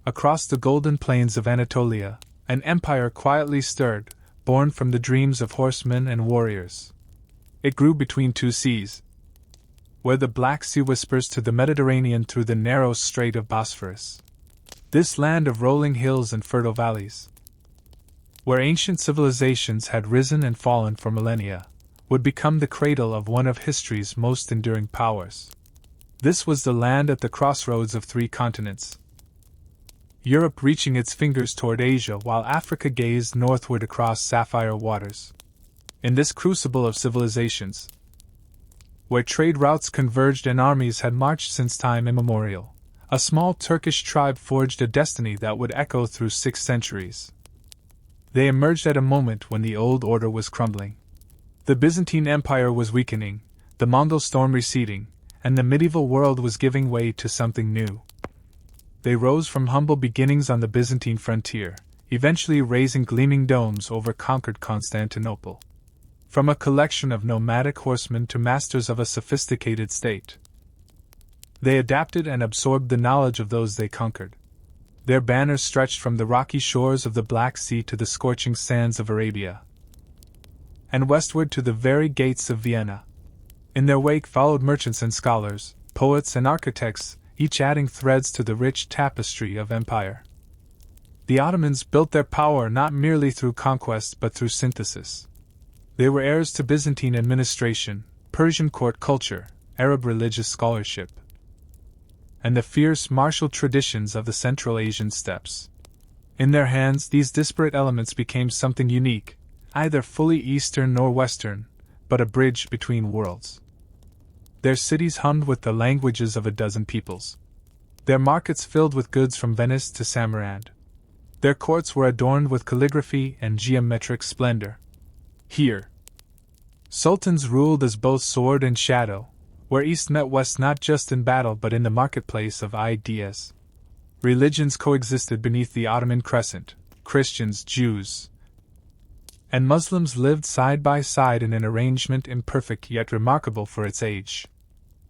across the golden plains of Anatolia, an empire quietly stirred, born from the dreams of horsemen and warriors. It grew between two seas, where the Black Sea whispers to the Mediterranean through the narrow Strait of Bosphorus. This land of rolling hills and fertile valleys, where ancient civilizations had risen and fallen for millennia, would become the cradle of one of history's most enduring powers. This was the land at the crossroads of three continents, Europe reaching its fingers toward Asia while Africa gazed northward across sapphire waters. In this crucible of civilizations, where trade routes converged and armies had marched since time immemorial, a small Turkish tribe forged a destiny that would echo through 6 centuries. They emerged at a moment when the old order was crumbling. The Byzantine Empire was weakening, the Mongol storm receding, and the medieval world was giving way to something new. They rose from humble beginnings on the Byzantine frontier, eventually raising gleaming domes over conquered Constantinople. From a collection of nomadic horsemen to masters of a sophisticated state, they adapted and absorbed the knowledge of those they conquered. Their banners stretched from the rocky shores of the Black Sea to the scorching sands of Arabia, and westward to the very gates of Vienna. In their wake followed merchants and scholars, poets and architects, each adding threads to the rich tapestry of empire. The Ottomans built their power not merely through conquest but through synthesis. They were heirs to Byzantine administration, Persian court culture, Arab religious scholarship, and the fierce martial traditions of the Central Asian steppes. In their hands, these disparate elements became something unique, neither fully Eastern nor Western, but a bridge between worlds. Their cities hummed with the languages of a dozen peoples. Their markets filled with goods from Venice to Samarkand. Their courts were adorned with calligraphy and geometric splendor. Here, sultans ruled as both sword and shadow, where East met West not just in battle but in the marketplace of ideas. Religions coexisted beneath the Ottoman crescent, Christians, Jews, and Muslims lived side by side in an arrangement imperfect yet remarkable for its age.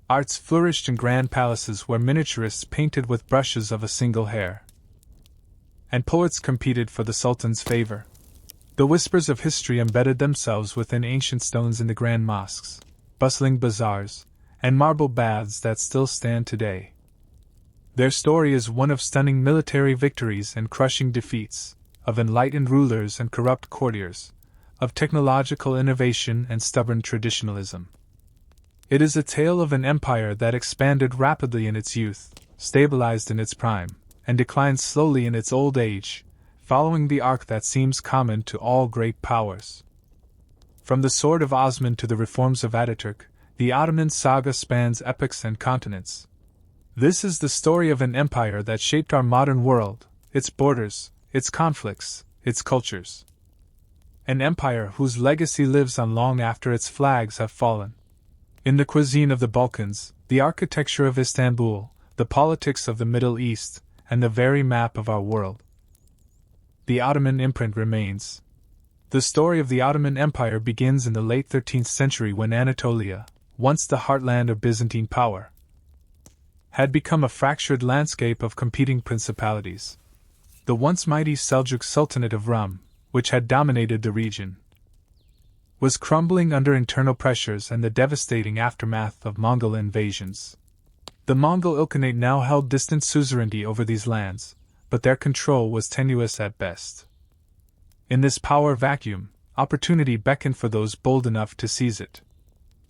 Arts flourished in grand palaces where miniaturists painted with brushes of a single hair, and poets competed for the Sultan's favor. The whispers of history embedded themselves within ancient stones in the grand mosques, bustling bazaars, and marble baths that still stand today. Their story is one of stunning military victories and crushing defeats, of enlightened rulers and corrupt courtiers, of technological innovation and stubborn traditionalism. It is a tale of an empire that expanded rapidly in its youth, stabilized in its prime, and declined slowly in its old age, following the arc that seems common to all great powers. From the sword of Osman to the reforms of Ataturk, the Ottoman saga spans epochs and continents. This is the story of an empire that shaped our modern world, its borders, its conflicts, its cultures. An empire whose legacy lives on long after its flags have fallen. In the cuisine of the Balkans, the architecture of Istanbul, the politics of the Middle East, and the very map of our world, the Ottoman imprint remains. The story of the Ottoman Empire begins in the late 13th century when Anatolia, once the heartland of Byzantine power, had become a fractured landscape of competing principalities. The once mighty Seljuk Sultanate of Rum, which had dominated the region, was crumbling under internal pressures and the devastating aftermath of Mongol invasions. The Mongol Ilkhanate now held distant suzerainty over these lands, but their control was tenuous at best. In this power vacuum, opportunity beckoned for those bold enough to seize it.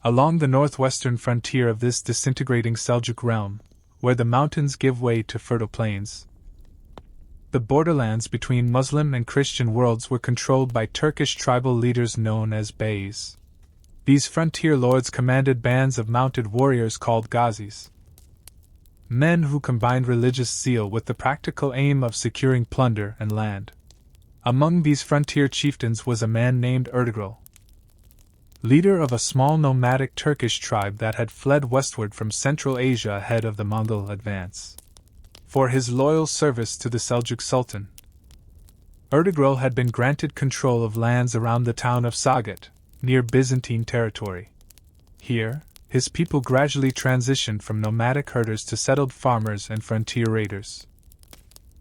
Along the northwestern frontier of this disintegrating Seljuk realm, where the mountains give way to fertile plains, the borderlands between Muslim and Christian worlds were controlled by Turkish tribal leaders known as beys. These frontier lords commanded bands of mounted warriors called ghazis, men who combined religious zeal with the practical aim of securing plunder and land. Among these frontier chieftains was a man named Ertugrul, leader of a small nomadic Turkish tribe that had fled westward from Central Asia ahead of the Mongol advance. For his loyal service to the Seljuk Sultan, Ertugrul had been granted control of lands around the town of Sagat, near Byzantine territory. Here, his people gradually transitioned from nomadic herders to settled farmers and frontier raiders.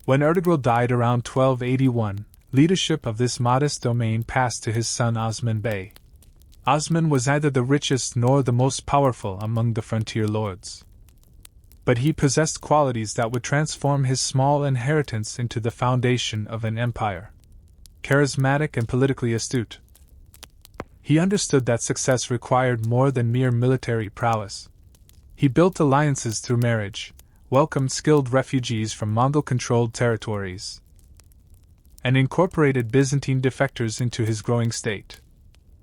When Ertugrul died around 1281, leadership of this modest domain passed to his son Osman Bey. Osman was neither the richest nor the most powerful among the frontier lords. But he possessed qualities that would transform his small inheritance into the foundation of an empire. Charismatic and politically astute, he understood that success required more than mere military prowess. He built alliances through marriage, welcomed skilled refugees from Mongol-controlled territories, and incorporated Byzantine defectors into his growing state.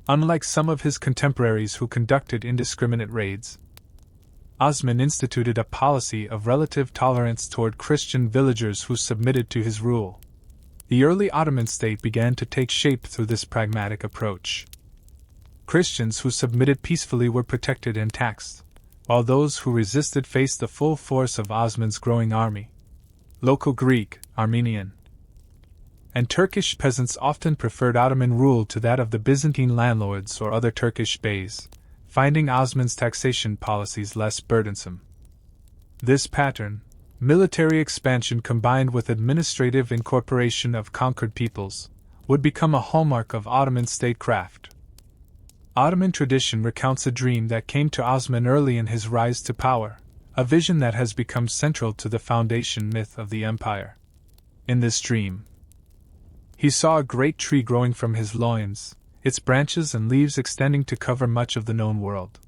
Unlike some of his contemporaries who conducted indiscriminate raids, Osman instituted a policy of relative tolerance toward Christian villagers who submitted to his rule. The early Ottoman state began to take shape through this pragmatic approach. Christians who submitted peacefully were protected and taxed, while those who resisted faced the full force of Osman's growing army. Local Greek, Armenian, and Turkish peasants often preferred Ottoman rule to that of the Byzantine landlords or other Turkish beys, finding Osman's taxation policies less burdensome. This pattern, military expansion combined with administrative incorporation of conquered peoples, would become a hallmark of Ottoman statecraft. Ottoman tradition recounts a dream that came to Osman early in his rise to power, a vision that has become central to the foundation myth of the empire. In this dream, he saw a great tree growing from his loins, its branches and leaves extending to cover much of the known world.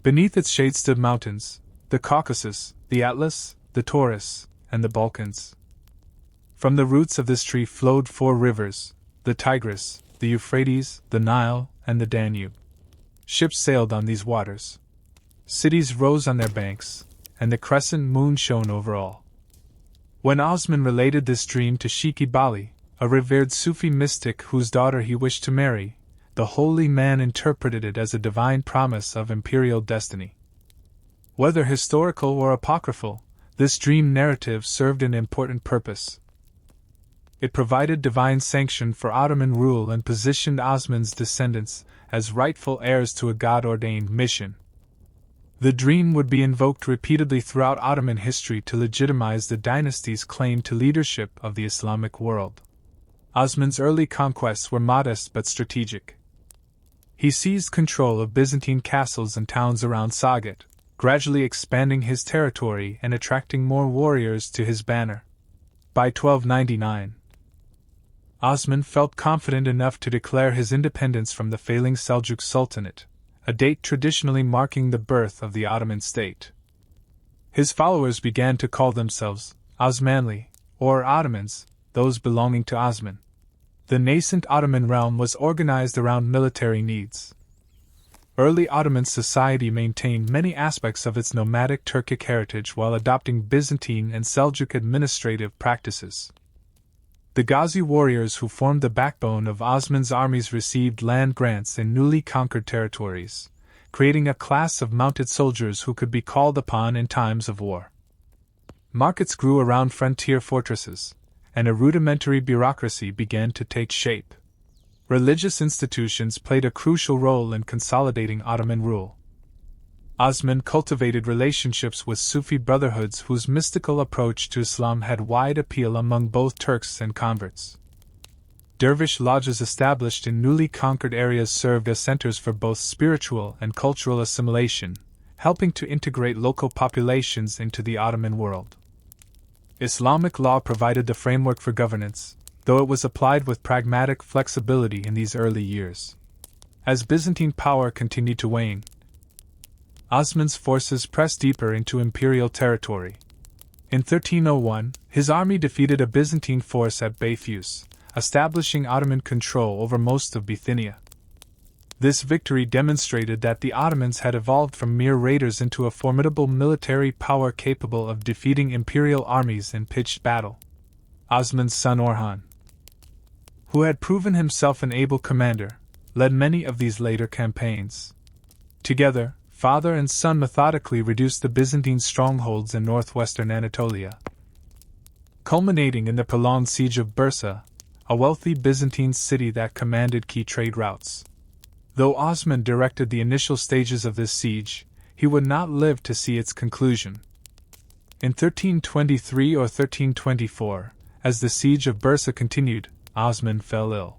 Beneath its shade stood mountains, the Caucasus, the Atlas, the Taurus, and the Balkans. From the roots of this tree flowed 4 rivers, the Tigris, the Euphrates, the Nile, and the Danube. Ships sailed on these waters. Cities rose on their banks, and the crescent moon shone over all. When Osman related this dream to Sheikh Bali, a revered Sufi mystic whose daughter he wished to marry, the holy man interpreted it as a divine promise of imperial destiny. Whether historical or apocryphal, this dream narrative served an important purpose. It provided divine sanction for Ottoman rule and positioned Osman's descendants as rightful heirs to a God-ordained mission. The dream would be invoked repeatedly throughout Ottoman history to legitimize the dynasty's claim to leadership of the Islamic world. Osman's early conquests were modest but strategic. He seized control of Byzantine castles and towns around Sagat, gradually expanding his territory and attracting more warriors to his banner. By 1299, Osman felt confident enough to declare his independence from the failing Seljuk Sultanate, a date traditionally marking the birth of the Ottoman state. His followers began to call themselves Osmanli, or Ottomans, those belonging to Osman. The nascent Ottoman realm was organized around military needs. Early Ottoman society maintained many aspects of its nomadic Turkic heritage while adopting Byzantine and Seljuk administrative practices. The Ghazi warriors who formed the backbone of Osman's armies received land grants in newly conquered territories, creating a class of mounted soldiers who could be called upon in times of war. Markets grew around frontier fortresses, and a rudimentary bureaucracy began to take shape. Religious institutions played a crucial role in consolidating Ottoman rule. Osman cultivated relationships with Sufi brotherhoods whose mystical approach to Islam had wide appeal among both Turks and converts. Dervish lodges established in newly conquered areas served as centers for both spiritual and cultural assimilation, helping to integrate local populations into the Ottoman world. Islamic law provided the framework for governance, though it was applied with pragmatic flexibility in these early years. As Byzantine power continued to wane, Osman's forces pressed deeper into imperial territory. In 1301, his army defeated a Byzantine force at Beyfus, establishing Ottoman control over most of Bithynia. This victory demonstrated that the Ottomans had evolved from mere raiders into a formidable military power capable of defeating imperial armies in pitched battle. Osman's son Orhan, who had proven himself an able commander, led many of these later campaigns. Together, father and son methodically reduced the Byzantine strongholds in northwestern Anatolia, culminating in the prolonged siege of Bursa, a wealthy Byzantine city that commanded key trade routes. Though Osman directed the initial stages of this siege, he would not live to see its conclusion. In 1323 or 1324, As the siege of Bursa continued, Osman fell ill.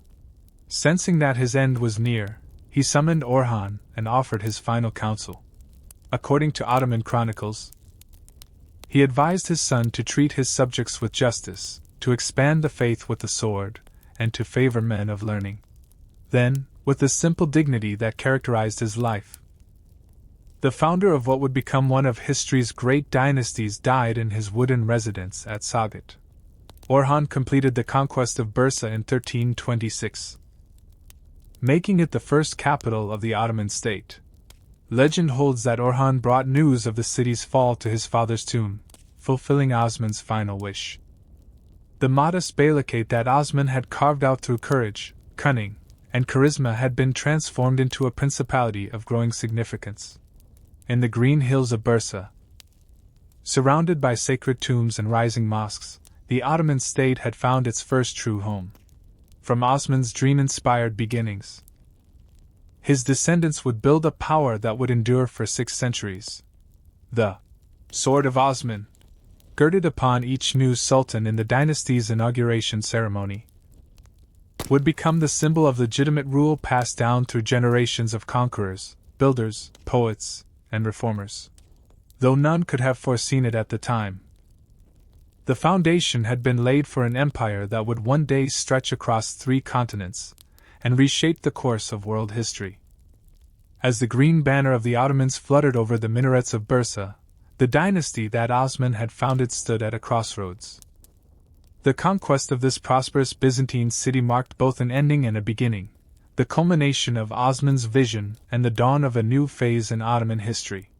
Sensing that his end was near, he summoned Orhan and offered his final counsel. According to Ottoman chronicles, he advised his son to treat his subjects with justice, to expand the faith with the sword, and to favor men of learning. Then, with the simple dignity that characterized his life, the founder of what would become one of history's great dynasties died in his wooden residence at Sagat. Orhan completed the conquest of Bursa in 1326, making it the first capital of the Ottoman state. Legend holds that Orhan brought news of the city's fall to his father's tomb, fulfilling Osman's final wish. The modest beylikate that Osman had carved out through courage, cunning, and charisma had been transformed into a principality of growing significance. In the green hills of Bursa, surrounded by sacred tombs and rising mosques, the Ottoman state had found its first true home. From Osman's dream-inspired beginnings, his descendants would build a power that would endure for 6 centuries. The sword of Osman, girded upon each new sultan in the dynasty's inauguration ceremony, would become the symbol of legitimate rule passed down through generations of conquerors, builders, poets, and reformers. Though none could have foreseen it at the time, the foundation had been laid for an empire that would one day stretch across 3 continents and reshape the course of world history. As the green banner of the Ottomans fluttered over the minarets of Bursa, the dynasty that Osman had founded stood at a crossroads. The conquest of this prosperous Byzantine city marked both an ending and a beginning, the culmination of Osman's vision and the dawn of a new phase in Ottoman history.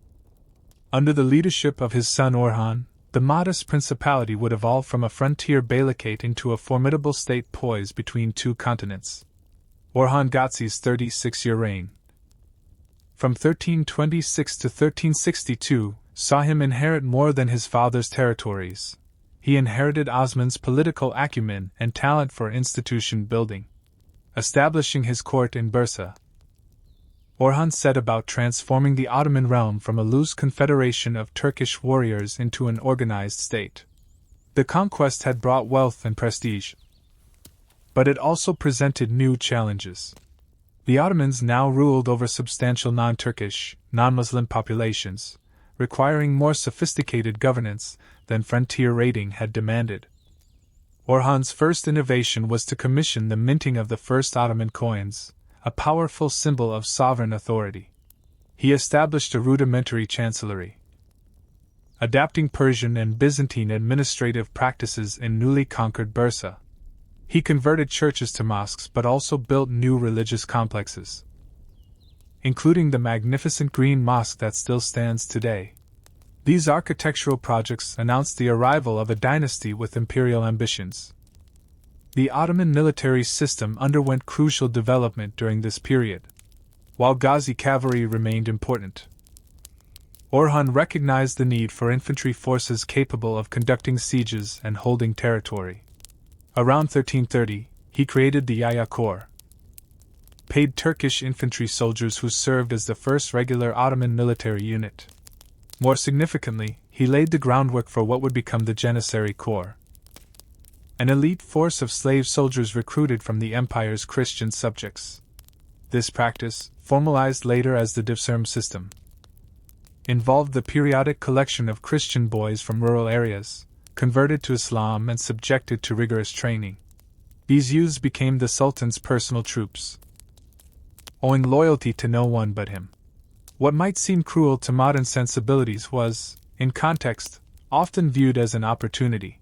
Under the leadership of his son Orhan, the modest principality would evolve from a frontier beylikate into a formidable state poised between 2 continents. Orhan Ghazi's 36-year reign, from 1326 to 1362, saw him inherit more than his father's territories. He inherited Osman's political acumen and talent for institution building. Establishing his court in Bursa, Orhan set about transforming the Ottoman realm from a loose confederation of Turkish warriors into an organized state. The conquest had brought wealth and prestige, but it also presented new challenges. The Ottomans now ruled over substantial non-Turkish, non-Muslim populations, requiring more sophisticated governance than frontier raiding had demanded. Orhan's first innovation was to commission the minting of the first Ottoman coins, a powerful symbol of sovereign authority. He established a rudimentary chancellery, adapting Persian and Byzantine administrative practices in newly conquered Bursa. He converted churches to mosques but also built new religious complexes, including the magnificent Green Mosque that still stands today. These architectural projects announced the arrival of a dynasty with imperial ambitions. The Ottoman military system underwent crucial development during this period. While Ghazi cavalry remained important, Orhan recognized the need for infantry forces capable of conducting sieges and holding territory. Around 1330, he created the Yaya Corps, paid Turkish infantry soldiers who served as the first regular Ottoman military unit. More significantly, he laid the groundwork for what would become the Janissary Corps, an elite force of slave soldiers recruited from the empire's Christian subjects. This practice, formalized later as the Divserm system, involved the periodic collection of Christian boys from rural areas, converted to Islam and subjected to rigorous training. These youths became the Sultan's personal troops, owing loyalty to no one but him. What might seem cruel to modern sensibilities was, in context, often viewed as an opportunity.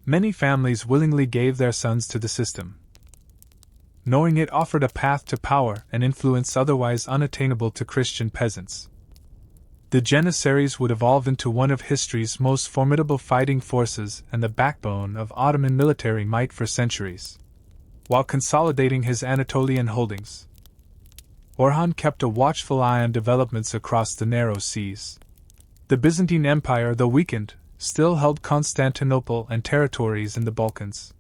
Many families willingly gave their sons to the system, knowing it offered a path to power and influence otherwise unattainable to Christian peasants. The Janissaries would evolve into one of history's most formidable fighting forces and the backbone of Ottoman military might for centuries. While consolidating his Anatolian holdings, Orhan kept a watchful eye on developments across the narrow seas. The Byzantine Empire, though weakened, still held Constantinople and territories in the Balkans.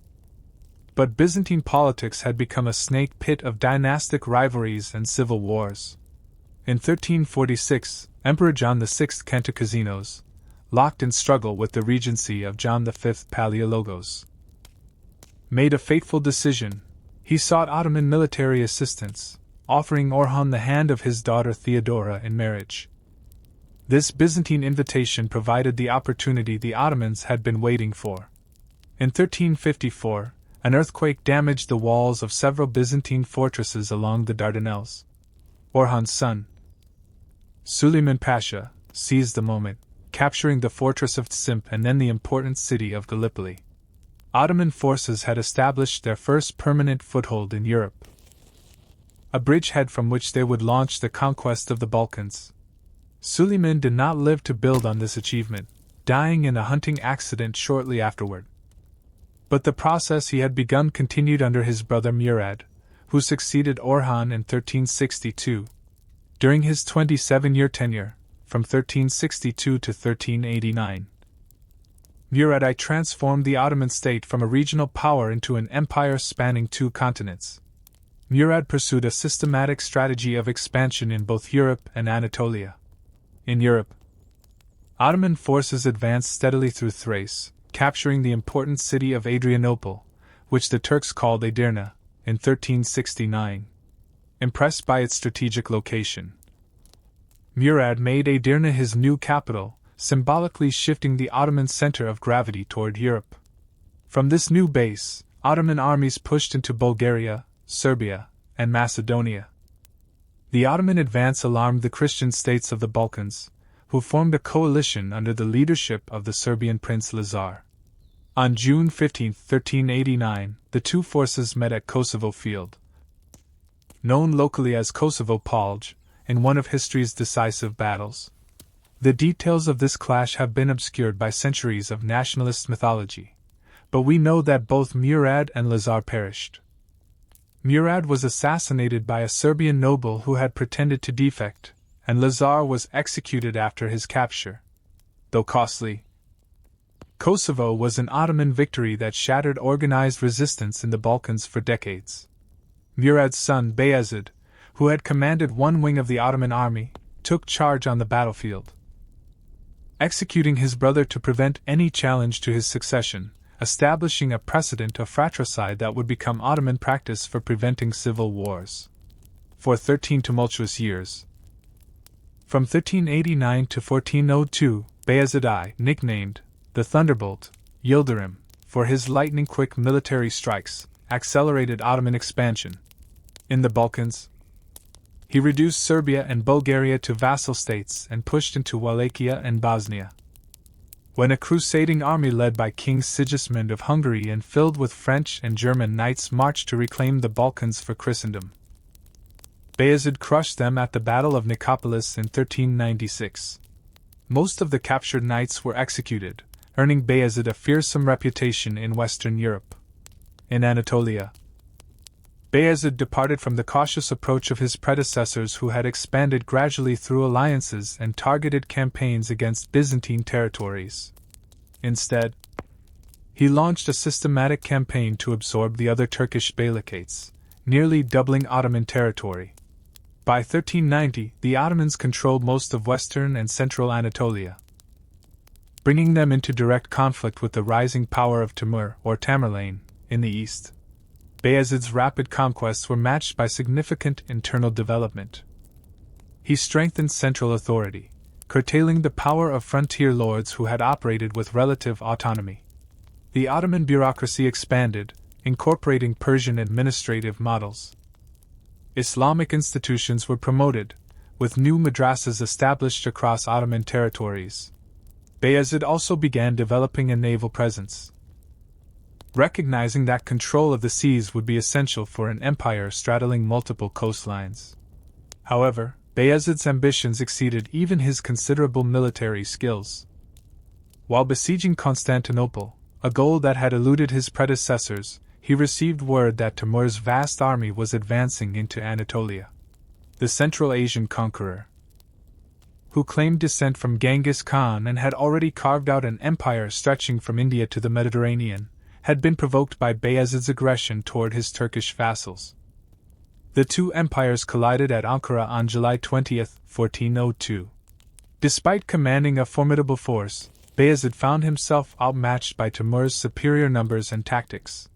But Byzantine politics had become a snake pit of dynastic rivalries and civil wars. In 1346, Emperor John VI Kantakouzenos, locked in struggle with the regency of John V Palaiologos, made a fateful decision. He sought Ottoman military assistance, offering Orhan the hand of his daughter Theodora in marriage. This Byzantine invitation provided the opportunity the Ottomans had been waiting for. In 1354, an earthquake damaged the walls of several Byzantine fortresses along the Dardanelles. Orhan's son, Süleyman Pasha, seized the moment, capturing the fortress of Tsimp and then the important city of Gallipoli. Ottoman forces had established their first permanent foothold in Europe, a bridgehead from which they would launch the conquest of the Balkans. Süleyman did not live to build on this achievement, dying in a hunting accident shortly afterward. But the process he had begun continued under his brother Murad, who succeeded Orhan in 1362. During his 27-year tenure, from 1362 to 1389, Murad I transformed the Ottoman state from a regional power into an empire spanning 2 continents. Murad pursued a systematic strategy of expansion in both Europe and Anatolia. In Europe, Ottoman forces advanced steadily through Thrace, capturing the important city of Adrianople, which the Turks called Edirne, in 1369. Impressed by its strategic location, Murad made Edirne his new capital, symbolically shifting the Ottoman center of gravity toward Europe. From this new base, Ottoman armies pushed into Bulgaria, Serbia, and Macedonia. The Ottoman advance alarmed the Christian states of the Balkans, who formed a coalition under the leadership of the Serbian Prince Lazar. On June 15, 1389, the two forces met at Kosovo Field, known locally as Kosovo Palj, in one of history's decisive battles. The details of this clash have been obscured by centuries of nationalist mythology, but we know that both Murad and Lazar perished. Murad was assassinated by a Serbian noble who had pretended to defect, and Lazar was executed after his capture. Though costly, Kosovo was an Ottoman victory that shattered organized resistance in the Balkans for decades. Murad's son Bayezid, who had commanded one wing of the Ottoman army, took charge on the battlefield, executing his brother to prevent any challenge to his succession, establishing a precedent of fratricide that would become Ottoman practice for preventing civil wars. For 13 tumultuous years, from 1389 to 1402, Bayezid I, nicknamed the Thunderbolt, Yildirim, for his lightning-quick military strikes, accelerated Ottoman expansion. In the Balkans, he reduced Serbia and Bulgaria to vassal states and pushed into Wallachia and Bosnia. When a crusading army led by King Sigismund of Hungary and filled with French and German knights marched to reclaim the Balkans for Christendom, Bayezid crushed them at the Battle of Nicopolis in 1396. Most of the captured knights were executed, earning Bayezid a fearsome reputation in Western Europe. In Anatolia, Bayezid departed from the cautious approach of his predecessors who had expanded gradually through alliances and targeted campaigns against Byzantine territories. Instead, he launched a systematic campaign to absorb the other Turkish beylicates, nearly doubling Ottoman territory. By 1390, the Ottomans controlled most of western and central Anatolia, bringing them into direct conflict with the rising power of Timur, or Tamerlane, in the east. Bayezid's rapid conquests were matched by significant internal development. He strengthened central authority, curtailing the power of frontier lords who had operated with relative autonomy. The Ottoman bureaucracy expanded, incorporating Persian administrative models. Islamic institutions were promoted, with new madrasas established across Ottoman territories. Bayezid also began developing a naval presence, recognizing that control of the seas would be essential for an empire straddling multiple coastlines. However, Bayezid's ambitions exceeded even his considerable military skills. While besieging Constantinople, a goal that had eluded his predecessors, he received word that Timur's vast army was advancing into Anatolia. The Central Asian conqueror, who claimed descent from Genghis Khan and had already carved out an empire stretching from India to the Mediterranean, had been provoked by Bayezid's aggression toward his Turkish vassals. The two empires collided at Ankara on July 20, 1402. Despite commanding a formidable force, Bayezid found himself outmatched by Timur's superior numbers and tactics.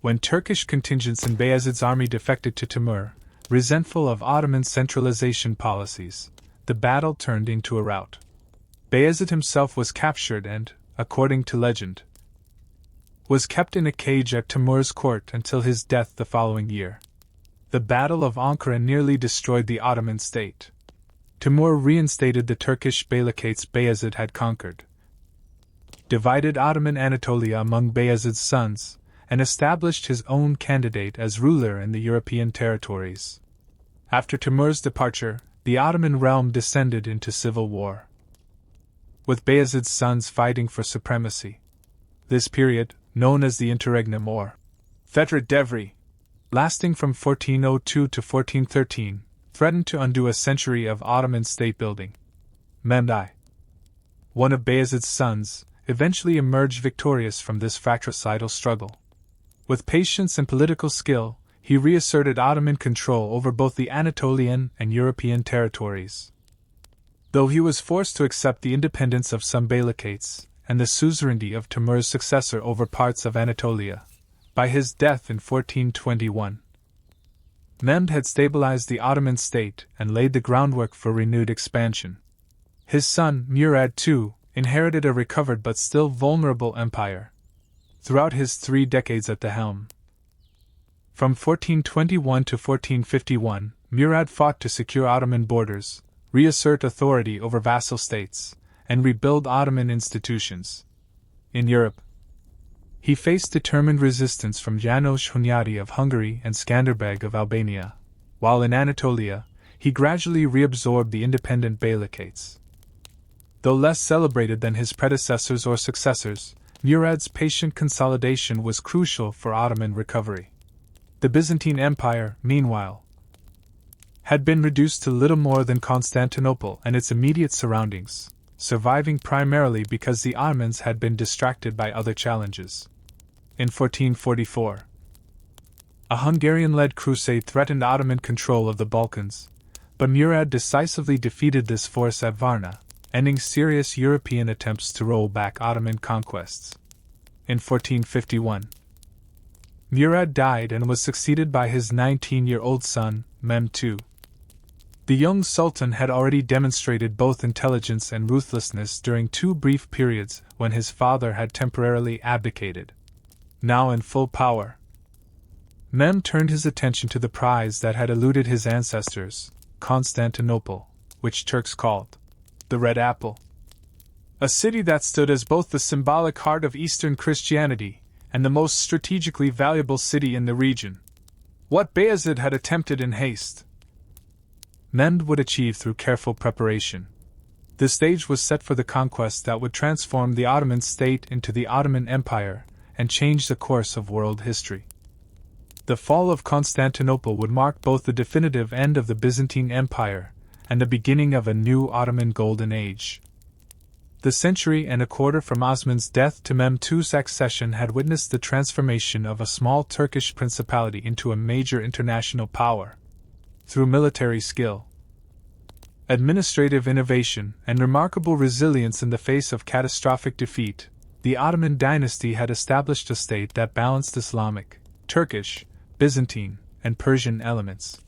When Turkish contingents in Bayezid's army defected to Timur, resentful of Ottoman centralization policies, the battle turned into a rout. Bayezid himself was captured and, according to legend, was kept in a cage at Timur's court until his death the following year. The Battle of Ankara nearly destroyed the Ottoman state. Timur reinstated the Turkish beylicates Bayezid had conquered, divided Ottoman Anatolia among Bayezid's sons, and established his own candidate as ruler in the European territories. After Timur's departure, the Ottoman realm descended into civil war, with Bayezid's sons fighting for supremacy. This period, known as the Interregnum or Fetret Devri, lasting from 1402 to 1413, threatened to undo a century of Ottoman state-building. Mehmed I, one of Bayezid's sons, eventually emerged victorious from this fratricidal struggle. With patience and political skill, he reasserted Ottoman control over both the Anatolian and European territories. Though he was forced to accept the independence of some beylicates and the suzerainty of Timur's successor over parts of Anatolia, by his death in 1421, Mehmed had stabilized the Ottoman state and laid the groundwork for renewed expansion. His son, Murad II, inherited a recovered but still vulnerable empire. Throughout his 3 decades at the helm, from 1421 to 1451, Murad fought to secure Ottoman borders, reassert authority over vassal states, and rebuild Ottoman institutions. In Europe, he faced determined resistance from János Hunyadi of Hungary and Skanderbeg of Albania, while in Anatolia, he gradually reabsorbed the independent beylicates. Though less celebrated than his predecessors or successors, Murad's patient consolidation was crucial for Ottoman recovery. The Byzantine Empire, meanwhile, had been reduced to little more than Constantinople and its immediate surroundings, surviving primarily because the Ottomans had been distracted by other challenges. In 1444, a Hungarian-led crusade threatened Ottoman control of the Balkans, but Murad decisively defeated this force at Varna, ending serious European attempts to roll back Ottoman conquests. In 1451, Murad died and was succeeded by his 19-year-old son, Mehmed II. The young sultan had already demonstrated both intelligence and ruthlessness during 2 brief periods when his father had temporarily abdicated. Now in full power, Mehmed turned his attention to the prize that had eluded his ancestors, Constantinople, which Turks called the Red Apple. A city that stood as both the symbolic heart of Eastern Christianity and the most strategically valuable city in the region. What Bayezid had attempted in haste, Mehmed would achieve through careful preparation. The stage was set for the conquest that would transform the Ottoman state into the Ottoman Empire and change the course of world history. The fall of Constantinople would mark both the definitive end of the Byzantine Empire and the beginning of a new Ottoman Golden Age. The century and a quarter from Osman's death to Mehmed II's accession had witnessed the transformation of a small Turkish principality into a major international power. Through military skill, administrative innovation, and remarkable resilience in the face of catastrophic defeat, the Ottoman dynasty had established a state that balanced Islamic, Turkish, Byzantine, and Persian elements.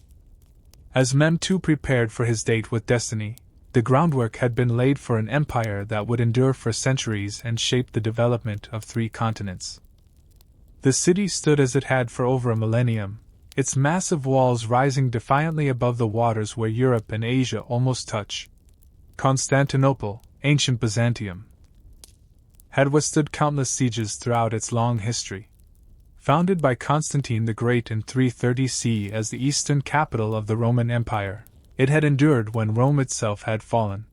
As Mehmed II prepared for his date with destiny, the groundwork had been laid for an empire that would endure for centuries and shape the development of 3 continents. The city stood as it had for over a millennium, its massive walls rising defiantly above the waters where Europe and Asia almost touch. Constantinople, ancient Byzantium, had withstood countless sieges throughout its long history. Founded by Constantine the Great in 330 CE as the eastern capital of the Roman Empire, it had endured when Rome itself had fallen.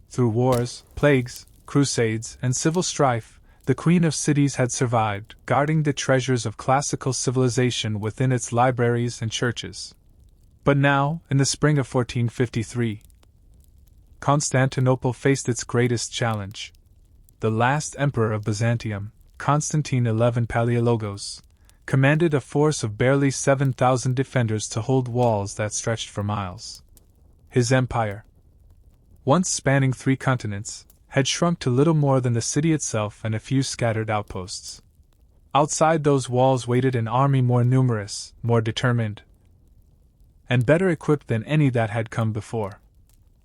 Through wars, plagues, crusades, and civil strife, the Queen of Cities had survived, guarding the treasures of classical civilization within its libraries and churches. But now, in the spring of 1453, Constantinople faced its greatest challenge. The last emperor of Byzantium, Constantine XI Palaiologos, commanded a force of barely 7,000 defenders to hold walls that stretched for miles. His empire, once spanning 3 continents, had shrunk to little more than the city itself and a few scattered outposts. Outside those walls waited an army more numerous, more determined, and better equipped than any that had come before.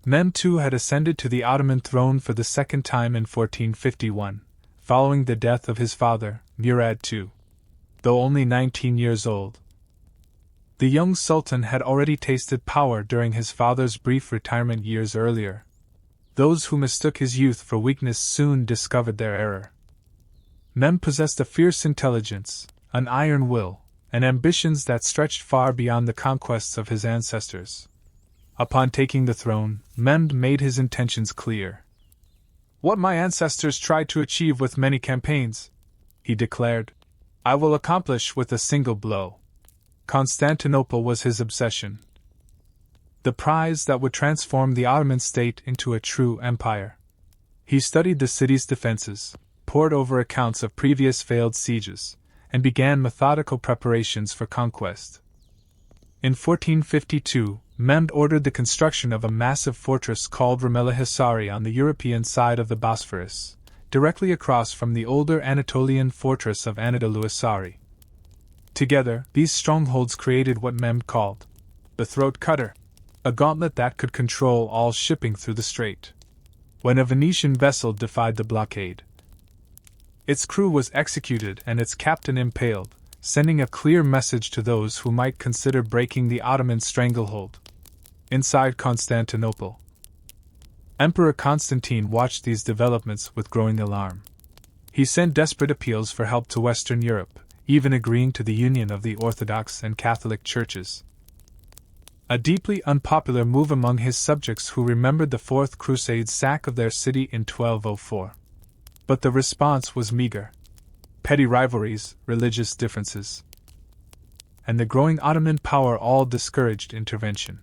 Mehmed II had ascended to the Ottoman throne for the second time in 1451, following the death of his father, Murad II. Though only 19 years old, the young sultan had already tasted power during his father's brief retirement years earlier. Those who mistook his youth for weakness soon discovered their error. Mehmed possessed a fierce intelligence, an iron will, and ambitions that stretched far beyond the conquests of his ancestors. Upon taking the throne, Mehmed made his intentions clear. "What my ancestors tried to achieve with many campaigns," he declared, "I will accomplish with a single blow." Constantinople was his obsession, the prize that would transform the Ottoman state into a true empire. He studied the city's defenses, pored over accounts of previous failed sieges, and began methodical preparations for conquest. In 1452, Mehmed ordered the construction of a massive fortress called Ramela Hisari on the European side of the Bosphorus, directly across from the older Anatolian fortress of Anatolia. Together, these strongholds created what Mehmed called the throat cutter, a gauntlet that could control all shipping through the strait. When a Venetian vessel defied the blockade, its crew was executed and its captain impaled, sending a clear message to those who might consider breaking the Ottoman stranglehold. Inside Constantinople, Emperor Constantine watched these developments with growing alarm. He sent desperate appeals for help to Western Europe, even agreeing to the union of the Orthodox and Catholic churches. A deeply unpopular move among his subjects who remembered the Fourth Crusade's sack of their city in 1204. But the response was meager. Petty rivalries, religious differences, and the growing Ottoman power all discouraged intervention.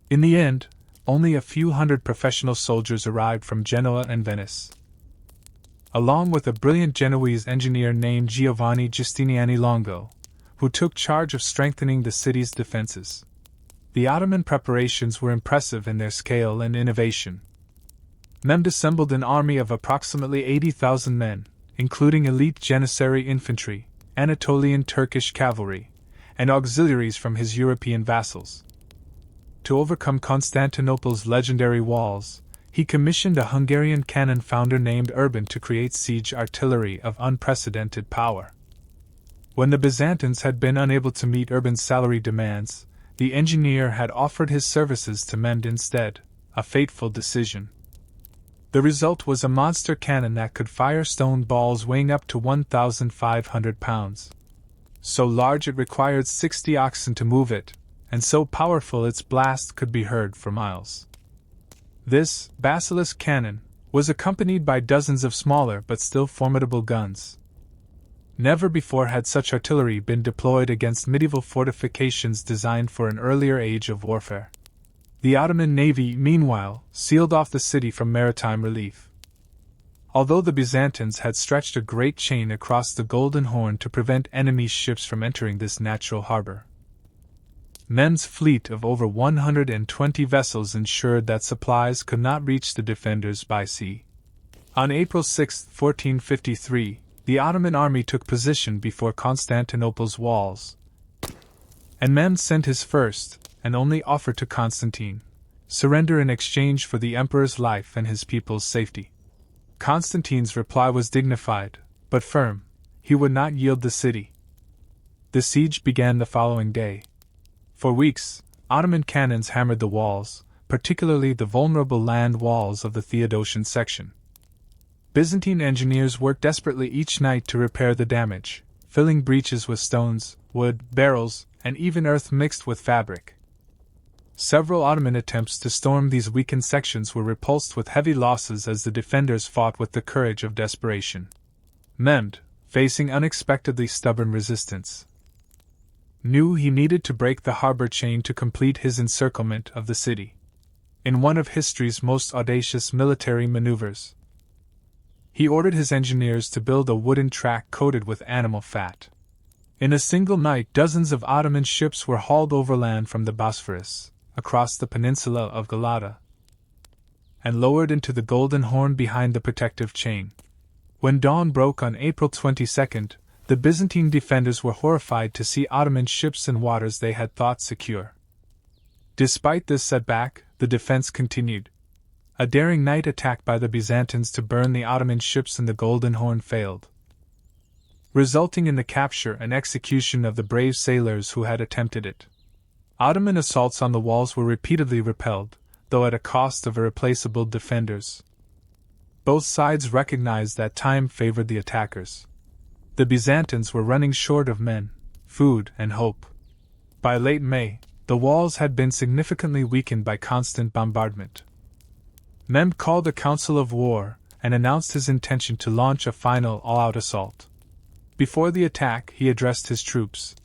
In the end, only a few hundred professional soldiers arrived from Genoa and Venice, along with a brilliant Genoese engineer named Giovanni Giustiniani Longo, who took charge of strengthening the city's defenses. The Ottoman preparations were impressive in their scale and innovation. Mehmed assembled an army of approximately 80,000 men, including elite Janissary infantry, Anatolian Turkish cavalry, and auxiliaries from his European vassals. To overcome Constantinople's legendary walls, he commissioned a Hungarian cannon founder named Urban to create siege artillery of unprecedented power. When the Byzantines had been unable to meet Urban's salary demands, the engineer had offered his services to Mehmed instead, a fateful decision. The result was a monster cannon that could fire stone balls weighing up to 1,500 pounds. So large it required 60 oxen to move it, and so powerful its blast could be heard for miles. This basilisk cannon was accompanied by dozens of smaller but still formidable guns. Never before had such artillery been deployed against medieval fortifications designed for an earlier age of warfare. The Ottoman navy, meanwhile, sealed off the city from maritime relief. Although the Byzantines had stretched a great chain across the Golden Horn to prevent enemy ships from entering this natural harbor, Mehmed's fleet of over 120 vessels ensured that supplies could not reach the defenders by sea. On April 6, 1453, the Ottoman army took position before Constantinople's walls, and Mehmed sent his first and only offer to Constantine: surrender in exchange for the emperor's life and his people's safety. Constantine's reply was dignified, but firm. He would not yield the city. The siege began the following day. For weeks, Ottoman cannons hammered the walls, particularly the vulnerable land walls of the Theodosian section. Byzantine engineers worked desperately each night to repair the damage, filling breaches with stones, wood, barrels, and even earth mixed with fabric. Several Ottoman attempts to storm these weakened sections were repulsed with heavy losses as the defenders fought with the courage of desperation. Mehmed, facing unexpectedly stubborn resistance, knew he needed to break the harbor chain to complete his encirclement of the city. In one of history's most audacious military maneuvers, he ordered his engineers to build a wooden track coated with animal fat. In a single night, dozens of Ottoman ships were hauled overland from the Bosphorus, across the peninsula of Galata, and lowered into the Golden Horn behind the protective chain. When dawn broke on April 22, The Byzantine defenders were horrified to see Ottoman ships in waters they had thought secure. Despite this setback, the defense continued. A daring night attack by the Byzantines to burn the Ottoman ships in the Golden Horn failed, resulting in the capture and execution of the brave sailors who had attempted it. Ottoman assaults on the walls were repeatedly repelled, though at a cost of irreplaceable defenders. Both sides recognized that time favored the attackers. The Byzantines were running short of men, food, and hope. By late May, the walls had been significantly weakened by constant bombardment. Mehmed called a council of war and announced his intention to launch a final all-out assault. Before the attack, he addressed his troops,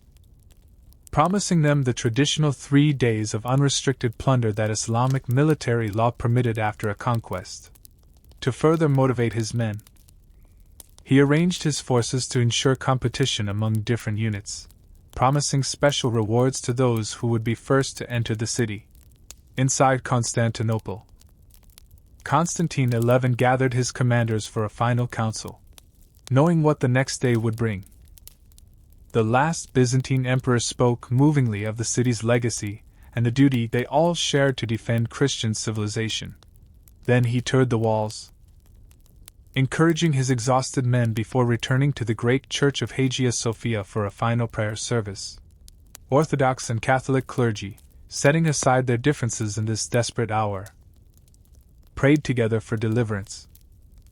promising them the traditional 3 days of unrestricted plunder that Islamic military law permitted after a conquest. To further motivate his men, he arranged his forces to ensure competition among different units, promising special rewards to those who would be first to enter the city. Inside Constantinople, Constantine XI gathered his commanders for a final council, knowing what the next day would bring. The last Byzantine emperor spoke movingly of the city's legacy and the duty they all shared to defend Christian civilization. Then he toured the walls, encouraging his exhausted men before returning to the great church of Hagia Sophia for a final prayer service. Orthodox and Catholic clergy, setting aside their differences in this desperate hour, prayed together for deliverance.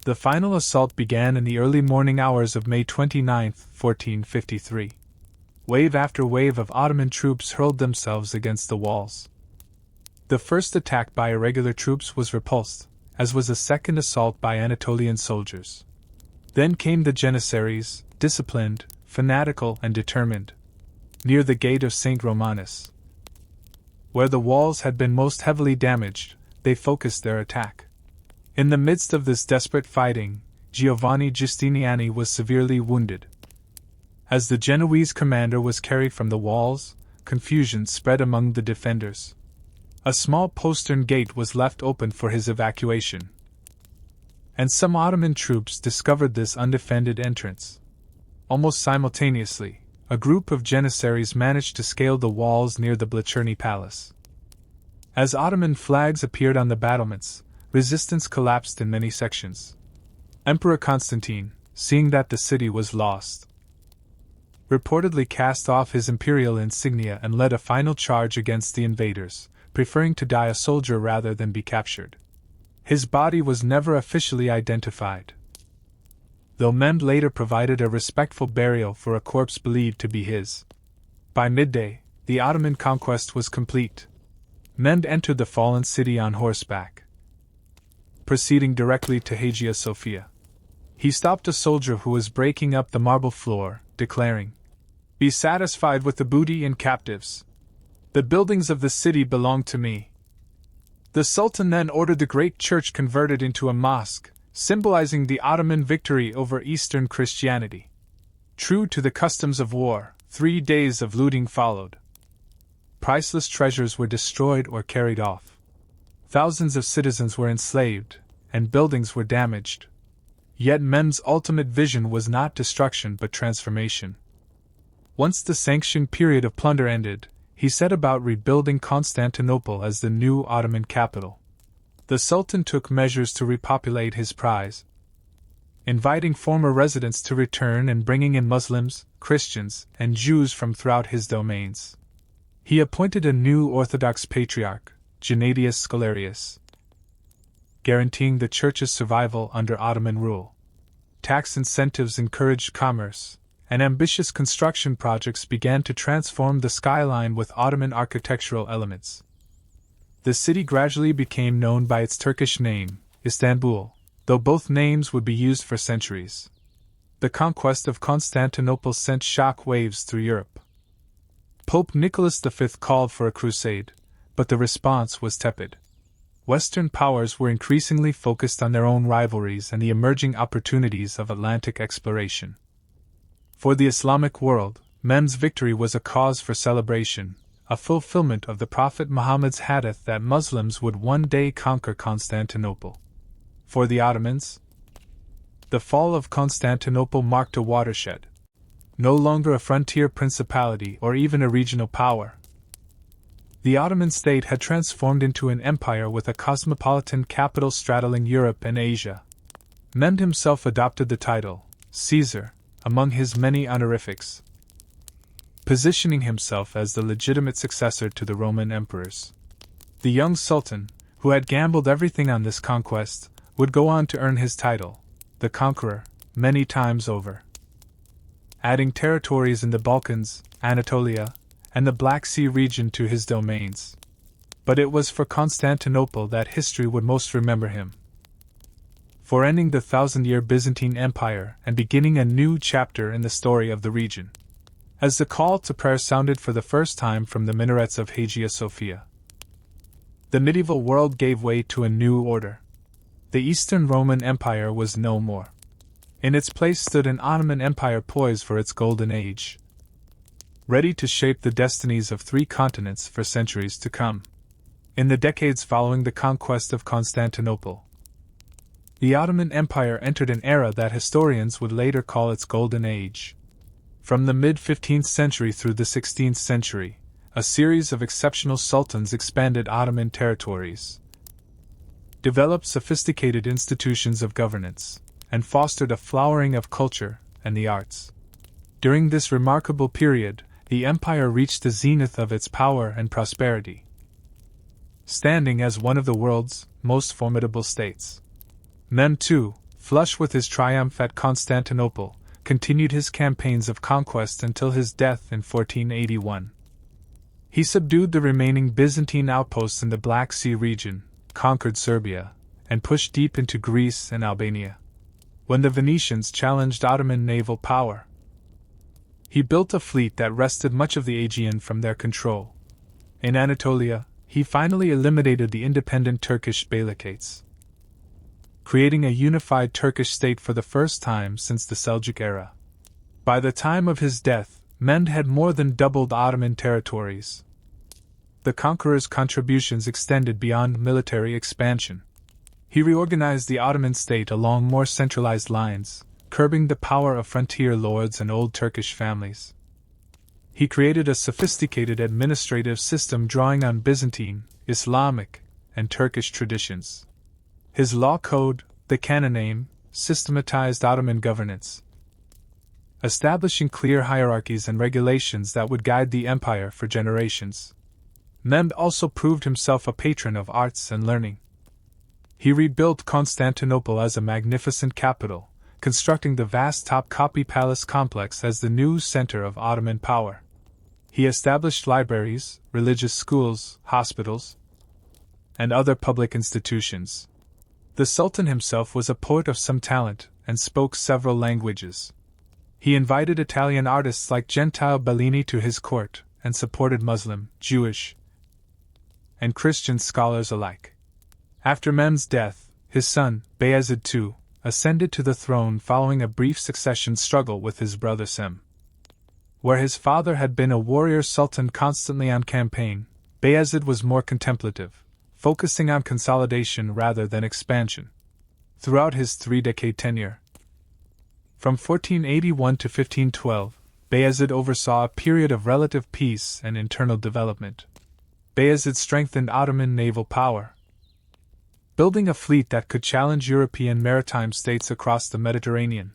The final assault began in the early morning hours of May 29, 1453. Wave after wave of Ottoman troops hurled themselves against the walls. The first attack by irregular troops was repulsed, as was a second assault by Anatolian soldiers. Then came the Janissaries, disciplined, fanatical, and determined, near the gate of St. Romanus. Where the walls had been most heavily damaged, they focused their attack. In the midst of this desperate fighting, Giovanni Giustiniani was severely wounded. As the Genoese commander was carried from the walls, confusion spread among the defenders. A small postern gate was left open for his evacuation, and some Ottoman troops discovered this undefended entrance. Almost simultaneously, a group of Janissaries managed to scale the walls near the Blacherny Palace. As Ottoman flags appeared on the battlements, resistance collapsed in many sections. Emperor Constantine, seeing that the city was lost, reportedly cast off his imperial insignia and led a final charge against the invaders, preferring to die a soldier rather than be captured. His body was never officially identified, though Mehmed later provided a respectful burial for a corpse believed to be his. By midday, the Ottoman conquest was complete. Mehmed entered the fallen city on horseback, proceeding directly to Hagia Sophia. He stopped a soldier who was breaking up the marble floor, declaring, "Be satisfied with the booty and captives. The buildings of the city belong to me." The Sultan then ordered the great church converted into a mosque, symbolizing the Ottoman victory over Eastern Christianity. True to the customs of war, 3 days of looting followed. Priceless treasures were destroyed or carried off. Thousands of citizens were enslaved, and buildings were damaged. Yet Mehmed's ultimate vision was not destruction but transformation. Once the sanctioned period of plunder ended, he set about rebuilding Constantinople as the new Ottoman capital. The Sultan took measures to repopulate his prize, inviting former residents to return and bringing in Muslims, Christians, and Jews from throughout his domains. He appointed a new Orthodox patriarch, Gennadius Scholarius, guaranteeing the Church's survival under Ottoman rule. Tax incentives encouraged commerce, and ambitious construction projects began to transform the skyline with Ottoman architectural elements. The city gradually became known by its Turkish name, Istanbul, though both names would be used for centuries. The conquest of Constantinople sent shock waves through Europe. Pope Nicholas V called for a crusade, but the response was tepid. Western powers were increasingly focused on their own rivalries and the emerging opportunities of Atlantic exploration. For the Islamic world, Mehmed's victory was a cause for celebration, a fulfillment of the Prophet Muhammad's hadith that Muslims would one day conquer Constantinople. For the Ottomans, the fall of Constantinople marked a watershed. no longer a frontier principality or even a regional power. The Ottoman state had transformed into an empire with a cosmopolitan capital straddling Europe and Asia. Mehmed himself adopted the title, Caesar, among his many honorifics, positioning himself as the legitimate successor to the Roman emperors. The young sultan, who had gambled everything on this conquest, would go on to earn his title, the conqueror, many times over, adding territories in the Balkans, Anatolia, and the Black Sea region to his domains. But it was for Constantinople that history would most remember him, for ending the 1,000-year Byzantine Empire and beginning a new chapter in the story of the region. As the call to prayer sounded for the first time from the minarets of Hagia Sophia, the medieval world gave way to a new order. The Eastern Roman Empire was no more. In its place stood an Ottoman Empire poised for its golden age, ready to shape the destinies of 3 continents for centuries to come. In the decades following the conquest of Constantinople, the Ottoman Empire entered an era that historians would later call its Golden Age. From the mid-15th century through the 16th century, a series of exceptional sultans expanded Ottoman territories, developed sophisticated institutions of governance, and fostered a flowering of culture and the arts. During this remarkable period, the empire reached the zenith of its power and prosperity, standing as one of the world's most formidable states. Mehmed II, flush with his triumph at Constantinople, continued his campaigns of conquest until his death in 1481. He subdued the remaining Byzantine outposts in the Black Sea region, conquered Serbia, and pushed deep into Greece and Albania. When the Venetians challenged Ottoman naval power, he built a fleet that wrested much of the Aegean from their control. In Anatolia, he finally eliminated the independent Turkish beylicates, creating a unified Turkish state for the first time since the Seljuk era. By the time of his death, Mehmed had more than doubled Ottoman territories. The conqueror's contributions extended beyond military expansion. He reorganized the Ottoman state along more centralized lines, curbing the power of frontier lords and old Turkish families. He created a sophisticated administrative system drawing on Byzantine, Islamic, and Turkish traditions. His law code, the Kanun, systematized Ottoman governance, establishing clear hierarchies and regulations that would guide the empire for generations. Mehmed also proved himself a patron of arts and learning. He rebuilt Constantinople as a magnificent capital, constructing the vast Topkapi Palace complex as the new center of Ottoman power. He established libraries, religious schools, hospitals, and other public institutions. The Sultan himself was a poet of some talent and spoke several languages. He invited Italian artists like Gentile Bellini to his court and supported Muslim, Jewish, and Christian scholars alike. After Mehmed's death, his son, Bayezid II, ascended to the throne following a brief succession struggle with his brother Sem. Where his father had been a warrior sultan constantly on campaign, Bayezid was more contemplative, focusing on consolidation rather than expansion. Throughout his 3-decade tenure, from 1481 to 1512, Bayezid oversaw a period of relative peace and internal development. Bayezid strengthened Ottoman naval power, building a fleet that could challenge European maritime states across the Mediterranean.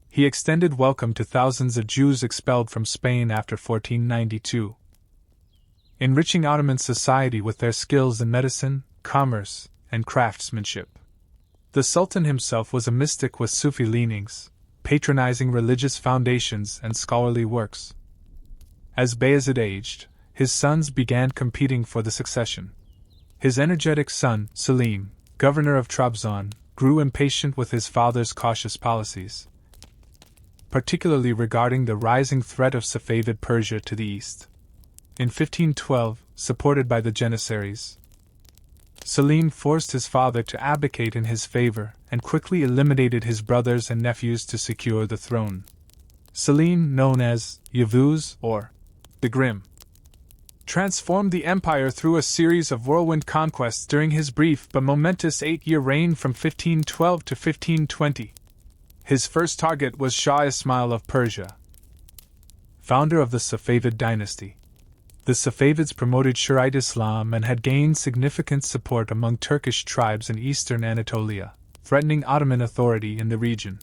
He extended welcome to thousands of Jews expelled from Spain after 1492, enriching Ottoman society with their skills in medicine, commerce, and craftsmanship. The Sultan himself was a mystic with Sufi leanings, patronizing religious foundations and scholarly works. As Bayezid aged, his sons began competing for the succession. His energetic son, Selim, governor of Trabzon, grew impatient with his father's cautious policies, particularly regarding the rising threat of Safavid Persia to the east. In 1512, supported by the Janissaries, Selim forced his father to abdicate in his favor and quickly eliminated his brothers and nephews to secure the throne. Selim, known as Yavuz or the Grim, transformed the empire through a series of whirlwind conquests during his brief but momentous 8-year reign from 1512 to 1520. His first target was Shah Ismail of Persia, founder of the Safavid dynasty. The Safavids promoted Shiite Islam and had gained significant support among Turkish tribes in eastern Anatolia, threatening Ottoman authority in the region.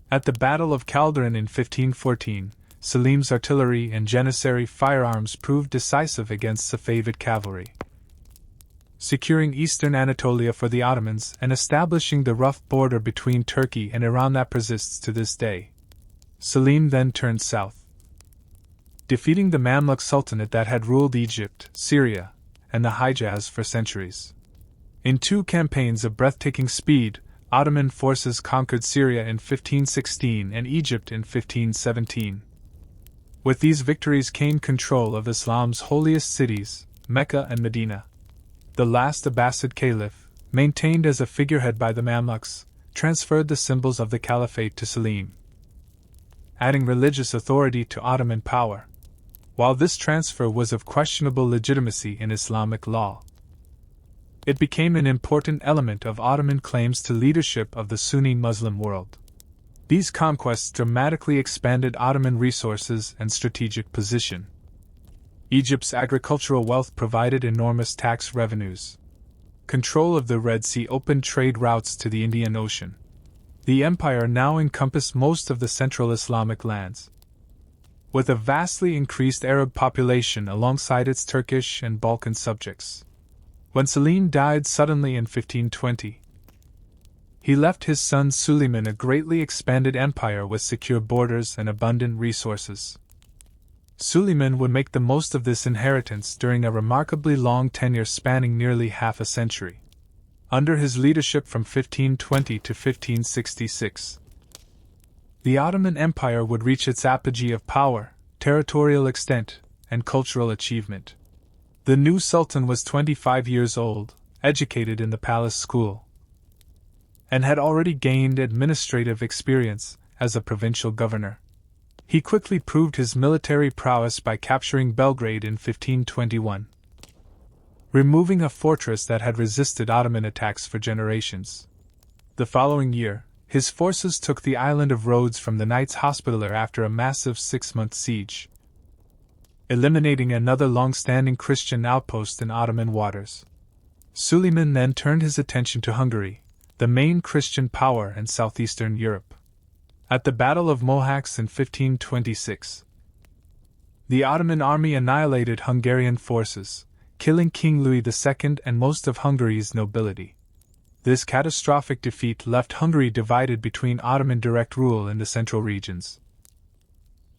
At the Battle of Calderon in 1514, Selim's artillery and Janissary firearms proved decisive against Safavid cavalry, securing eastern Anatolia for the Ottomans and establishing the rough border between Turkey and Iran that persists to this day. Selim then turned south, defeating the Mamluk Sultanate that had ruled Egypt, Syria, and the Hijaz for centuries. In 2 campaigns of breathtaking speed, Ottoman forces conquered Syria in 1516 and Egypt in 1517. With these victories came control of Islam's holiest cities, Mecca and Medina. The last Abbasid caliph, maintained as a figurehead by the Mamluks, transferred the symbols of the caliphate to Selim, adding religious authority to Ottoman power. While this transfer was of questionable legitimacy in Islamic law, it became an important element of Ottoman claims to leadership of the Sunni Muslim world. These conquests dramatically expanded Ottoman resources and strategic position. Egypt's agricultural wealth provided enormous tax revenues. Control of the Red Sea opened trade routes to the Indian Ocean. The empire now encompassed most of the central Islamic lands, with a vastly increased Arab population alongside its Turkish and Balkan subjects. When Selim died suddenly in 1520, he left his son Süleyman a greatly expanded empire with secure borders and abundant resources. Süleyman would make the most of this inheritance during a remarkably long tenure spanning nearly half a century. Under his leadership from 1520 to 1566, the Ottoman Empire would reach its apogee of power, territorial extent, and cultural achievement. The new sultan was 25 years old, educated in the palace school, and had already gained administrative experience as a provincial governor. He quickly proved his military prowess by capturing Belgrade in 1521, removing a fortress that had resisted Ottoman attacks for generations. The following year, his forces took the island of Rhodes from the Knights Hospitaller after a massive 6-month siege, eliminating another long-standing Christian outpost in Ottoman waters. Süleyman then turned his attention to Hungary, the main Christian power in southeastern Europe. At the Battle of Mohacs in 1526, the Ottoman army annihilated Hungarian forces, killing King Louis II and most of Hungary's nobility. This catastrophic defeat left Hungary divided between Ottoman direct rule in the central regions,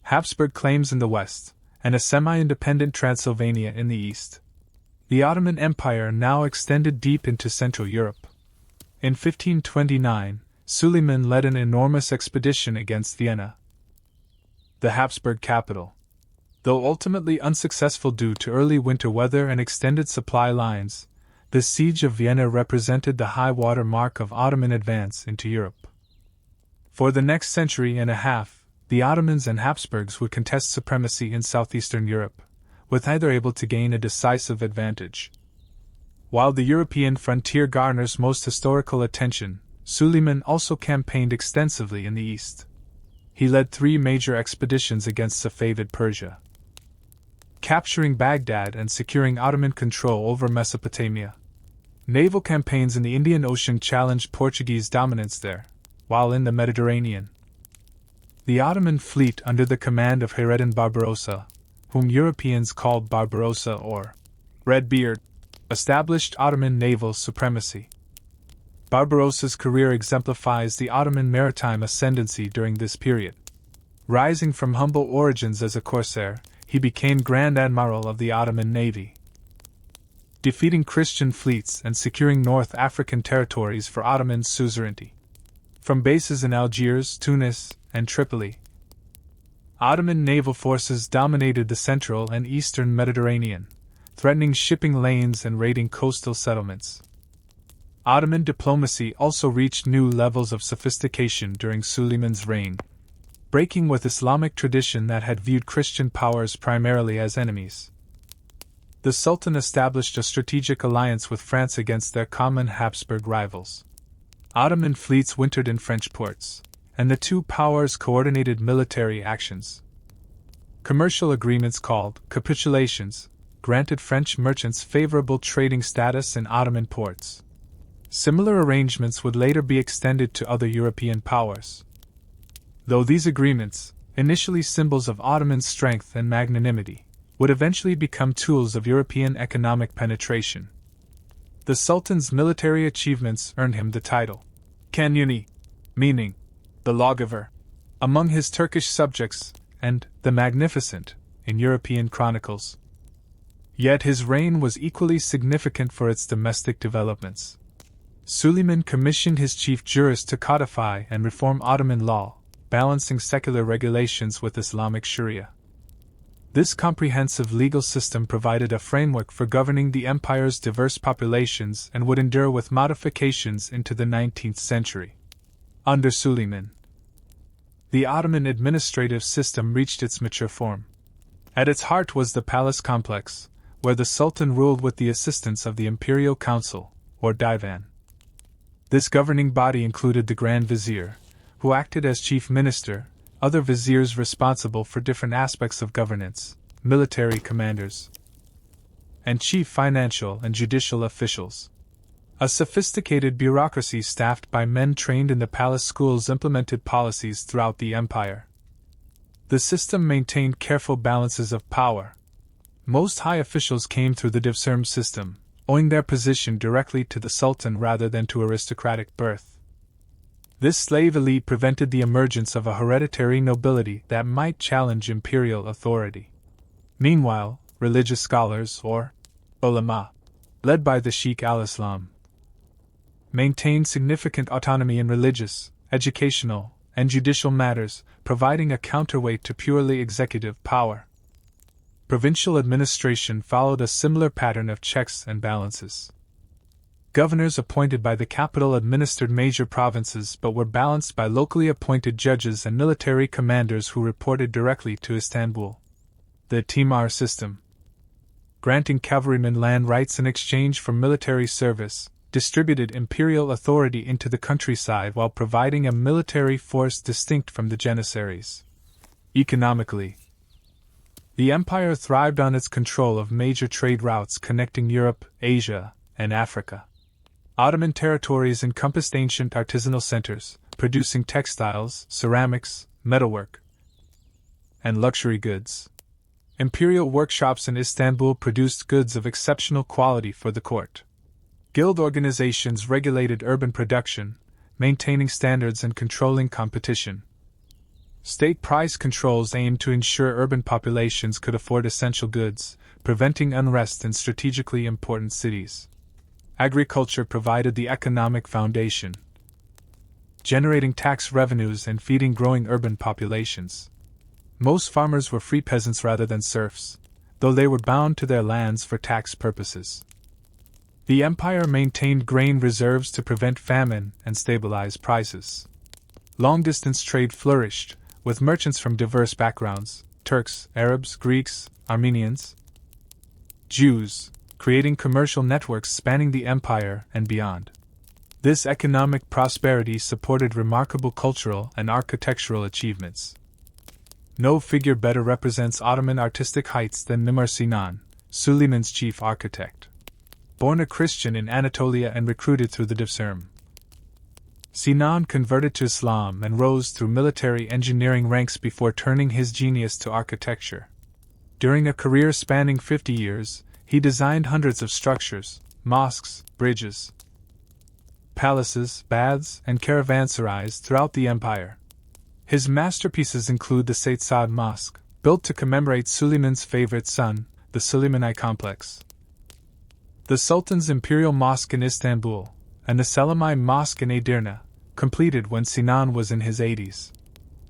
Habsburg claims in the west, and a semi-independent Transylvania in the east. The Ottoman Empire now extended deep into Central Europe. In 1529, Süleyman led an enormous expedition against Vienna, the Habsburg capital. Though ultimately unsuccessful due to early winter weather and extended supply lines, the siege of Vienna represented the high water mark of Ottoman advance into Europe. For the next century and a half, the Ottomans and Habsburgs would contest supremacy in southeastern Europe, with neither able to gain a decisive advantage. While the European frontier garners most historical attention, Süleyman also campaigned extensively in the east. He led 3 major expeditions against Safavid Persia, capturing Baghdad and securing Ottoman control over Mesopotamia. Naval campaigns in the Indian Ocean challenged Portuguese dominance there, while in the Mediterranean, the Ottoman fleet under the command of Hayreddin Barbarossa, whom Europeans called Barbarossa or Redbeard, established Ottoman naval supremacy. Barbarossa's career exemplifies the Ottoman maritime ascendancy during this period. Rising from humble origins as a corsair, he became Grand Admiral of the Ottoman Navy, defeating Christian fleets and securing North African territories for Ottoman suzerainty. From bases in Algiers, Tunis, and Tripoli, Ottoman naval forces dominated the central and eastern Mediterranean, threatening shipping lanes and raiding coastal settlements. Ottoman diplomacy also reached new levels of sophistication during Süleyman's reign, breaking with Islamic tradition that had viewed Christian powers primarily as enemies. The Sultan established a strategic alliance with France against their common Habsburg rivals. Ottoman fleets wintered in French ports, and the two powers coordinated military actions. Commercial agreements called capitulations granted French merchants favorable trading status in Ottoman ports. Similar arrangements would later be extended to other European powers. Though these agreements, initially symbols of Ottoman strength and magnanimity, would eventually become tools of European economic penetration. The Sultan's military achievements earned him the title Kanuni, meaning the lawgiver, among his Turkish subjects, and the Magnificent in European chronicles. Yet his reign was equally significant for its domestic developments. Süleyman commissioned his chief jurist to codify and reform Ottoman law, balancing secular regulations with Islamic Sharia. This comprehensive legal system provided a framework for governing the empire's diverse populations and would endure with modifications into the 19th century. Under Süleyman, the Ottoman administrative system reached its mature form. At its heart was the palace complex, where the Sultan ruled with the assistance of the Imperial Council, or Divan. This governing body included the Grand Vizier, who acted as chief minister, other viziers responsible for different aspects of governance, military commanders, and chief financial and judicial officials. A sophisticated bureaucracy staffed by men trained in the palace schools implemented policies throughout the empire. The system maintained careful balances of power. Most high officials came through the divserm system, owing their position directly to the Sultan rather than to aristocratic birth. This slave elite prevented the emergence of a hereditary nobility that might challenge imperial authority. Meanwhile, religious scholars, or ulama, led by the Sheikh al-Islam, maintained significant autonomy in religious, educational, and judicial matters, providing a counterweight to purely executive power. Provincial administration followed a similar pattern of checks and balances. Governors appointed by the capital administered major provinces but were balanced by locally appointed judges and military commanders who reported directly to Istanbul. The Timar system, granting cavalrymen land rights in exchange for military service, distributed imperial authority into the countryside while providing a military force distinct from the janissaries. Economically, the empire thrived on its control of major trade routes connecting Europe, Asia, and Africa. Ottoman territories encompassed ancient artisanal centers, producing textiles, ceramics, metalwork, and luxury goods. Imperial workshops in Istanbul produced goods of exceptional quality for the court. Guild organizations regulated urban production, maintaining standards and controlling competition. State price controls aimed to ensure urban populations could afford essential goods, preventing unrest in strategically important cities. Agriculture provided the economic foundation, generating tax revenues and feeding growing urban populations. Most farmers were free peasants rather than serfs, though they were bound to their lands for tax purposes. The empire maintained grain reserves to prevent famine and stabilize prices. Long-distance trade flourished, with merchants from diverse backgrounds, Turks, Arabs, Greeks, Armenians, Jews, creating commercial networks spanning the empire and beyond. This economic prosperity supported remarkable cultural and architectural achievements. No figure better represents Ottoman artistic heights than Mimar Sinan, Süleyman's chief architect. Born a Christian in Anatolia and recruited through the divserm, Sinan converted to Islam and rose through military engineering ranks before turning his genius to architecture. During a career spanning 50 years, he designed hundreds of structures, mosques, bridges, palaces, baths, and caravanserais throughout the empire. His masterpieces include the Said Saad Mosque, built to commemorate Süleyman's favorite son, the Süleymani complex, the Sultan's Imperial Mosque in Istanbul, and the Selimai Mosque in Edirne, completed when Sinan was in his 80s.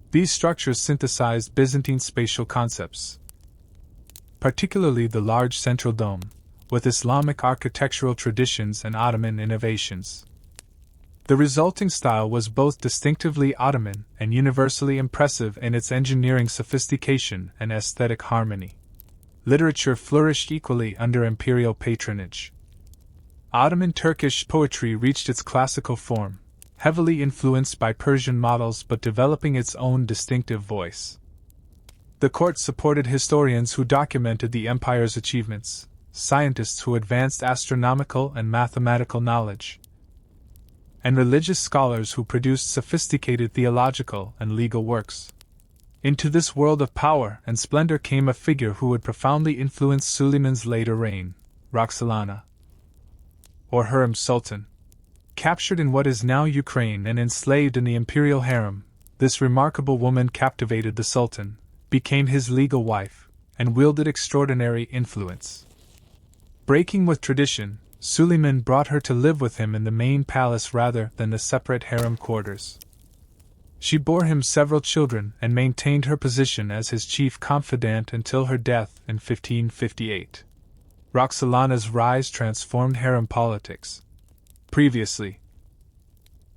These structures synthesized Byzantine spatial concepts, particularly the large central dome, with Islamic architectural traditions and Ottoman innovations. The resulting style was both distinctively Ottoman and universally impressive in its engineering sophistication and aesthetic harmony. Literature flourished equally under imperial patronage. Ottoman Turkish poetry reached its classical form, heavily influenced by Persian models but developing its own distinctive voice. The court supported historians who documented the empire's achievements, scientists who advanced astronomical and mathematical knowledge, and religious scholars who produced sophisticated theological and legal works. Into this world of power and splendor came a figure who would profoundly influence Suleiman's later reign, Roxolana, or Hurrem Sultan. Captured in what is now Ukraine and enslaved in the imperial harem, this remarkable woman captivated the Sultan, became his legal wife, and wielded extraordinary influence. Breaking with tradition, Suleiman brought her to live with him in the main palace rather than the separate harem quarters. She bore him several children and maintained her position as his chief confidant until her death in 1558. Roxolana's rise transformed harem politics. Previously,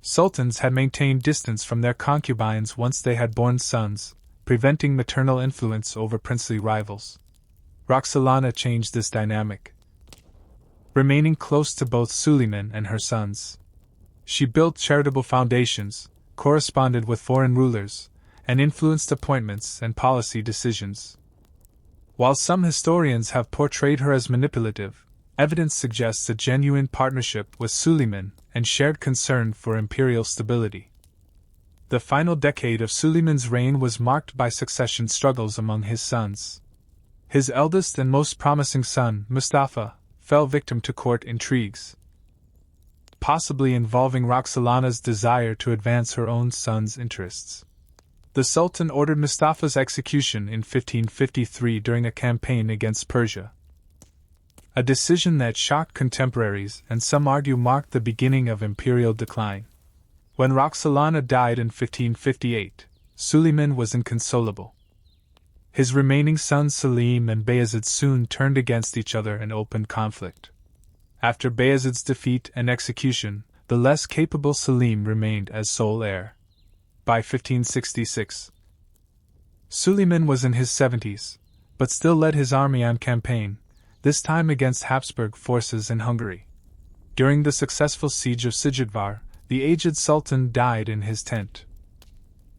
sultans had maintained distance from their concubines once they had borne sons, preventing maternal influence over princely rivals. Roxolana changed this dynamic, remaining close to both Suleiman and her sons. She built charitable foundations, corresponded with foreign rulers, and influenced appointments and policy decisions. While some historians have portrayed her as manipulative, evidence suggests a genuine partnership with Suleiman and shared concern for imperial stability. The final decade of Suleiman's reign was marked by succession struggles among his sons. His eldest and most promising son, Mustafa, fell victim to court intrigues, possibly involving Roxolana's desire to advance her own son's interests. The Sultan ordered Mustafa's execution in 1553 during a campaign against Persia, a decision that shocked contemporaries and some argue marked the beginning of imperial decline. When Roxolana died in 1558, Suleiman was inconsolable. His remaining sons Selim and Bayezid soon turned against each other in open conflict. After Bayezid's defeat and execution, the less capable Selim remained as sole heir. By 1566, Suleiman was in his 70s, but still led his army on campaign, this time against Habsburg forces in Hungary. During the successful siege of Sijidvar, the aged Sultan died in his tent.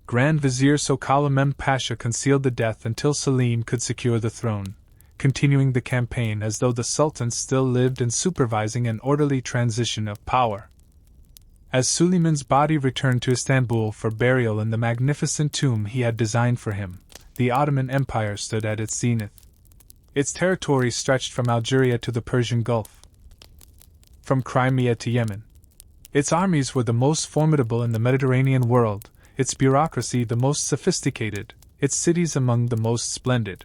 Grand Vizier Sokala Mem Pasha concealed the death until Selim could secure the throne, continuing the campaign as though the Sultan still lived and supervising an orderly transition of power. As Suleiman's body returned to Istanbul for burial in the magnificent tomb he had designed for him, the Ottoman Empire stood at its zenith. Its territory stretched from Algeria to the Persian Gulf, from Crimea to Yemen. Its armies were the most formidable in the Mediterranean world, its bureaucracy the most sophisticated, its cities among the most splendid.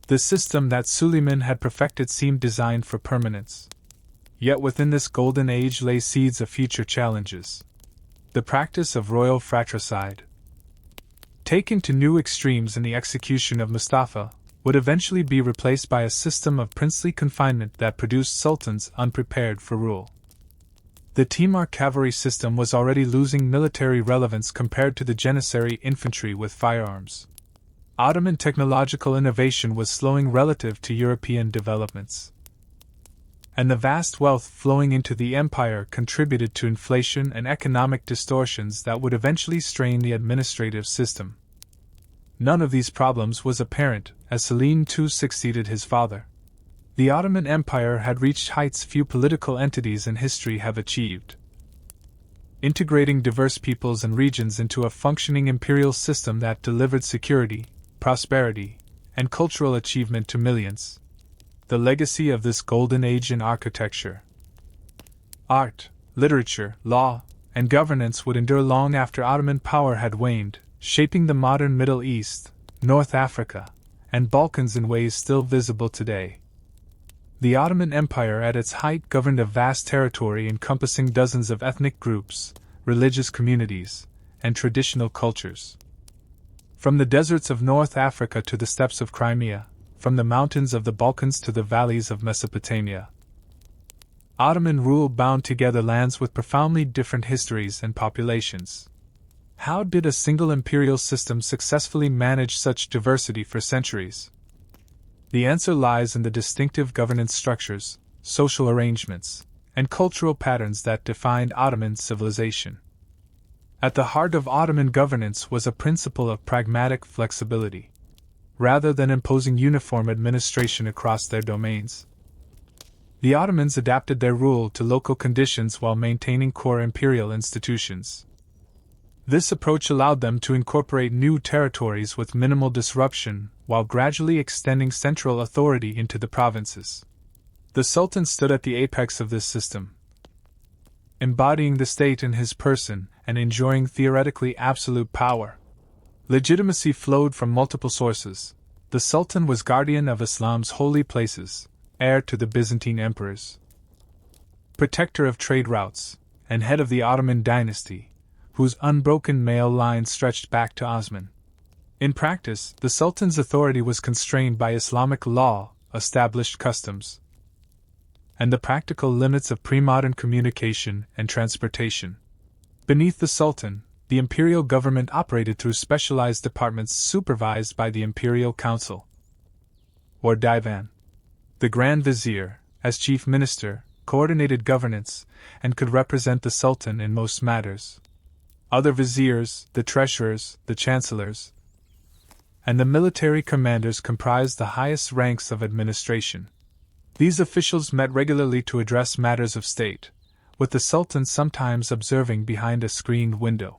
The system that Suleiman had perfected seemed designed for permanence. Yet within this golden age lay seeds of future challenges. The practice of royal fratricide, taken to new extremes in the execution of Mustafa, would eventually be replaced by a system of princely confinement that produced sultans unprepared for rule. The Timur cavalry system was already losing military relevance compared to the Janissary infantry with firearms. Ottoman technological innovation was slowing relative to European developments, and the vast wealth flowing into the empire contributed to inflation and economic distortions that would eventually strain the administrative system. None of these problems was apparent as Selim II succeeded his father. The Ottoman Empire had reached heights few political entities in history have achieved, integrating diverse peoples and regions into a functioning imperial system that delivered security, prosperity, and cultural achievement to millions. The legacy of this golden age in architecture, art, literature, law, and governance would endure long after Ottoman power had waned, shaping the modern Middle East, North Africa, and Balkans in ways still visible today. The Ottoman Empire at its height governed a vast territory encompassing dozens of ethnic groups, religious communities, and traditional cultures. From the deserts of North Africa to the steppes of Crimea, from the mountains of the Balkans to the valleys of Mesopotamia, Ottoman rule bound together lands with profoundly different histories and populations. How did a single imperial system successfully manage such diversity for centuries? The answer lies in the distinctive governance structures, social arrangements, and cultural patterns that defined Ottoman civilization. At the heart of Ottoman governance was a principle of pragmatic flexibility. rather than imposing uniform administration across their domains. The Ottomans adapted their rule to local conditions while maintaining core imperial institutions. This approach allowed them to incorporate new territories with minimal disruption while gradually extending central authority into the provinces. The Sultan stood at the apex of this system, embodying the state in his person and enjoying theoretically absolute power. Legitimacy flowed from multiple sources. The Sultan was guardian of Islam's holy places, heir to the Byzantine emperors, protector of trade routes, and head of the Ottoman dynasty, whose unbroken male line stretched back to Osman. In practice, the Sultan's authority was constrained by Islamic law, established customs, and the practical limits of pre-modern communication and transportation. Beneath the Sultan, the imperial government operated through specialized departments supervised by the Imperial Council, or Divan. The Grand Vizier, as chief minister, coordinated governance and could represent the Sultan in most matters. Other viziers, the treasurers, the chancellors, and the military commanders comprised the highest ranks of administration. These officials met regularly to address matters of state, with the Sultan sometimes observing behind a screened window.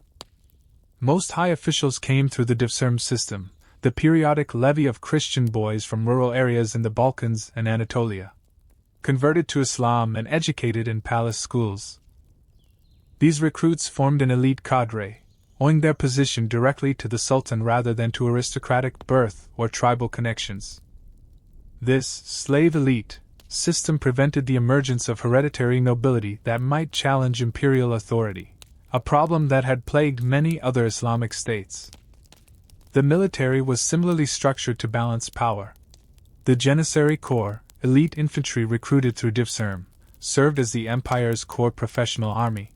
Most high officials came through the dissolution system, the periodic levy of Christian boys from rural areas in the Balkans and Anatolia, converted to Islam and educated in palace schools. These recruits formed an elite cadre, owing their position directly to the Sultan rather than to aristocratic birth or tribal connections. This slave elite system prevented the emergence of hereditary nobility that might challenge imperial authority, a problem that had plagued many other Islamic states. The military was similarly structured to balance power. The Janissary Corps, elite infantry recruited through dissolution, served as the empire's core professional army.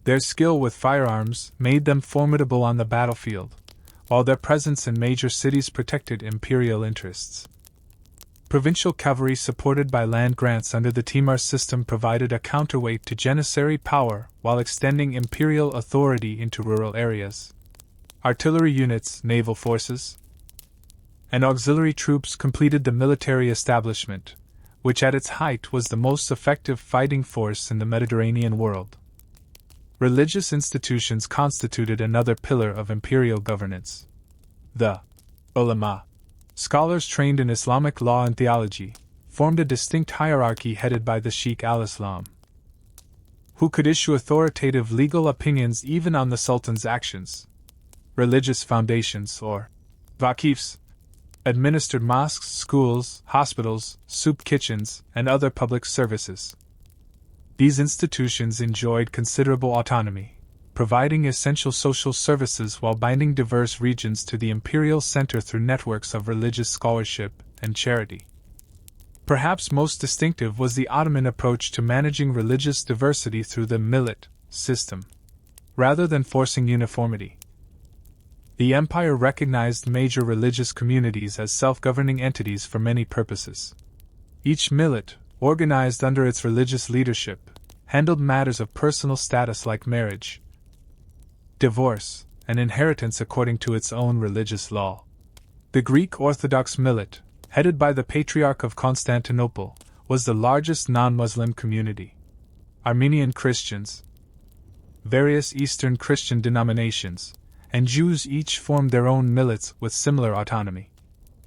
Their skill with firearms made them formidable on the battlefield, while their presence in major cities protected imperial interests. Provincial cavalry supported by land grants under the Timur system provided a counterweight to Janissary power while extending imperial authority into rural areas. Artillery units, naval forces, and auxiliary troops completed the military establishment, which at its height was the most effective fighting force in the Mediterranean world. Religious institutions constituted another pillar of imperial governance. The ulama, scholars trained in Islamic law and theology, formed a distinct hierarchy headed by the Sheikh al-Islam, who could issue authoritative legal opinions even on the Sultan's actions. Religious foundations, or vakifs, administered mosques, schools, hospitals, soup kitchens, and other public services. These institutions enjoyed considerable autonomy, providing essential social services while binding diverse regions to the imperial center through networks of religious scholarship and charity. Perhaps most distinctive was the Ottoman approach to managing religious diversity through the millet system, rather than forcing uniformity. The empire recognized major religious communities as self-governing entities for many purposes. Each millet, organized under its religious leadership, handled matters of personal status like marriage, divorce, and inheritance according to its own religious law. The Greek Orthodox millet, headed by the Patriarch of Constantinople, was the largest non-Muslim community. Armenian Christians, various Eastern Christian denominations, and Jews each formed their own millets with similar autonomy.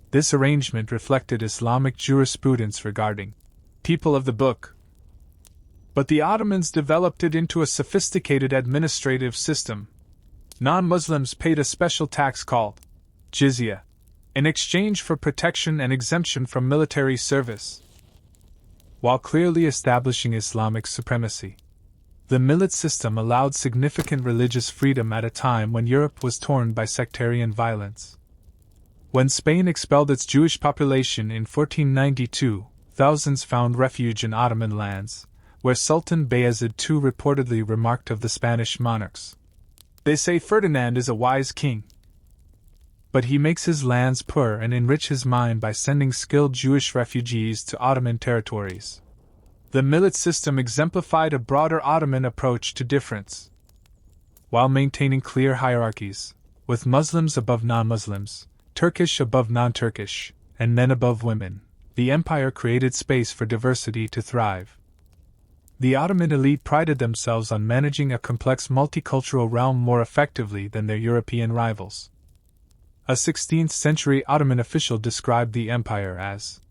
This arrangement reflected Islamic jurisprudence regarding people of the book. But the Ottomans developed it into a sophisticated administrative system. Non-Muslims paid a special tax called jizya, in exchange for protection and exemption from military service, while clearly establishing Islamic supremacy. The millet system allowed significant religious freedom at a time when Europe was torn by sectarian violence. When Spain expelled its Jewish population in 1492, thousands found refuge in Ottoman lands, where Sultan Bayezid II reportedly remarked of the Spanish monarchs, "They say Ferdinand is a wise king, but he makes his lands poor and enrich his mind by sending skilled Jewish refugees to Ottoman territories." The millet system exemplified a broader Ottoman approach to difference. While maintaining clear hierarchies, with Muslims above non-Muslims, Turkish above non-Turkish, and men above women, the empire created space for diversity to thrive. The Ottoman elite prided themselves on managing a complex multicultural realm more effectively than their European rivals. A 16th century Ottoman official described the empire as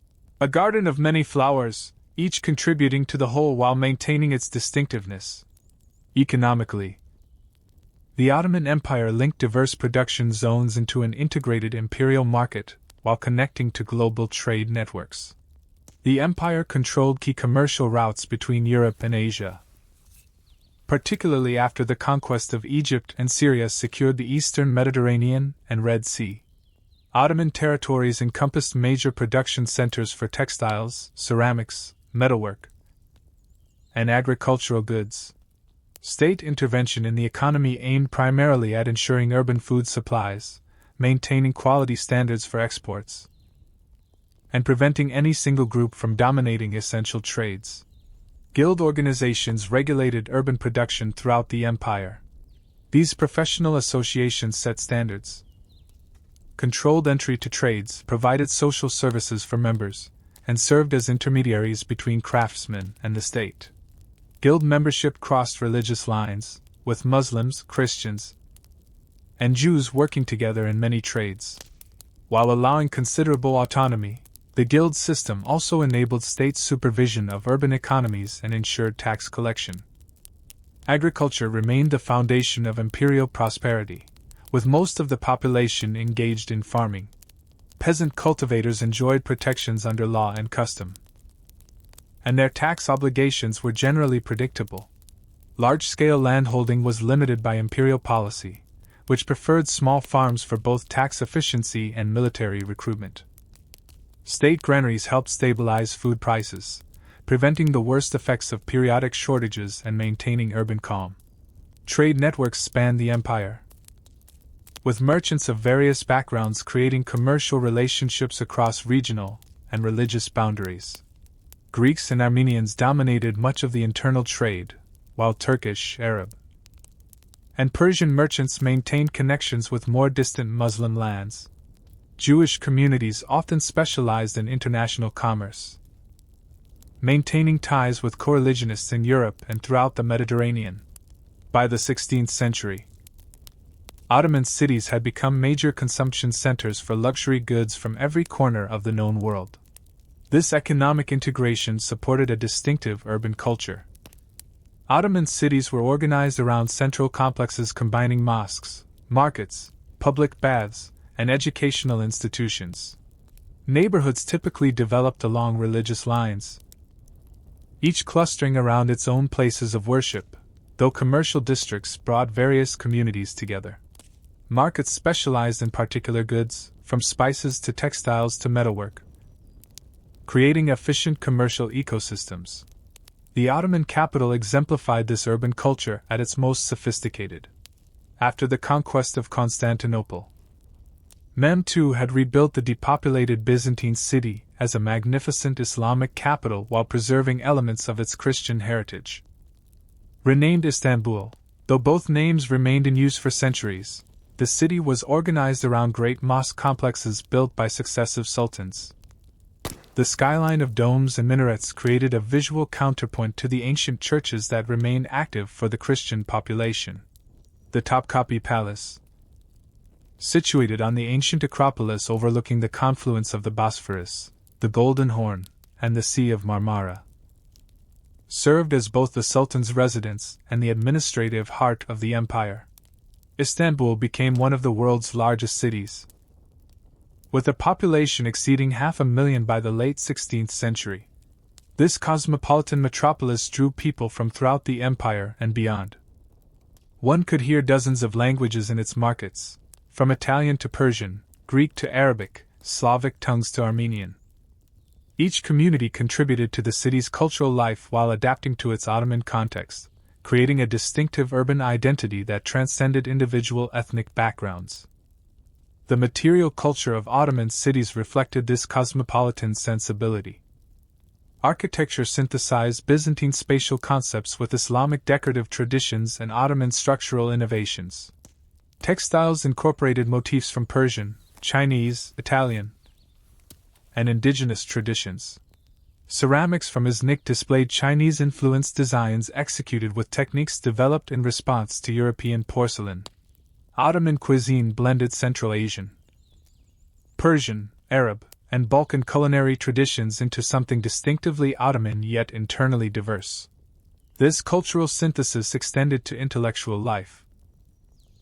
a garden of many flowers, each contributing to the whole while maintaining its distinctiveness. Economically, the Ottoman Empire linked diverse production zones into an integrated imperial market while connecting to global trade networks. The empire controlled key commercial routes between Europe and Asia. Particularly after the conquest of Egypt and Syria secured the eastern Mediterranean and Red Sea. Ottoman territories encompassed major production centers for textiles, ceramics, metalwork, and agricultural goods. State intervention in the economy aimed primarily at ensuring urban food supplies, maintaining quality standards for exports, and preventing any single group from dominating essential trades. Guild organizations regulated urban production throughout the empire. These professional associations set standards, controlled entry to trades, provided social services for members, and served as intermediaries between craftsmen and the state. Guild membership crossed religious lines, with Muslims, Christians, and Jews working together in many trades. While allowing considerable autonomy, the guild system also enabled state supervision of urban economies and ensured tax collection. Agriculture remained the foundation of imperial prosperity, with most of the population engaged in farming. Peasant cultivators enjoyed protections under law and custom, and their tax obligations were generally predictable. Large-scale landholding was limited by imperial policy, which preferred small farms for both tax efficiency and military recruitment. State granaries helped stabilize food prices, preventing the worst effects of periodic shortages and maintaining urban calm. Trade networks spanned the empire, with merchants of various backgrounds creating commercial relationships across regional and religious boundaries. Greeks and Armenians dominated much of the internal trade, while Turkish, Arab, and Persian merchants maintained connections with more distant Muslim lands. Jewish communities often specialized in international commerce, maintaining ties with coreligionists in Europe and throughout the Mediterranean. By the 16th century, Ottoman cities had become major consumption centers for luxury goods from every corner of the known world. This economic integration supported a distinctive urban culture. Ottoman cities were organized around central complexes combining mosques, markets, public baths, and educational institutions. Neighborhoods typically developed along religious lines, each clustering around its own places of worship, though commercial districts brought various communities together. Markets specialized in particular goods, from spices to textiles to metalwork, creating efficient commercial ecosystems. The Ottoman capital exemplified this urban culture at its most sophisticated. After the conquest of Constantinople, Mehmed II had rebuilt the depopulated Byzantine city as a magnificent Islamic capital while preserving elements of its Christian heritage. Renamed Istanbul, though both names remained in use for centuries, the city was organized around great mosque complexes built by successive sultans. The skyline of domes and minarets created a visual counterpoint to the ancient churches that remained active for the Christian population. The Topkapi Palace, situated on the ancient Acropolis overlooking the confluence of the Bosphorus, the Golden Horn, and the Sea of Marmara, served as both the Sultan's residence and the administrative heart of the empire. Istanbul became one of the world's largest cities, with a population exceeding 500,000 by the late 16th century. This cosmopolitan metropolis drew people from throughout the empire and beyond. One could hear dozens of languages in its markets, from Italian to Persian, Greek to Arabic, Slavic tongues to Armenian. Each community contributed to the city's cultural life while adapting to its Ottoman context, creating a distinctive urban identity that transcended individual ethnic backgrounds. The material culture of Ottoman cities reflected this cosmopolitan sensibility. Architecture synthesized Byzantine spatial concepts with Islamic decorative traditions and Ottoman structural innovations. Textiles incorporated motifs from Persian, Chinese, Italian, and indigenous traditions. Ceramics from Iznik displayed Chinese-influenced designs executed with techniques developed in response to European porcelain. Ottoman cuisine blended Central Asian, Persian, Arab, and Balkan culinary traditions into something distinctively Ottoman yet internally diverse. This cultural synthesis extended to intellectual life.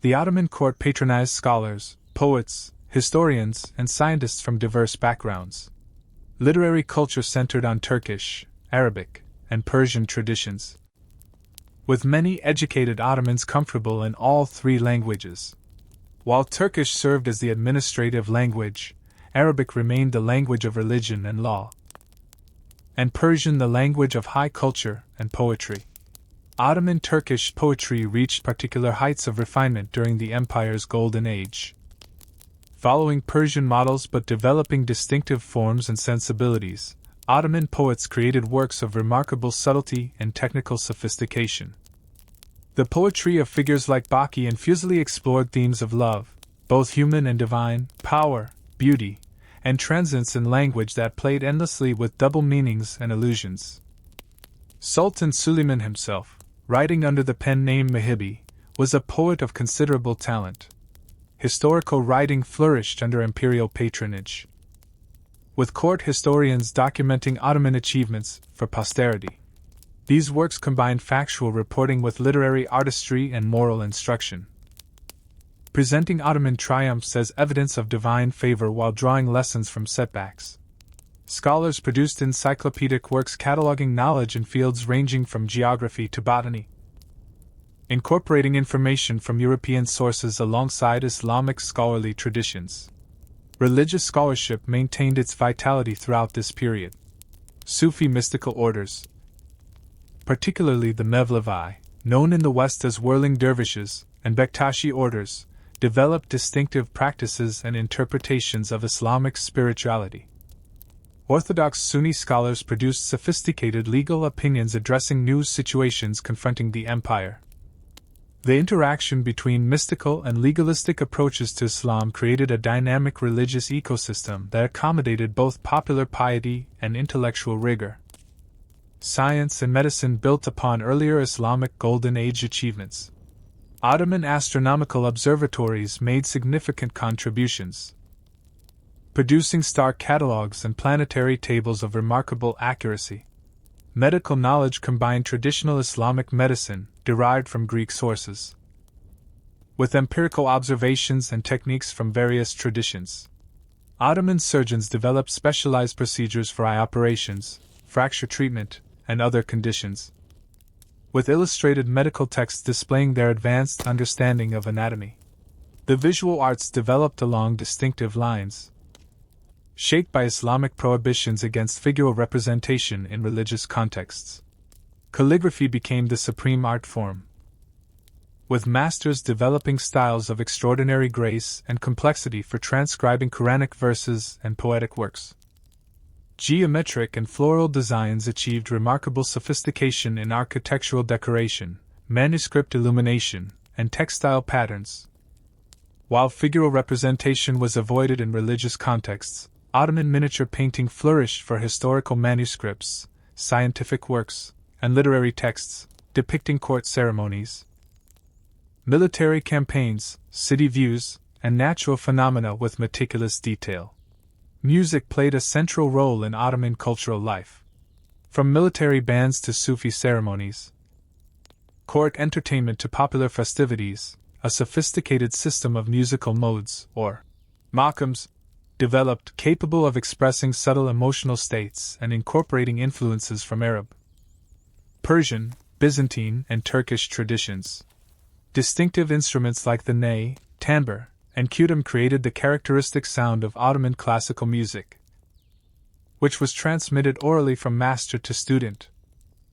The Ottoman court patronized scholars, poets, historians, and scientists from diverse backgrounds. Literary culture centered on Turkish, Arabic, and Persian traditions, with many educated Ottomans comfortable in all three languages. While Turkish served as the administrative language, Arabic remained the language of religion and law, and Persian the language of high culture and poetry. Ottoman Turkish poetry reached particular heights of refinement during the empire's golden age. Following Persian models but developing distinctive forms and sensibilities, Ottoman poets created works of remarkable subtlety and technical sophistication. The poetry of figures like Baki and Fuseli explored themes of love, both human and divine, power, beauty, and transience in language that played endlessly with double meanings and allusions. Sultan Süleyman himself, writing under the pen name Mehibi, was a poet of considerable talent. Historical writing flourished under imperial patronage, with court historians documenting Ottoman achievements for posterity. These works combined factual reporting with literary artistry and moral instruction, presenting Ottoman triumphs as evidence of divine favor while drawing lessons from setbacks. Scholars produced encyclopedic works cataloging knowledge in fields ranging from geography to botany, incorporating information from European sources alongside Islamic scholarly traditions. Religious scholarship maintained its vitality throughout this period. Sufi mystical orders, particularly the Mevlevi, known in the West as whirling dervishes, and Bektashi orders, developed distinctive practices and interpretations of Islamic spirituality. Orthodox Sunni scholars produced sophisticated legal opinions addressing new situations confronting the empire. The interaction between mystical and legalistic approaches to Islam created a dynamic religious ecosystem that accommodated both popular piety and intellectual rigor. Science and medicine built upon earlier Islamic Golden Age achievements. Ottoman astronomical observatories made significant contributions, producing star catalogues and planetary tables of remarkable accuracy. Medical knowledge combined traditional Islamic medicine, derived from Greek sources, with empirical observations and techniques from various traditions. Ottoman surgeons developed specialized procedures for eye operations, fracture treatment, and other conditions, with illustrated medical texts displaying their advanced understanding of anatomy. The visual arts developed along distinctive lines, shaped by Islamic prohibitions against figural representation in religious contexts. Calligraphy became the supreme art form, with masters developing styles of extraordinary grace and complexity for transcribing Quranic verses and poetic works. Geometric and floral designs achieved remarkable sophistication in architectural decoration, manuscript illumination, and textile patterns. While figural representation was avoided in religious contexts, Ottoman miniature painting flourished for historical manuscripts, scientific works, and literary texts depicting court ceremonies, military campaigns, city views, and natural phenomena with meticulous detail. Music played a central role in Ottoman cultural life. From military bands to Sufi ceremonies, court entertainment to popular festivities, a sophisticated system of musical modes, or makams, developed capable of expressing subtle emotional states and incorporating influences from Arab, Persian, Byzantine, and Turkish traditions. Distinctive instruments like the ney, tambur, and kudum created the characteristic sound of Ottoman classical music, which was transmitted orally from master to student.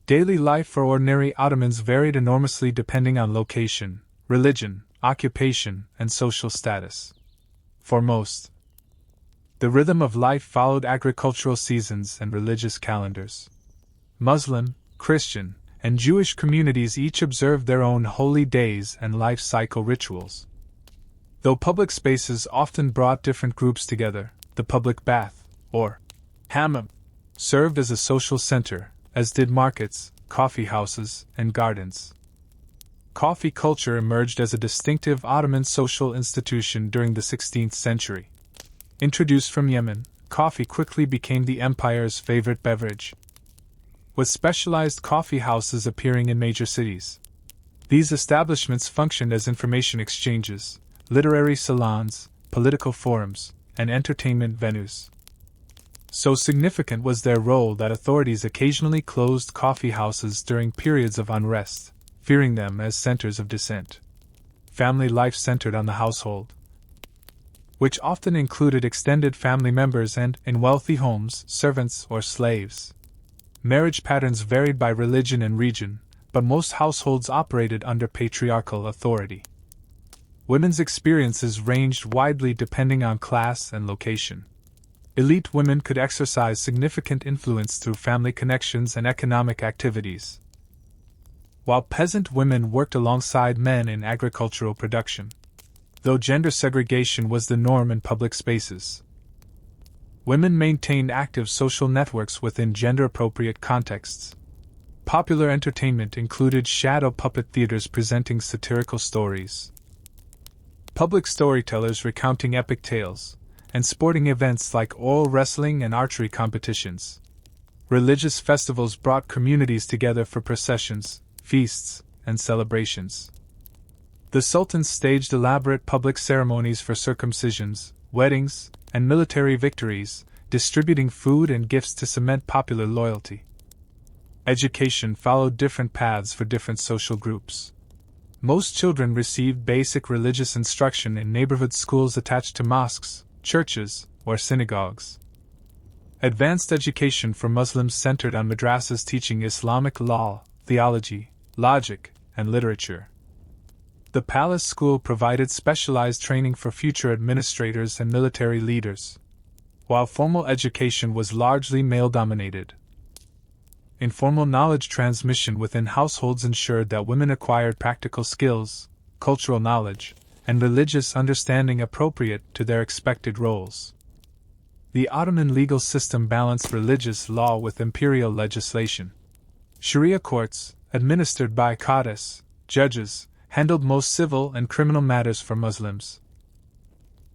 Daily life for ordinary Ottomans varied enormously depending on location, religion, occupation, and social status. For most, the rhythm of life followed agricultural seasons and religious calendars. Muslim, Christian, and Jewish communities each observed their own holy days and life cycle rituals. Though public spaces often brought different groups together, the public bath, or hammam, served as a social center, as did markets, coffee houses, and gardens. Coffee culture emerged as a distinctive Ottoman social institution during the 16th century. Introduced from Yemen, coffee quickly became the empire's favorite beverage, with specialized coffee houses appearing in major cities. These establishments functioned as information exchanges, literary salons, political forums, and entertainment venues. So significant was their role that authorities occasionally closed coffee houses during periods of unrest, fearing them as centers of dissent. Family life centered on the household, which often included extended family members and, in wealthy homes, servants or slaves. Marriage patterns varied by religion and region, but most households operated under patriarchal authority. Women's experiences ranged widely depending on class and location. Elite women could exercise significant influence through family connections and economic activities, while peasant women worked alongside men in agricultural production. Though gender segregation was the norm in public spaces, women maintained active social networks within gender-appropriate contexts. Popular entertainment included shadow puppet theaters presenting satirical stories, public storytellers recounting epic tales, and sporting events like oil wrestling and archery competitions. Religious festivals brought communities together for processions, feasts, and celebrations. The sultans staged elaborate public ceremonies for circumcisions, weddings, and military victories, distributing food and gifts to cement popular loyalty. Education followed different paths for different social groups. Most children received basic religious instruction in neighborhood schools attached to mosques, churches, or synagogues. Advanced education for Muslims centered on madrasas teaching Islamic law, theology, logic, and literature. The palace school provided specialized training for future administrators and military leaders, while formal education was largely male-dominated. Informal knowledge transmission within households ensured that women acquired practical skills, cultural knowledge, and religious understanding appropriate to their expected roles. The Ottoman legal system balanced religious law with imperial legislation. Sharia courts, administered by qadis, judges, handled most civil and criminal matters for Muslims,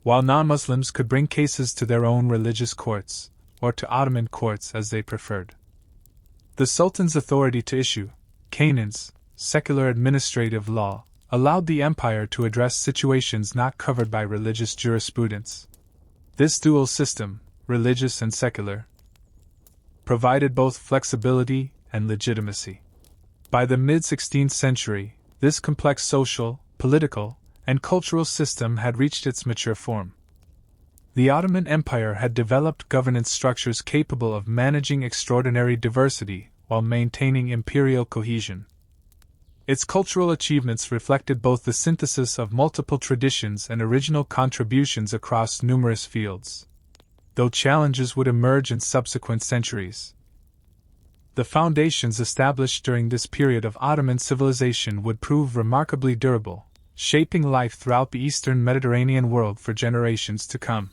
while non-Muslims could bring cases to their own religious courts, or to Ottoman courts as they preferred. The Sultan's authority to issue canons, secular administrative law, allowed the empire to address situations not covered by religious jurisprudence. This dual system, religious and secular, provided both flexibility and legitimacy. By the mid-16th century, this complex social, political, and cultural system had reached its mature form. The Ottoman Empire had developed governance structures capable of managing extraordinary diversity while maintaining imperial cohesion. Its cultural achievements reflected both the synthesis of multiple traditions and original contributions across numerous fields, though challenges would emerge in subsequent centuries. The foundations established during this period of Ottoman civilization would prove remarkably durable, shaping life throughout the Eastern Mediterranean world for generations to come.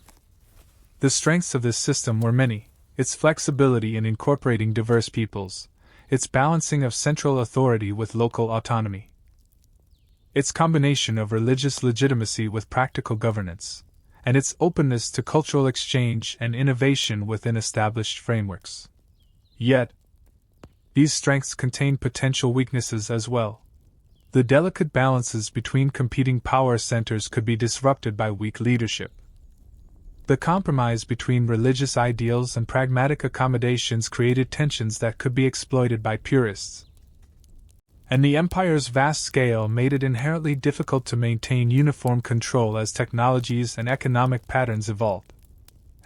The strengths of this system were many: its flexibility in incorporating diverse peoples, its balancing of central authority with local autonomy, its combination of religious legitimacy with practical governance, and its openness to cultural exchange and innovation within established frameworks. Yet, these strengths contain potential weaknesses as well. The delicate balances between competing power centers could be disrupted by weak leadership. The compromise between religious ideals and pragmatic accommodations created tensions that could be exploited by purists. And the empire's vast scale made it inherently difficult to maintain uniform control as technologies and economic patterns evolved.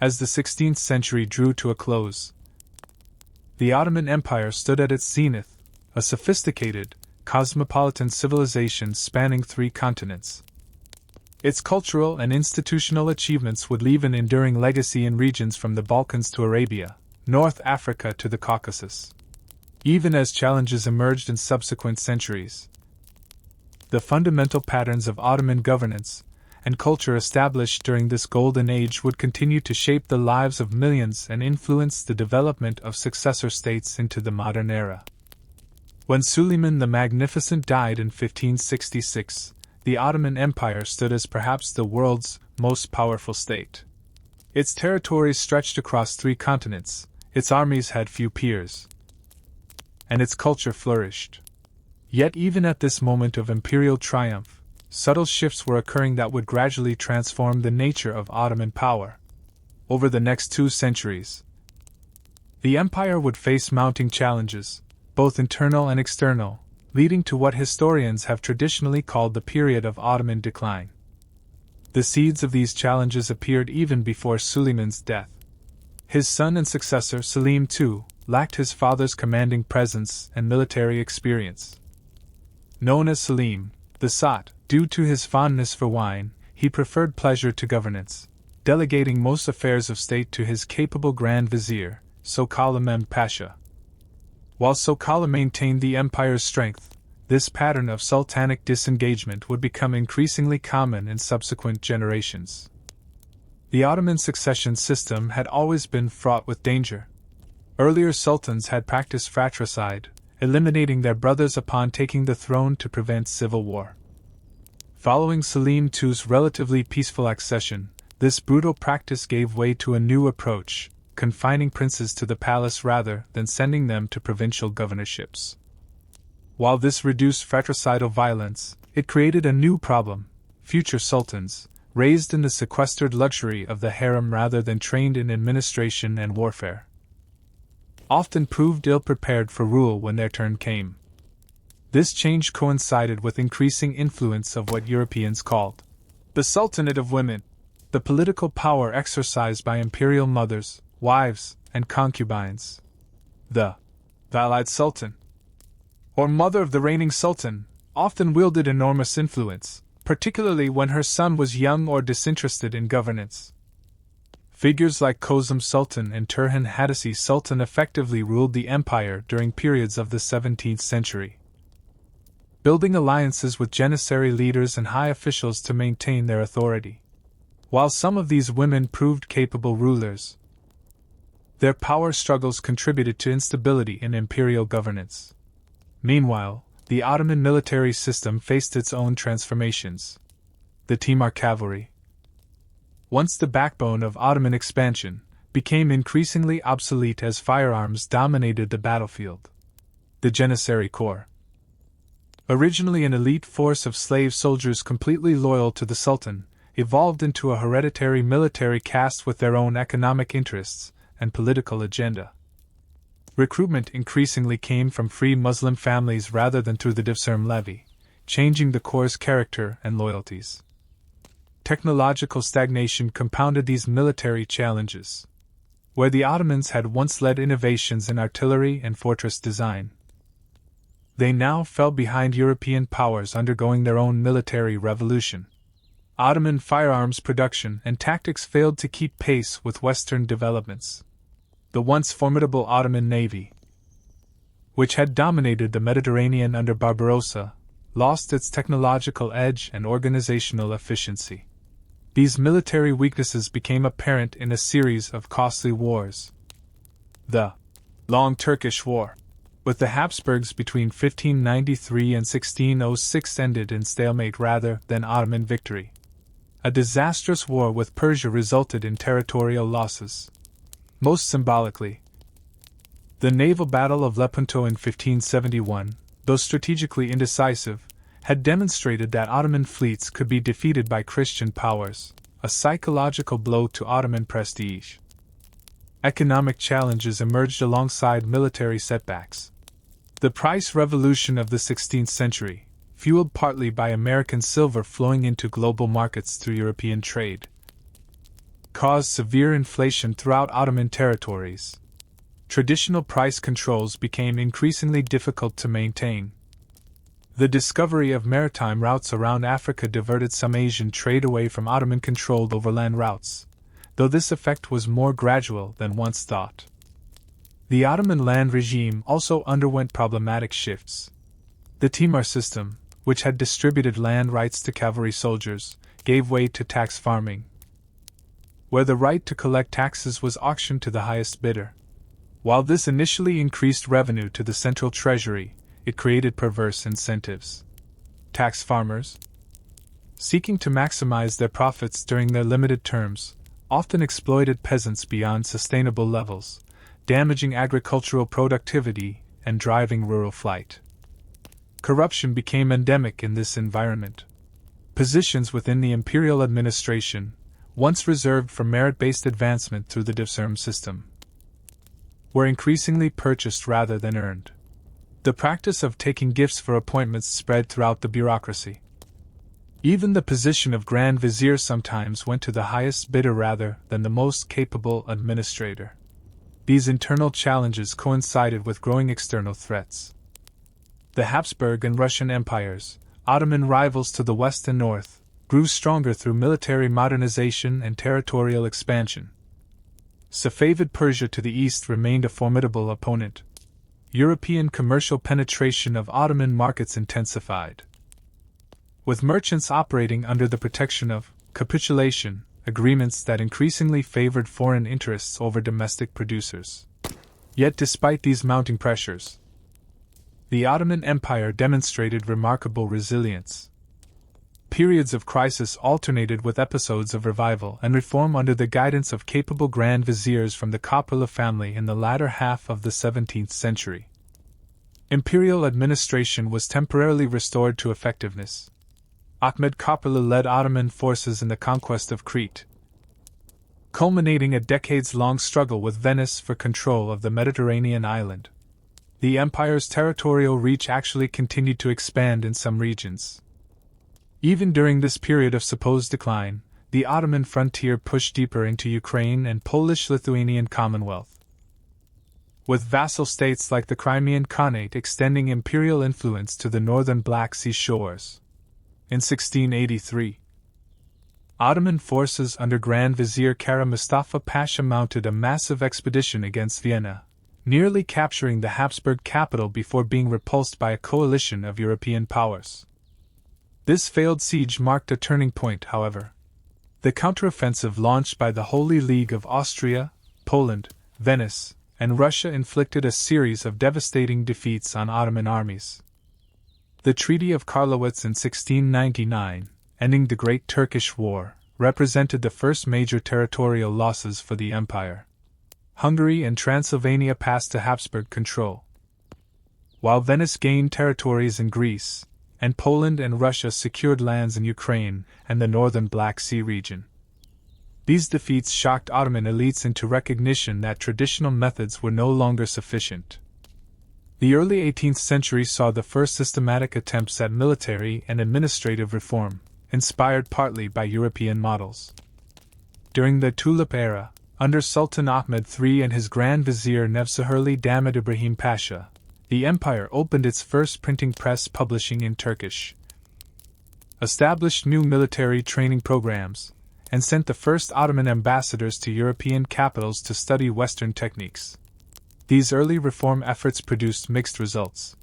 As the 16th century drew to a close, the Ottoman Empire stood at its zenith, a sophisticated, cosmopolitan civilization spanning 3 continents. Its cultural and institutional achievements would leave an enduring legacy in regions from the Balkans to Arabia, North Africa to the Caucasus. Even as challenges emerged in subsequent centuries, the fundamental patterns of Ottoman governance and culture established during this golden age would continue to shape the lives of millions and influence the development of successor states into the modern era. When Süleyman the Magnificent died in 1566, the Ottoman Empire stood as perhaps the world's most powerful state. Its territories stretched across 3 continents, its armies had few peers, and its culture flourished. Yet even at this moment of imperial triumph, subtle shifts were occurring that would gradually transform the nature of Ottoman power. Over the next 2 centuries, the empire would face mounting challenges, both internal and external, leading to what historians have traditionally called the period of Ottoman decline. The seeds of these challenges appeared even before Süleyman's death. His son and successor Selim II lacked his father's commanding presence and military experience. Known as Selim, the Sot, due to his fondness for wine, he preferred pleasure to governance, delegating most affairs of state to his capable Grand Vizier, Süleyman Pasha. While Süleyman maintained the empire's strength, this pattern of sultanic disengagement would become increasingly common in subsequent generations. The Ottoman succession system had always been fraught with danger. Earlier sultans had practiced fratricide, eliminating their brothers upon taking the throne to prevent civil war. Following Selim II's relatively peaceful accession, this brutal practice gave way to a new approach, confining princes to the palace rather than sending them to provincial governorships. While this reduced fratricidal violence, it created a new problem: future sultans, raised in the sequestered luxury of the harem rather than trained in administration and warfare, often proved ill-prepared for rule when their turn came. This change coincided with increasing influence of what Europeans called the Sultanate of Women, the political power exercised by imperial mothers, wives, and concubines. The Valide Sultan, or mother of the reigning sultan, often wielded enormous influence, particularly when her son was young or disinterested in governance. Figures like Kozum Sultan and Turhan Hadisi Sultan effectively ruled the empire during periods of the 17th century, building alliances with janissary leaders and high officials to maintain their authority. While some of these women proved capable rulers, their power struggles contributed to instability in imperial governance. Meanwhile, the Ottoman military system faced its own transformations. The Timur cavalry, once the backbone of Ottoman expansion, became increasingly obsolete as firearms dominated the battlefield. The Janissary Corps, originally an elite force of slave soldiers completely loyal to the Sultan, evolved into a hereditary military caste with their own economic interests and political agenda. Recruitment increasingly came from free Muslim families rather than through the Divserm levy, changing the Corps' character and loyalties. Technological stagnation compounded these military challenges. Where the Ottomans had once led innovations in artillery and fortress design, they now fell behind European powers undergoing their own military revolution. Ottoman firearms production and tactics failed to keep pace with Western developments. The once formidable Ottoman navy, which had dominated the Mediterranean under Barbarossa, lost its technological edge and organizational efficiency. These military weaknesses became apparent in a series of costly wars. The Long Turkish War, with the Habsburgs between 1593 and 1606, ended in stalemate rather than Ottoman victory. A disastrous war with Persia resulted in territorial losses. Most symbolically, the naval battle of Lepanto in 1571, though strategically indecisive, had demonstrated that Ottoman fleets could be defeated by Christian powers, a psychological blow to Ottoman prestige. Economic challenges emerged alongside military setbacks. The price revolution of the 16th century, fueled partly by American silver flowing into global markets through European trade, caused severe inflation throughout Ottoman territories. Traditional price controls became increasingly difficult to maintain. The discovery of maritime routes around Africa diverted some Asian trade away from Ottoman-controlled overland routes, though this effect was more gradual than once thought. The Ottoman land regime also underwent problematic shifts. The Timur system, which had distributed land rights to cavalry soldiers, gave way to tax farming, where the right to collect taxes was auctioned to the highest bidder. While this initially increased revenue to the central treasury, it created perverse incentives. Tax farmers, seeking to maximize their profits during their limited terms, often exploited peasants beyond sustainable levels, damaging agricultural productivity and driving rural flight. Corruption became endemic in this environment. Positions within the imperial administration, once reserved for merit-based advancement through the division system, were increasingly purchased rather than earned. The practice of taking gifts for appointments spread throughout the bureaucracy. Even the position of Grand Vizier sometimes went to the highest bidder rather than the most capable administrator. These internal challenges coincided with growing external threats. The Habsburg and Russian empires, Ottoman rivals to the west and north, grew stronger through military modernization and territorial expansion. Safavid Persia to the east remained a formidable opponent. European commercial penetration of Ottoman markets intensified, with merchants operating under the protection of capitulation agreements that increasingly favored foreign interests over domestic producers. Yet despite these mounting pressures, the Ottoman Empire demonstrated remarkable resilience. Periods of crisis alternated with episodes of revival and reform under the guidance of capable Grand Viziers from the Kopperle family in the latter half of the 17th century. Imperial administration was temporarily restored to effectiveness. Ahmed Kopperle led Ottoman forces in the conquest of Crete, culminating a decades-long struggle with Venice for control of the Mediterranean island. The empire's territorial reach actually continued to expand in some regions. Even during this period of supposed decline, the Ottoman frontier pushed deeper into Ukraine and Polish-Lithuanian Commonwealth, with vassal states like the Crimean Khanate extending imperial influence to the northern Black Sea shores. In 1683, Ottoman forces under Grand Vizier Kara Mustafa Pasha mounted a massive expedition against Vienna, nearly capturing the Habsburg capital before being repulsed by a coalition of European powers. This failed siege marked a turning point, however. The counteroffensive launched by the Holy League of Austria, Poland, Venice, and Russia inflicted a series of devastating defeats on Ottoman armies. The Treaty of Karlowitz in 1699, ending the Great Turkish War, represented the first major territorial losses for the empire. Hungary and Transylvania passed to Habsburg control, while Venice gained territories in Greece, and Poland and Russia secured lands in Ukraine and the northern Black Sea region. These defeats shocked Ottoman elites into recognition that traditional methods were no longer sufficient. The early 18th century saw the first systematic attempts at military and administrative reform, inspired partly by European models. During the Tulip era, under Sultan Ahmed III and his Grand Vizier Nevzahirli Damad Ibrahim Pasha, the empire opened its first printing press, publishing in Turkish, established new military training programs, and sent the first Ottoman ambassadors to European capitals to study Western techniques. These early reform efforts produced mixed results.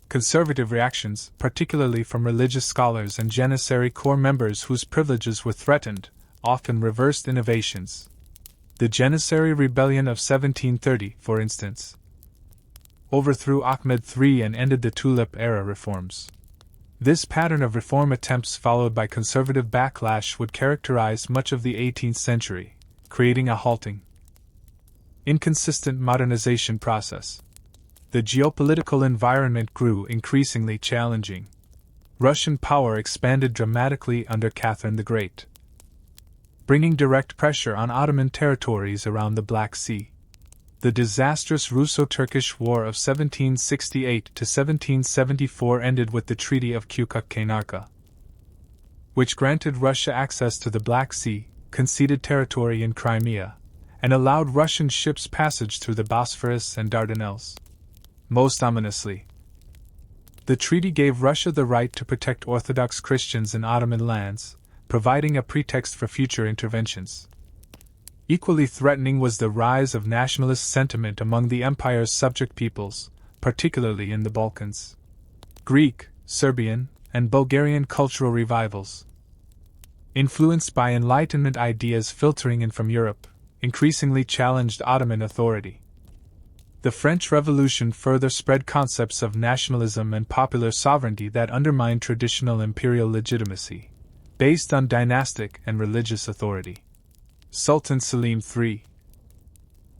Conservative reactions, particularly from religious scholars and Janissary Corps members whose privileges were threatened, often reversed innovations. The Janissary Rebellion of 1730, for instance, overthrew Ahmed III and ended the Tulip-era reforms. This pattern of reform attempts followed by conservative backlash would characterize much of the 18th century, creating a halting, inconsistent modernization process. The geopolitical environment grew increasingly challenging. Russian power expanded dramatically under Catherine the Great, bringing direct pressure on Ottoman territories around the Black Sea. The disastrous Russo-Turkish War of 1768 to 1774 ended with the Treaty of Kukuk-Kaynarka, which granted Russia access to the Black Sea, conceded territory in Crimea, and allowed Russian ships passage through the Bosphorus and Dardanelles. Most ominously, the treaty gave Russia the right to protect Orthodox Christians in Ottoman lands, providing a pretext for future interventions. Equally threatening was the rise of nationalist sentiment among the empire's subject peoples, particularly in the Balkans. Greek, Serbian, and Bulgarian cultural revivals, influenced by Enlightenment ideas filtering in from Europe, increasingly challenged Ottoman authority. The French Revolution further spread concepts of nationalism and popular sovereignty that undermined traditional imperial legitimacy, based on dynastic and religious authority. Sultan Selim III,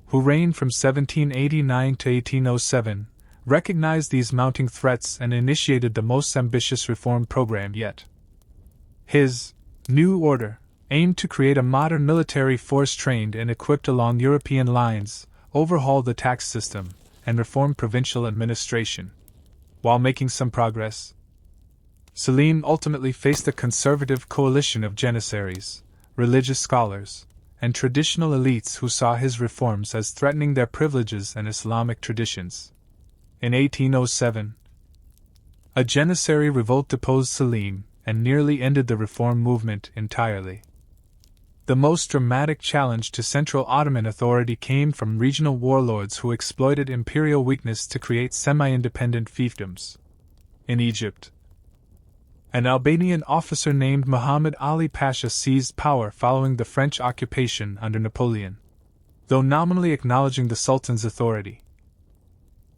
who reigned from 1789 to 1807, recognized these mounting threats and initiated the most ambitious reform program yet. His new order aimed to create a modern military force trained and equipped along European lines, overhaul the tax system, and reform provincial administration. While making some progress, Selim ultimately faced a conservative coalition of janissaries, religious scholars, and traditional elites who saw his reforms as threatening their privileges and Islamic traditions. In 1807, a janissary revolt deposed Selim and nearly ended the reform movement entirely. The most dramatic challenge to central Ottoman authority came from regional warlords who exploited imperial weakness to create semi-independent fiefdoms. In Egypt, an Albanian officer named Muhammad Ali Pasha seized power following the French occupation under Napoleon. Though nominally acknowledging the Sultan's authority,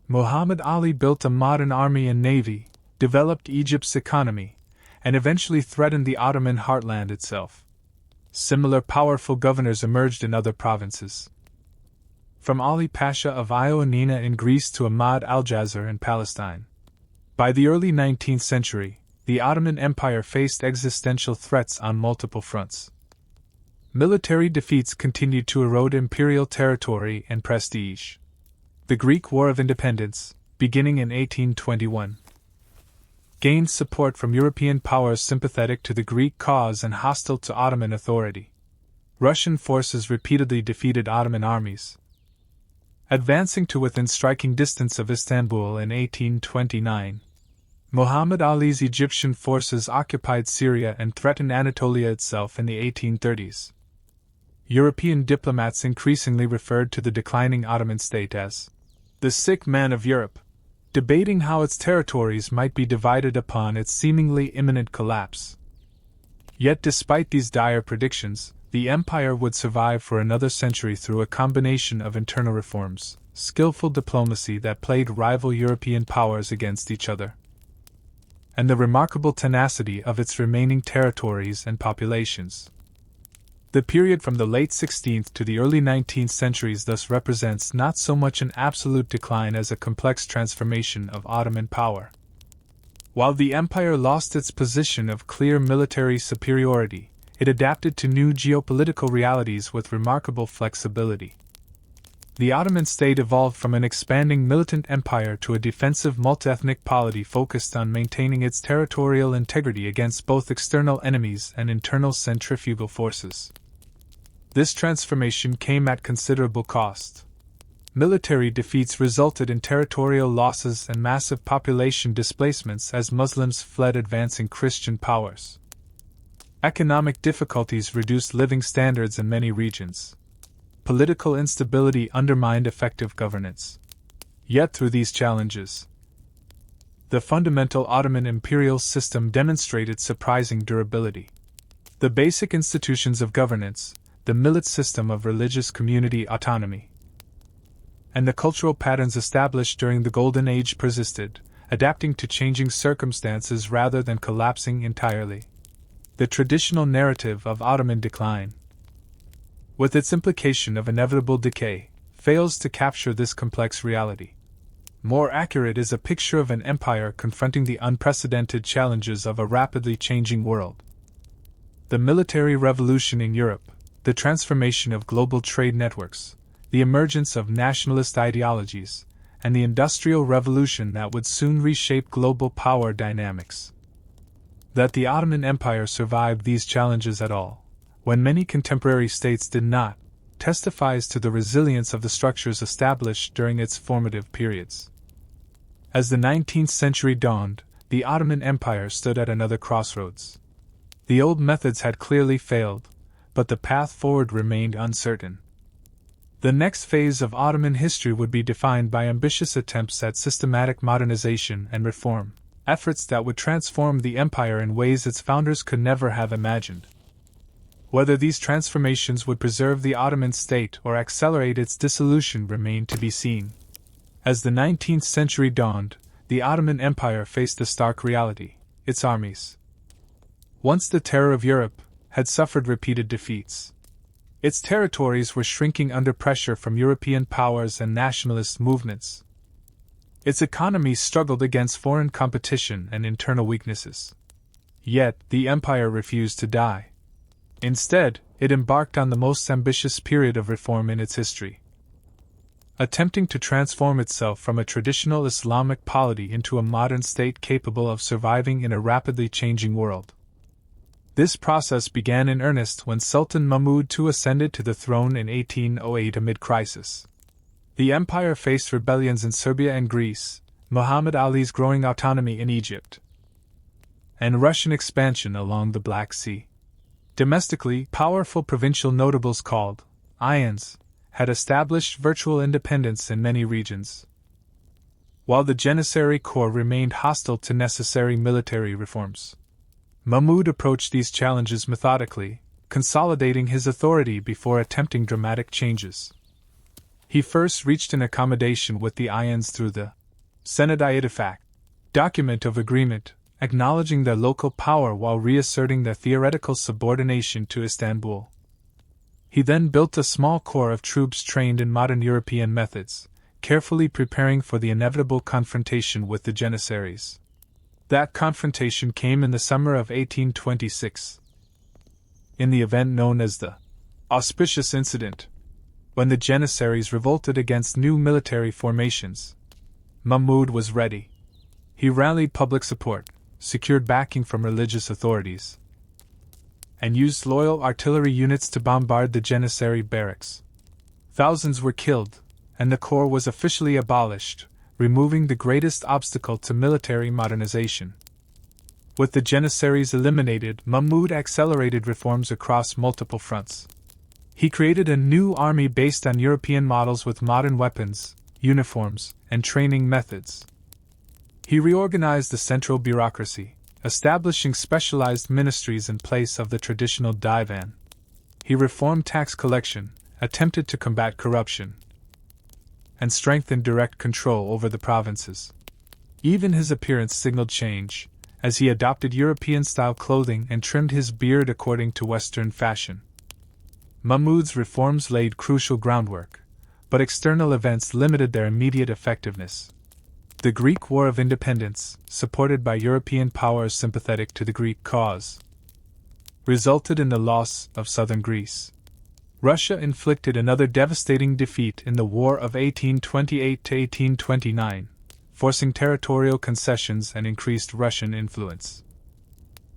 Muhammad Ali built a modern army and navy, developed Egypt's economy, and eventually threatened the Ottoman heartland itself. Similar powerful governors emerged in other provinces, from Ali Pasha of Ioannina in Greece to Ahmad al-Jazir in Palestine. By the early 19th century, the Ottoman Empire faced existential threats on multiple fronts. Military defeats continued to erode imperial territory and prestige. The Greek War of Independence, beginning in 1821, gained support from European powers sympathetic to the Greek cause and hostile to Ottoman authority. Russian forces repeatedly defeated Ottoman armies, advancing to within striking distance of Istanbul in 1829. Muhammad Ali's Egyptian forces occupied Syria and threatened Anatolia itself in the 1830s. European diplomats increasingly referred to the declining Ottoman state as the sick man of Europe, debating how its territories might be divided upon its seemingly imminent collapse. Yet despite these dire predictions, the empire would survive for another century through a combination of internal reforms, skillful diplomacy that played rival European powers against each other, and the remarkable tenacity of its remaining territories and populations. The period from the late 16th to the early 19th centuries thus represents not so much an absolute decline as a complex transformation of Ottoman power. While the empire lost its position of clear military superiority, it adapted to new geopolitical realities with remarkable flexibility. The Ottoman state evolved from an expanding militant empire to a defensive multi-ethnic polity focused on maintaining its territorial integrity against both external enemies and internal centrifugal forces. This transformation came at considerable cost. Military defeats resulted in territorial losses and massive population displacements as Muslims fled advancing Christian powers. Economic difficulties reduced living standards in many regions. Political instability undermined effective governance. Yet through these challenges, the fundamental Ottoman imperial system demonstrated surprising durability. The basic institutions of governance, the millet system of religious community autonomy, and the cultural patterns established during the Golden Age persisted, adapting to changing circumstances rather than collapsing entirely. The traditional narrative of Ottoman decline, with its implication of inevitable decay, fails to capture this complex reality. More accurate is a picture of an empire confronting the unprecedented challenges of a rapidly changing world. The military revolution in Europe, the transformation of global trade networks, the emergence of nationalist ideologies, and the Industrial Revolution that would soon reshape global power dynamics. That the Ottoman Empire survived these challenges at all, when many contemporary states did not, testifies to the resilience of the structures established during its formative periods. As the 19th century dawned, the Ottoman Empire stood at another crossroads. The old methods had clearly failed, but the path forward remained uncertain. The next phase of Ottoman history would be defined by ambitious attempts at systematic modernization and reform, efforts that would transform the empire in ways its founders could never have imagined. Whether these transformations would preserve the Ottoman state or accelerate its dissolution remained to be seen. As the 19th century dawned, the Ottoman Empire faced a stark reality: its armies. Once the terror of Europe, had suffered repeated defeats. Its territories were shrinking under pressure from European powers and nationalist movements. Its economy struggled against foreign competition and internal weaknesses. Yet, the empire refused to die. Instead, it embarked on the most ambitious period of reform in its history. Attempting to transform itself from a traditional Islamic polity into a modern state capable of surviving in a rapidly changing world. This process began in earnest when Sultan Mahmud II ascended to the throne in 1808 amid crisis. The empire faced rebellions in Serbia and Greece, Muhammad Ali's growing autonomy in Egypt, and Russian expansion along the Black Sea. Domestically, powerful provincial notables called Ayans had established virtual independence in many regions, while the Janissary Corps remained hostile to necessary military reforms. Mahmud approached these challenges methodically, consolidating his authority before attempting dramatic changes. He first reached an accommodation with the Ayans through the Senedi document of agreement, acknowledging their local power while reasserting their theoretical subordination to Istanbul. He then built a small corps of troops trained in modern European methods, carefully preparing for the inevitable confrontation with the Janissaries. That confrontation came in the summer of 1826. In the event known as the Auspicious Incident, when the Janissaries revolted against new military formations, Mahmud was ready. He rallied public support, secured backing from religious authorities, and used loyal artillery units to bombard the Janissary barracks. Thousands were killed, and the corps was officially abolished, removing the greatest obstacle to military modernization. With the Janissaries eliminated, Mahmud accelerated reforms across multiple fronts. He created a new army based on European models with modern weapons, uniforms, and training methods. He reorganized the central bureaucracy, establishing specialized ministries in place of the traditional divan. He reformed tax collection, attempted to combat corruption, and strengthened direct control over the provinces. Even his appearance signaled change, as he adopted European-style clothing and trimmed his beard according to Western fashion. Mahmud's reforms laid crucial groundwork, but external events limited their immediate effectiveness. The Greek War of Independence, supported by European powers sympathetic to the Greek cause, resulted in the loss of southern Greece. Russia inflicted another devastating defeat in the War of 1828–1829, forcing territorial concessions and increased Russian influence.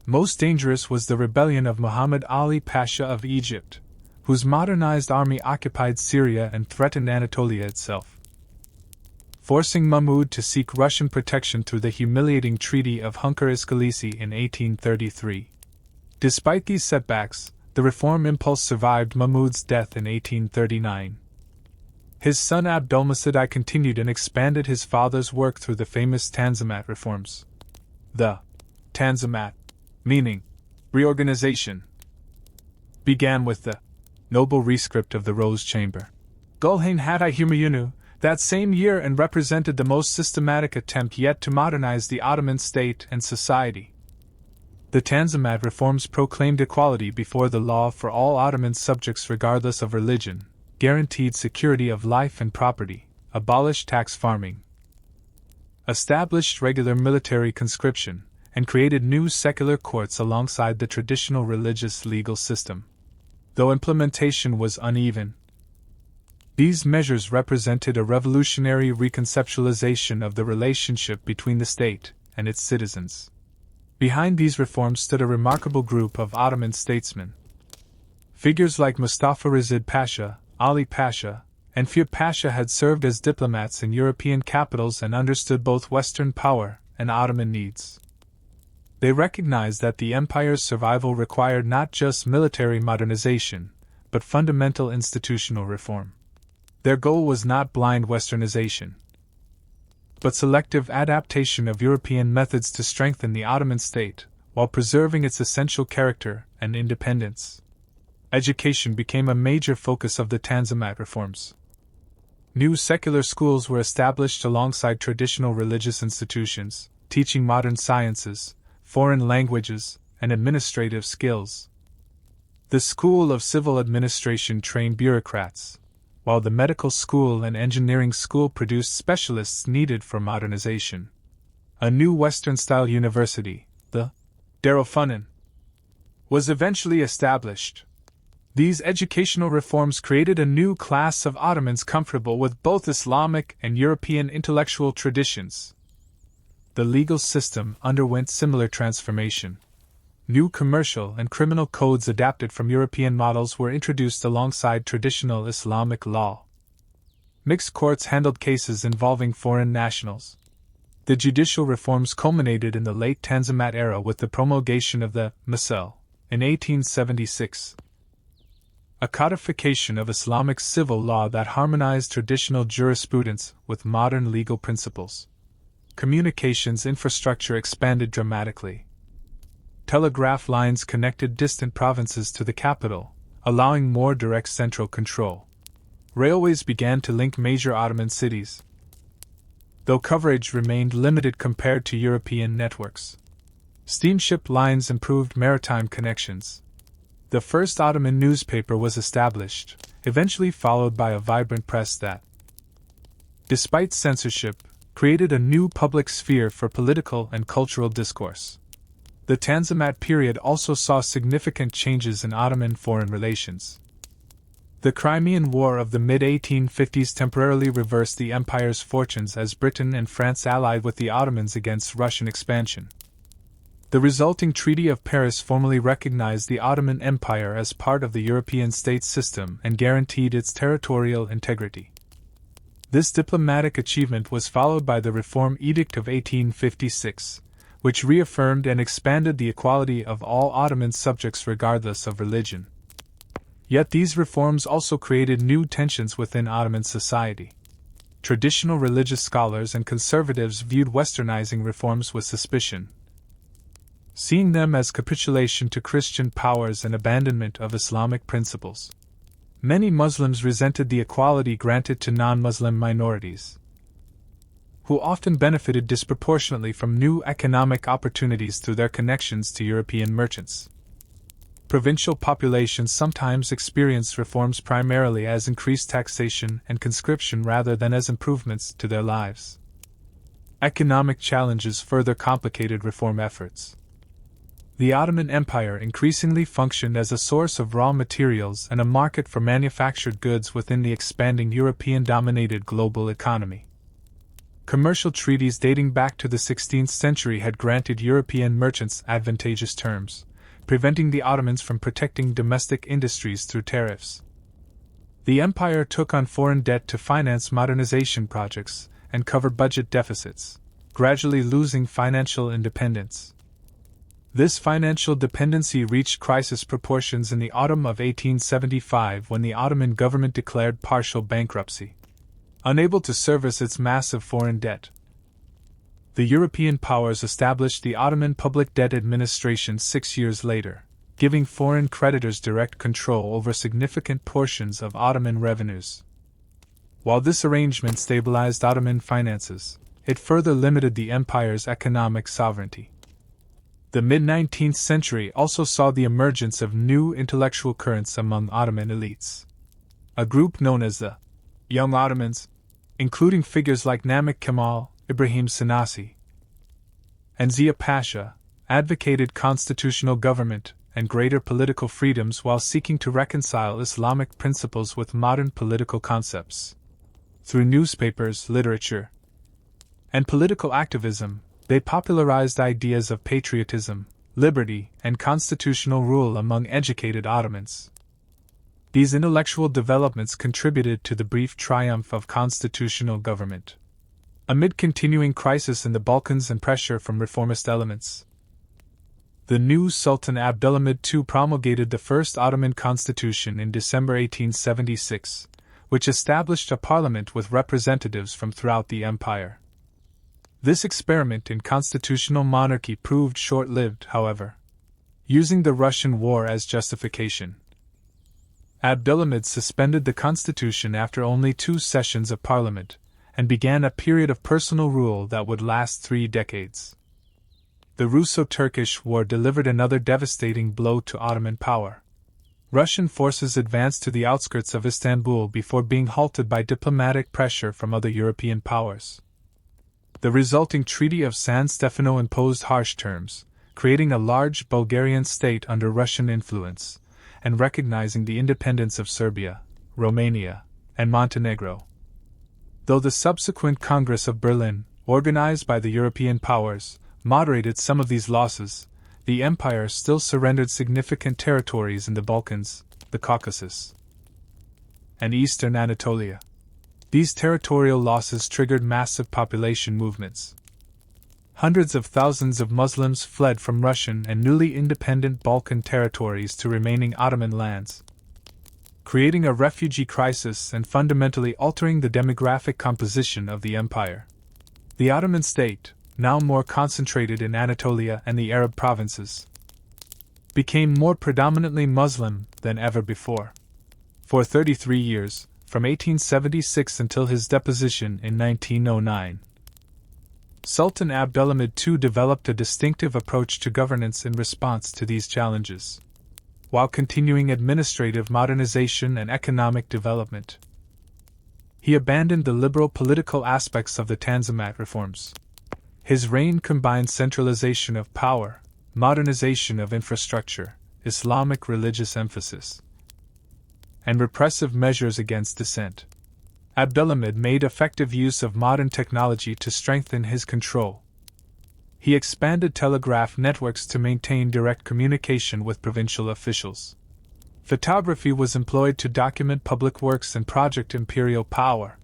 Most dangerous was the rebellion of Muhammad Ali Pasha of Egypt, whose modernized army occupied Syria and threatened Anatolia itself, forcing Mahmud to seek Russian protection through the humiliating Treaty of Hunker-Iskalisi in 1833. Despite these setbacks, the reform impulse survived Mahmud's death in 1839. His son Abdülmecid I continued and expanded his father's work through the famous Tanzimat reforms. The Tanzimat, meaning reorganization, began with the noble rescript of the Rose Chamber, Gulhane Hatay Humayunu, that same year, and represented the most systematic attempt yet to modernize the Ottoman state and society. The Tanzimat reforms proclaimed equality before the law for all Ottoman subjects regardless of religion, guaranteed security of life and property, abolished tax farming, established regular military conscription, and created new secular courts alongside the traditional religious legal system. Though implementation was uneven, these measures represented a revolutionary reconceptualization of the relationship between the state and its citizens. Behind these reforms stood a remarkable group of Ottoman statesmen. Figures like Mustafa Reşid Pasha, Ali Pasha, and Fir Pasha had served as diplomats in European capitals and understood both Western power and Ottoman needs. They recognized that the empire's survival required not just military modernization, but fundamental institutional reform. Their goal was not blind Westernization, but selective adaptation of European methods to strengthen the Ottoman state, while preserving its essential character and independence. Education became a major focus of the Tanzimat reforms. New secular schools were established alongside traditional religious institutions, teaching modern sciences, foreign languages, and administrative skills. The School of Civil Administration trained bureaucrats, while the medical school and engineering school produced specialists needed for modernization. A new Western-style university, the Darülfünun, was eventually established. These educational reforms created a new class of Ottomans comfortable with both Islamic and European intellectual traditions. The legal system underwent similar transformation. New commercial and criminal codes adapted from European models were introduced alongside traditional Islamic law. Mixed courts handled cases involving foreign nationals. The judicial reforms culminated in the late Tanzimat era with the promulgation of the Misal in 1876. A codification of Islamic civil law that harmonized traditional jurisprudence with modern legal principles. Communications infrastructure expanded dramatically. Telegraph lines connected distant provinces to the capital, allowing more direct central control. Railways began to link major Ottoman cities, though coverage remained limited compared to European networks. Steamship lines improved maritime connections. The first Ottoman newspaper was established, eventually followed by a vibrant press that, despite censorship, created a new public sphere for political and cultural discourse. The Tanzimat period also saw significant changes in Ottoman foreign relations. The Crimean War of the mid-1850s temporarily reversed the empire's fortunes as Britain and France allied with the Ottomans against Russian expansion. The resulting Treaty of Paris formally recognized the Ottoman Empire as part of the European state system and guaranteed its territorial integrity. This diplomatic achievement was followed by the Reform Edict of 1856, which reaffirmed and expanded the equality of all Ottoman subjects regardless of religion. Yet these reforms also created new tensions within Ottoman society. Traditional religious scholars and conservatives viewed westernizing reforms with suspicion, seeing them as capitulation to Christian powers and abandonment of Islamic principles. Many Muslims resented the equality granted to non-Muslim minorities, who often benefited disproportionately from new economic opportunities through their connections to European merchants. Provincial populations sometimes experienced reforms primarily as increased taxation and conscription rather than as improvements to their lives. Economic challenges further complicated reform efforts. The Ottoman Empire increasingly functioned as a source of raw materials and a market for manufactured goods within the expanding European-dominated global economy. Commercial treaties dating back to the 16th century had granted European merchants advantageous terms, preventing the Ottomans from protecting domestic industries through tariffs. The empire took on foreign debt to finance modernization projects and cover budget deficits, gradually losing financial independence. This financial dependency reached crisis proportions in the autumn of 1875 when the Ottoman government declared partial bankruptcy, unable to service its massive foreign debt. The European powers established the Ottoman Public Debt Administration 6 years later, giving foreign creditors direct control over significant portions of Ottoman revenues. While this arrangement stabilized Ottoman finances, it further limited the empire's economic sovereignty. The mid-19th century also saw the emergence of new intellectual currents among Ottoman elites. A group known as the Young Ottomans, including figures like Namik Kemal, Ibrahim Sanasi, and Zia Pasha, advocated constitutional government and greater political freedoms while seeking to reconcile Islamic principles with modern political concepts. Through newspapers, literature, and political activism, they popularized ideas of patriotism, liberty, and constitutional rule among educated Ottomans. These intellectual developments contributed to the brief triumph of constitutional government. Amid continuing crisis in the Balkans and pressure from reformist elements, the new Sultan Abdülhamid II promulgated the first Ottoman constitution in December 1876, which established a parliament with representatives from throughout the empire. This experiment in constitutional monarchy proved short-lived, however. Using the Russian war as justification, Abdülhamid suspended the constitution after only 2 sessions of parliament, and began a period of personal rule that would last 3 decades. The Russo-Turkish War delivered another devastating blow to Ottoman power. Russian forces advanced to the outskirts of Istanbul before being halted by diplomatic pressure from other European powers. The resulting Treaty of San Stefano imposed harsh terms, creating a large Bulgarian state under Russian influence, and recognizing the independence of Serbia, Romania, and Montenegro. Though the subsequent Congress of Berlin, organized by the European powers, moderated some of these losses, the empire still surrendered significant territories in the Balkans, the Caucasus, and eastern Anatolia. These territorial losses triggered massive population movements. Hundreds of thousands of Muslims fled from Russian and newly independent Balkan territories to remaining Ottoman lands, creating a refugee crisis and fundamentally altering the demographic composition of the empire. The Ottoman state, now more concentrated in Anatolia and the Arab provinces, became more predominantly Muslim than ever before. For 33 years, from 1876 until his deposition in 1909, Sultan Abdülhamid II developed a distinctive approach to governance in response to these challenges, while continuing administrative modernization and economic development. He abandoned the liberal political aspects of the Tanzimat reforms. His reign combined centralization of power, modernization of infrastructure, Islamic religious emphasis, and repressive measures against dissent. Abdülhamid made effective use of modern technology to strengthen his control. He expanded telegraph networks to maintain direct communication with provincial officials. Photography was employed to document public works and project imperial power.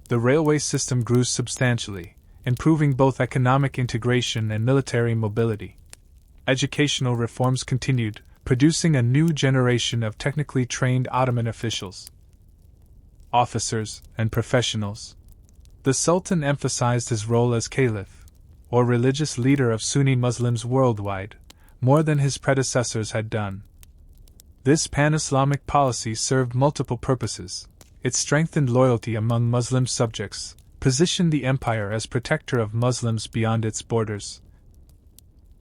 The railway system grew substantially, improving both economic integration and military mobility. Educational reforms continued, producing a new generation of technically trained Ottoman officials, officers, and professionals. The Sultan emphasized his role as caliph, or religious leader of Sunni Muslims worldwide, more than his predecessors had done. This pan-Islamic policy served multiple purposes. It strengthened loyalty among Muslim subjects, positioned the empire as protector of Muslims beyond its borders,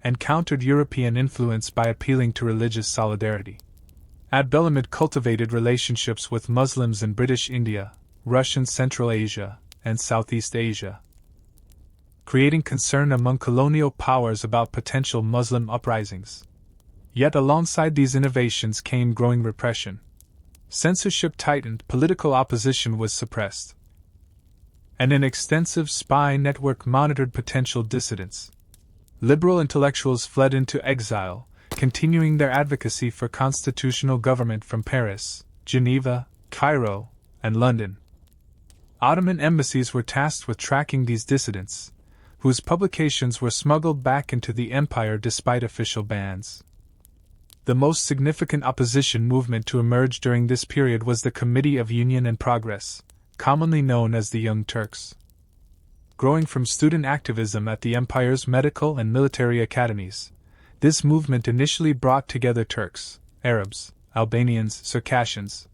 and countered European influence by appealing to religious solidarity. Abdülhamid cultivated relationships with Muslims in British India, Russian Central Asia, and Southeast Asia, creating concern among colonial powers about potential Muslim uprisings. Yet alongside these innovations came growing repression. Censorship tightened, political opposition was suppressed, and an extensive spy network monitored potential dissidents. Liberal intellectuals fled into exile, continuing their advocacy for constitutional government from Paris, Geneva, Cairo, and London. Ottoman embassies were tasked with tracking these dissidents, whose publications were smuggled back into the empire despite official bans. The most significant opposition movement to emerge during this period was the Committee of Union and Progress, commonly known as the Young Turks. Growing from student activism at the empire's medical and military academies, this movement initially brought together Turks, Arabs, Albanians, Circassians,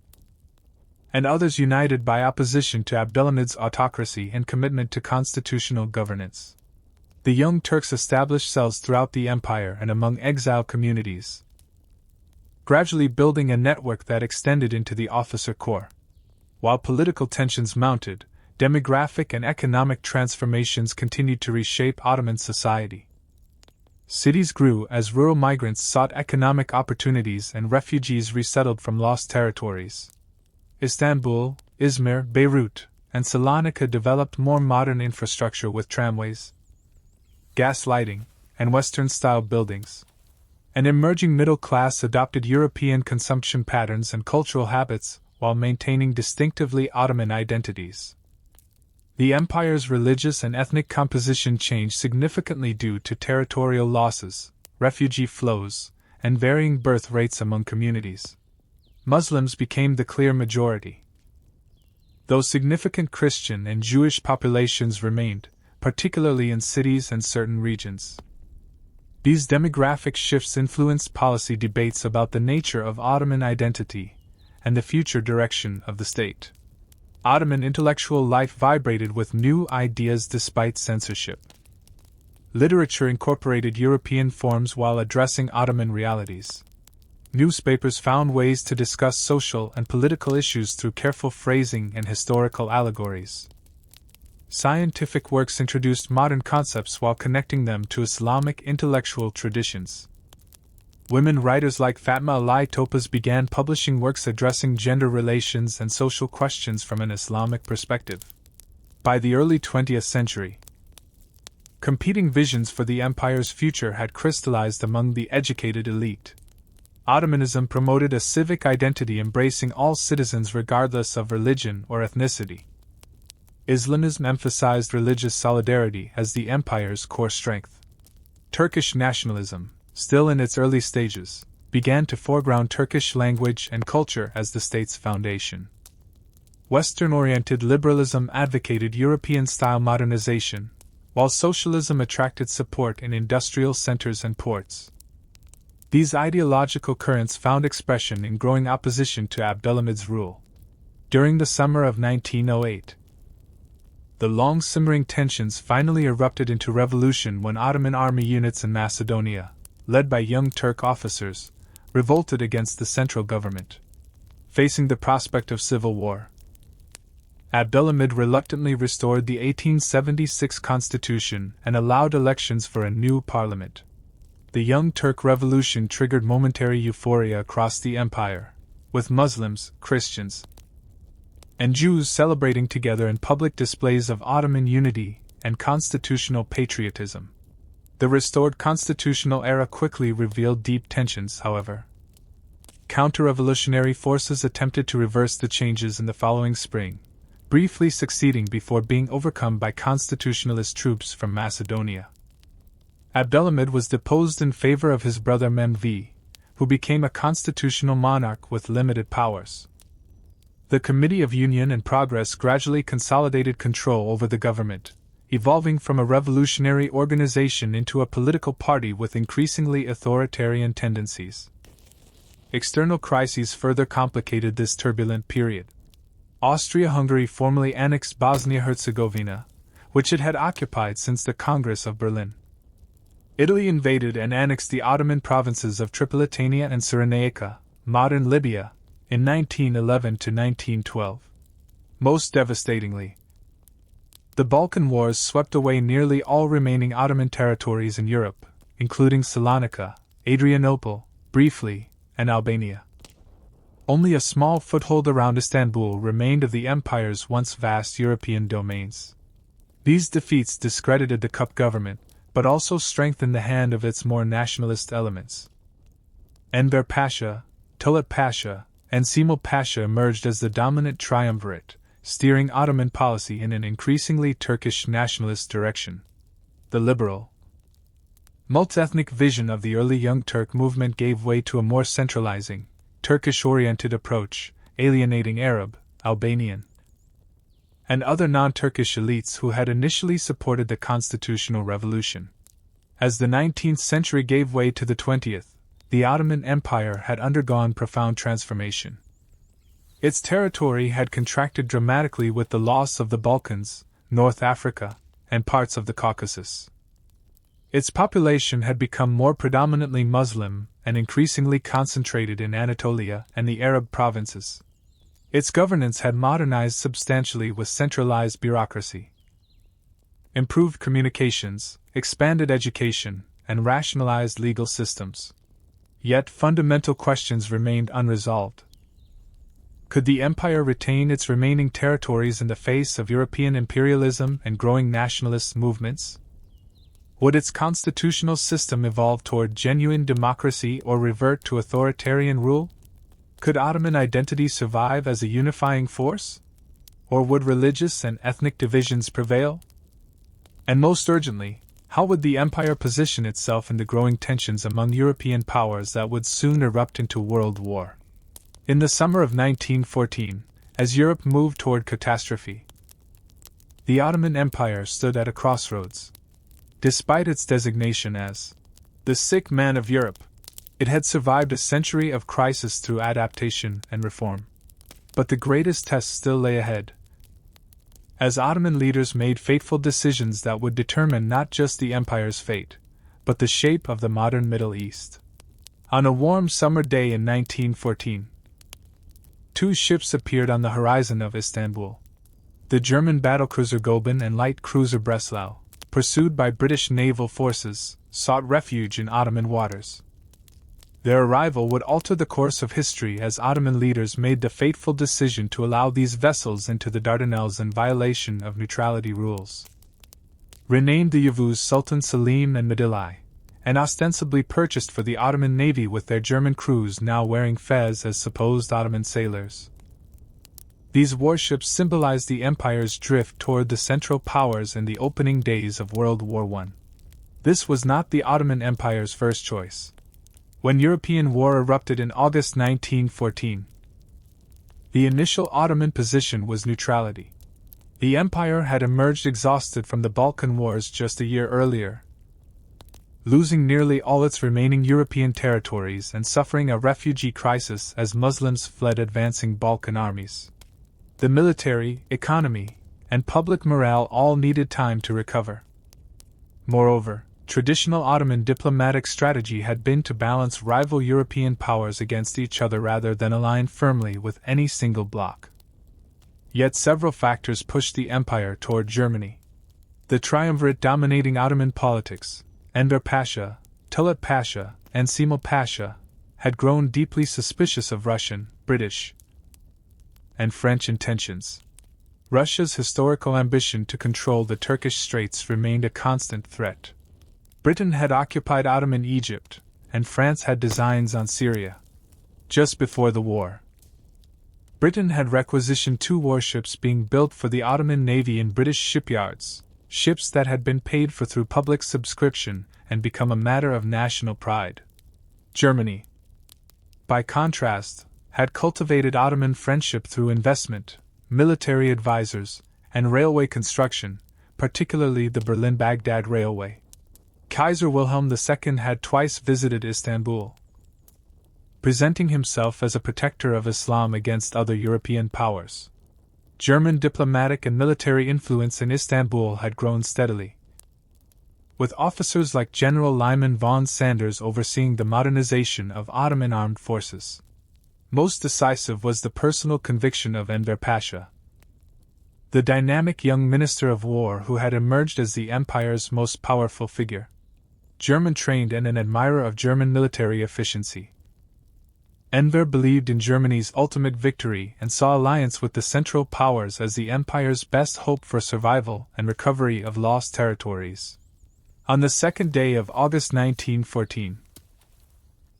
and others united by opposition to Abdülhamid's autocracy and commitment to constitutional governance. The Young Turks established cells throughout the empire and among exile communities, gradually building a network that extended into the officer corps. While political tensions mounted, demographic and economic transformations continued to reshape Ottoman society. Cities grew as rural migrants sought economic opportunities and refugees resettled from lost territories. Istanbul, Izmir, Beirut, and Salonika developed more modern infrastructure with tramways, gas lighting, and Western-style buildings. An emerging middle class adopted European consumption patterns and cultural habits while maintaining distinctively Ottoman identities. The empire's religious and ethnic composition changed significantly due to territorial losses, refugee flows, and varying birth rates among communities. Muslims became the clear majority, though significant Christian and Jewish populations remained, particularly in cities and certain regions. These demographic shifts influenced policy debates about the nature of Ottoman identity, and the future direction of the state. Ottoman intellectual life vibrated with new ideas despite censorship. Literature incorporated European forms while addressing Ottoman realities. Newspapers found ways to discuss social and political issues through careful phrasing and historical allegories. Scientific works introduced modern concepts while connecting them to Islamic intellectual traditions. Women writers like Fatma Ali Topaz began publishing works addressing gender relations and social questions from an Islamic perspective. By the early 20th century, competing visions for the empire's future had crystallized among the educated elite. Ottomanism promoted a civic identity embracing all citizens regardless of religion or ethnicity. Islamism emphasized religious solidarity as the empire's core strength. Turkish nationalism, still in its early stages, began to foreground Turkish language and culture as the state's foundation. Western-oriented liberalism advocated European-style modernization, while socialism attracted support in industrial centers and ports. These ideological currents found expression in growing opposition to Abdülhamid's rule. During the summer of 1908, the long-simmering tensions finally erupted into revolution when Ottoman army units in Macedonia, led by young Turk officers, revolted against the central government. Facing the prospect of civil war, Abdülhamid reluctantly restored the 1876 constitution and allowed elections for a new parliament. The Young Turk Revolution triggered momentary euphoria across the empire, with Muslims, Christians, and Jews celebrating together in public displays of Ottoman unity and constitutional patriotism. The restored constitutional era quickly revealed deep tensions, however. Counter-revolutionary forces attempted to reverse the changes in the following spring, briefly succeeding before being overcome by constitutionalist troops from Macedonia. Abdülhamid was deposed in favor of his brother Mehmed, who became a constitutional monarch with limited powers. The Committee of Union and Progress gradually consolidated control over the government, evolving from a revolutionary organization into a political party with increasingly authoritarian tendencies. External crises further complicated this turbulent period. Austria-Hungary formally annexed Bosnia-Herzegovina, which it had occupied since the Congress of Berlin. Italy invaded and annexed the Ottoman provinces of Tripolitania and Cyrenaica, modern Libya, in 1911 to 1912. Most devastatingly, the Balkan Wars swept away nearly all remaining Ottoman territories in Europe, including Salonika, Adrianople, briefly, and Albania. Only a small foothold around Istanbul remained of the empire's once vast European domains. These defeats discredited the Cup government, but also strengthened the hand of its more nationalist elements. Enver Pasha, Talat Pasha, and Cemal Pasha emerged as the dominant triumvirate, steering Ottoman policy in an increasingly Turkish nationalist direction. The liberal, multi-ethnic vision of the early Young Turk movement gave way to a more centralizing, Turkish-oriented approach, alienating Arab, Albanian, and other non-Turkish elites who had initially supported the constitutional revolution. As the 19th century gave way to the 20th, the Ottoman Empire had undergone profound transformation. Its territory had contracted dramatically with the loss of the Balkans, North Africa, and parts of the Caucasus. Its population had become more predominantly Muslim and increasingly concentrated in Anatolia and the Arab provinces. Its governance had modernized substantially with centralized bureaucracy, improved communications, expanded education, and rationalized legal systems. Yet fundamental questions remained unresolved. Could the empire retain its remaining territories in the face of European imperialism and growing nationalist movements? Would its constitutional system evolve toward genuine democracy or revert to authoritarian rule? Could Ottoman identity survive as a unifying force? Or would religious and ethnic divisions prevail? And most urgently, how would the empire position itself in the growing tensions among European powers that would soon erupt into world war? In the summer of 1914, as Europe moved toward catastrophe, the Ottoman Empire stood at a crossroads. Despite its designation as the sick man of Europe, it had survived a century of crisis through adaptation and reform. But the greatest test still lay ahead, as Ottoman leaders made fateful decisions that would determine not just the empire's fate, but the shape of the modern Middle East. On a warm summer day in 1914, two ships appeared on the horizon of Istanbul. The German battlecruiser Goeben and light cruiser Breslau, pursued by British naval forces, sought refuge in Ottoman waters. Their arrival would alter the course of history as Ottoman leaders made the fateful decision to allow these vessels into the Dardanelles in violation of neutrality rules. Renamed the Yavuz Sultan Selim and Medilai, and ostensibly purchased for the Ottoman navy with their German crews now wearing fez as supposed Ottoman sailors. These warships symbolized the empire's drift toward the Central Powers in the opening days of World War I. This was not the Ottoman Empire's first choice. When European war erupted in August 1914, the initial Ottoman position was neutrality. The empire had emerged exhausted from the Balkan Wars just a year earlier, losing nearly all its remaining European territories and suffering a refugee crisis as Muslims fled advancing Balkan armies. The military, economy, and public morale all needed time to recover. Moreover, traditional Ottoman diplomatic strategy had been to balance rival European powers against each other rather than align firmly with any single bloc. Yet several factors pushed the empire toward Germany. The triumvirate dominating Ottoman politics, Enver Pasha, Talat Pasha, and Cemal Pasha, had grown deeply suspicious of Russian, British, and French intentions. Russia's historical ambition to control the Turkish Straits remained a constant threat. Britain had occupied Ottoman Egypt, and France had designs on Syria. Just before the war, Britain had requisitioned 2 warships being built for the Ottoman Navy in British shipyards, ships that had been paid for through public subscription and become a matter of national pride. Germany, by contrast, had cultivated Ottoman friendship through investment, military advisors, and railway construction, particularly the Berlin-Baghdad Railway. Kaiser Wilhelm II had twice visited Istanbul, presenting himself as a protector of Islam against other European powers. German diplomatic and military influence in Istanbul had grown steadily, with officers like General Lyman von Sanders overseeing the modernization of Ottoman armed forces. Most decisive was the personal conviction of Enver Pasha, the dynamic young minister of war who had emerged as the empire's most powerful figure. German-trained and an admirer of German military efficiency, Enver believed in Germany's ultimate victory and saw alliance with the Central Powers as the empire's best hope for survival and recovery of lost territories. On the 2nd day of August 1914,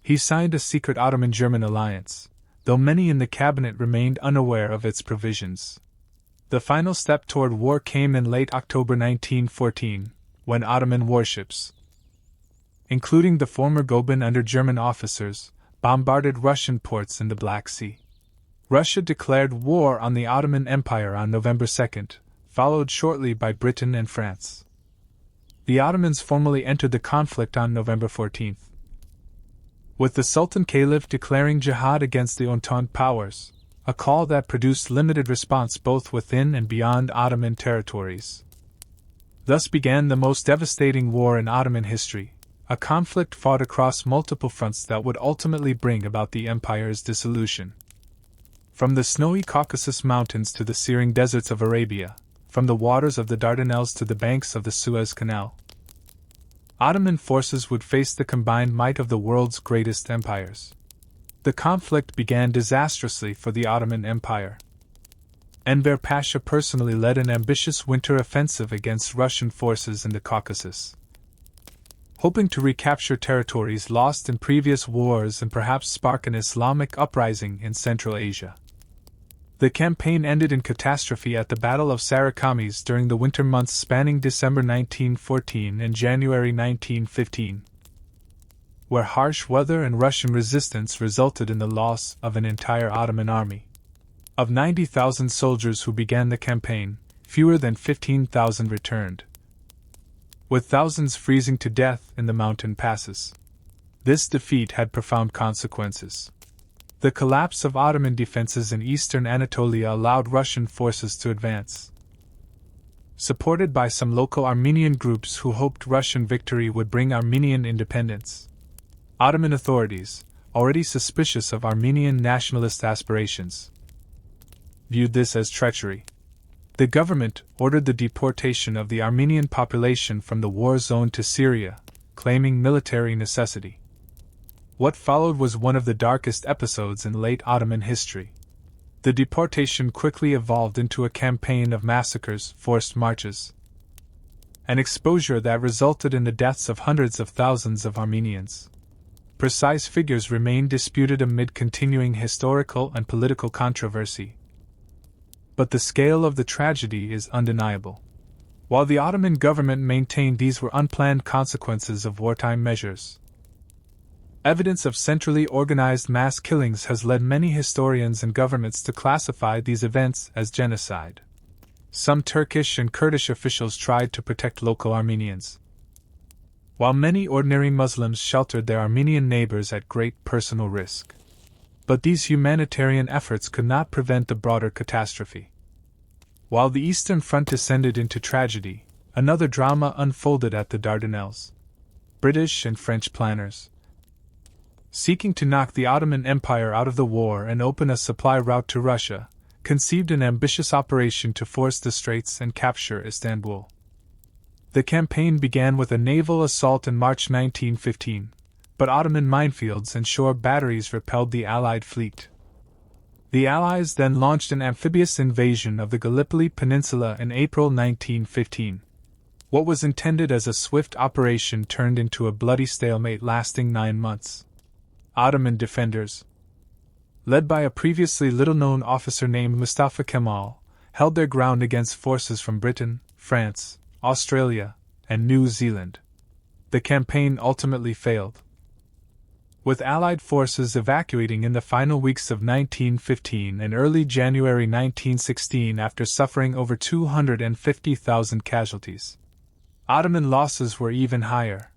he signed a secret Ottoman-German alliance, though many in the cabinet remained unaware of its provisions. The final step toward war came in late October 1914, when Ottoman warships, including the former Goeben under German officers, bombarded Russian ports in the Black Sea. Russia declared war on the Ottoman Empire on November 2, followed shortly by Britain and France. The Ottomans formally entered the conflict on November 14, with the Sultan Caliph declaring jihad against the Entente powers, a call that produced limited response both within and beyond Ottoman territories. Thus began the most devastating war in Ottoman history, a conflict fought across multiple fronts that would ultimately bring about the empire's dissolution. From the snowy Caucasus Mountains to the searing deserts of Arabia, from the waters of the Dardanelles to the banks of the Suez Canal, Ottoman forces would face the combined might of the world's greatest empires. The conflict began disastrously for the Ottoman Empire. Enver Pasha personally led an ambitious winter offensive against Russian forces in the Caucasus, hoping to recapture territories lost in previous wars and perhaps spark an Islamic uprising in Central Asia. The campaign ended in catastrophe at the Battle of Sarakamis during the winter months spanning December 1914 and January 1915, where harsh weather and Russian resistance resulted in the loss of an entire Ottoman army. Of 90,000 soldiers who began the campaign, fewer than 15,000 returned, with thousands freezing to death in the mountain passes. This defeat had profound consequences. The collapse of Ottoman defenses in eastern Anatolia allowed Russian forces to advance. Supported by some local Armenian groups who hoped Russian victory would bring Armenian independence, Ottoman authorities, already suspicious of Armenian nationalist aspirations, viewed this as treachery. The government ordered the deportation of the Armenian population from the war zone to Syria, claiming military necessity. What followed was one of the darkest episodes in late Ottoman history. The deportation quickly evolved into a campaign of massacres, forced marches, an exposure that resulted in the deaths of hundreds of thousands of Armenians. Precise figures remain disputed amid continuing historical and political controversy, but the scale of the tragedy is undeniable. While the Ottoman government maintained these were unplanned consequences of wartime measures, evidence of centrally organized mass killings has led many historians and governments to classify these events as genocide. Some Turkish and Kurdish officials tried to protect local Armenians, while many ordinary Muslims sheltered their Armenian neighbors at great personal risk. But these humanitarian efforts could not prevent the broader catastrophe. While the Eastern Front descended into tragedy, another drama unfolded at the Dardanelles. British and French planners, seeking to knock the Ottoman Empire out of the war and open a supply route to Russia, conceived an ambitious operation to force the Straits and capture Istanbul. The campaign began with a naval assault in March 1915, but Ottoman minefields and shore batteries repelled the Allied fleet. The Allies then launched an amphibious invasion of the Gallipoli Peninsula in April 1915. What was intended as a swift operation turned into a bloody stalemate lasting 9 months. Ottoman defenders, led by a previously little-known officer named Mustafa Kemal, held their ground against forces from Britain, France, Australia, and New Zealand. The campaign ultimately failed, with Allied forces evacuating in the final weeks of 1915 and early January 1916 after suffering over 250,000 casualties. Ottoman losses were even higher,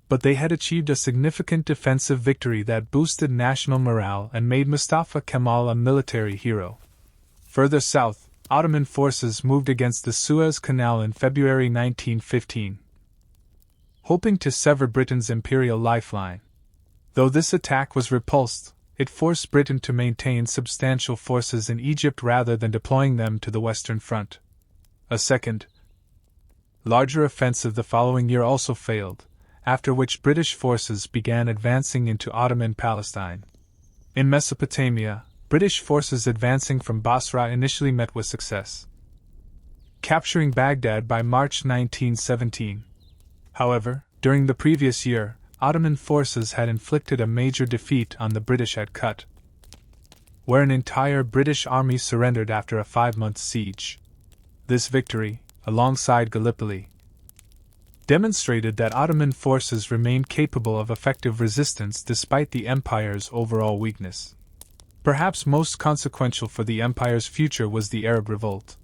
but they had achieved a significant defensive victory that boosted national morale and made Mustafa Kemal a military hero. Further south, Ottoman forces moved against the Suez Canal in February 1915, hoping to sever Britain's imperial lifeline. Though this attack was repulsed, it forced Britain to maintain substantial forces in Egypt rather than deploying them to the Western Front. A second, larger offensive the following year also failed, after which British forces began advancing into Ottoman Palestine. In Mesopotamia, British forces advancing from Basra initially met with success, capturing Baghdad by March 1917. However, during the previous year, Ottoman forces had inflicted a major defeat on the British at Kut, where an entire British army surrendered after a 5-month siege. This victory, alongside Gallipoli, demonstrated that Ottoman forces remained capable of effective resistance despite the empire's overall weakness. Perhaps most consequential for the empire's future was the Arab Revolt,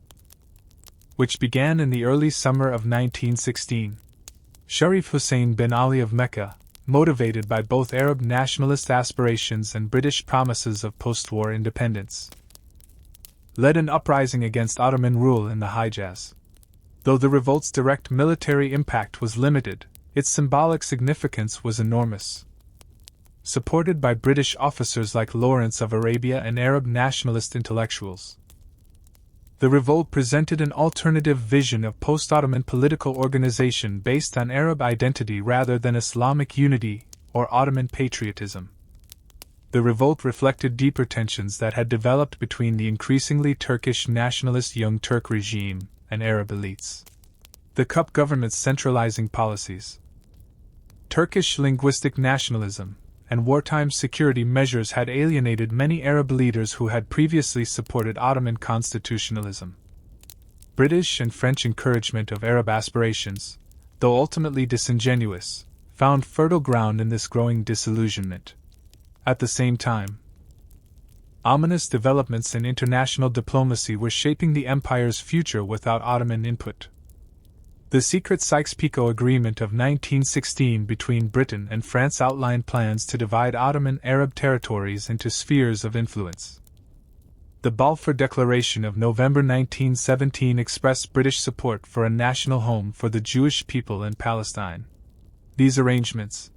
which began in the early summer of 1916. Sharif Hussein bin Ali of Mecca, motivated by both Arab nationalist aspirations and British promises of post-war independence, led an uprising against Ottoman rule in the Hijaz. Though the revolt's direct military impact was limited, its symbolic significance was enormous. Supported by British officers like Lawrence of Arabia and Arab nationalist intellectuals, the revolt presented an alternative vision of post-Ottoman political organization based on Arab identity rather than Islamic unity or Ottoman patriotism. The revolt reflected deeper tensions that had developed between the increasingly Turkish nationalist Young Turk regime and Arab elites. The Cup government's centralizing policies, Turkish linguistic nationalism, and wartime security measures had alienated many Arab leaders who had previously supported Ottoman constitutionalism. British and French encouragement of Arab aspirations, though ultimately disingenuous, found fertile ground in this growing disillusionment. At the same time, ominous developments in international diplomacy were shaping the empire's future without Ottoman input. The secret Sykes-Picot Agreement of 1916 between Britain and France outlined plans to divide Ottoman Arab territories into spheres of influence. The Balfour Declaration of November 1917 expressed British support for a national home for the Jewish people in Palestine. These arrangements,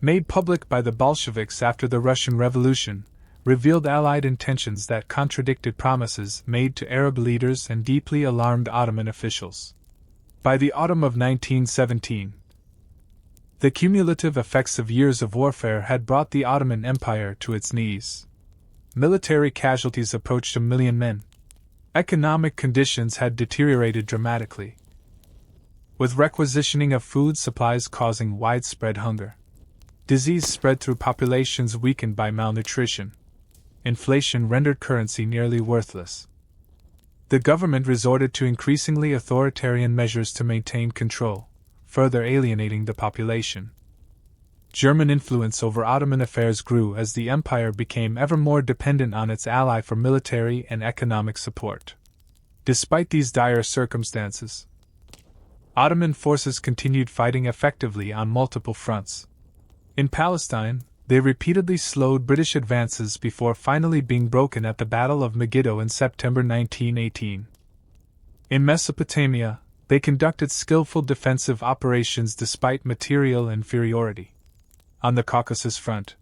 made public by the Bolsheviks after the Russian Revolution, revealed Allied intentions that contradicted promises made to Arab leaders and deeply alarmed Ottoman officials. By the autumn of 1917, the cumulative effects of years of warfare had brought the Ottoman Empire to its knees. Military casualties approached 1 million men. Economic conditions had deteriorated dramatically, with requisitioning of food supplies causing widespread hunger. Disease spread through populations weakened by malnutrition. Inflation rendered currency nearly worthless. The government resorted to increasingly authoritarian measures to maintain control, further alienating the population. German influence over Ottoman affairs grew as the empire became ever more dependent on its ally for military and economic support. Despite these dire circumstances, Ottoman forces continued fighting effectively on multiple fronts. In Palestine, they repeatedly slowed British advances before finally being broken at the Battle of Megiddo in September 1918. In Mesopotamia, they conducted skillful defensive operations despite material inferiority. On the Caucasus front,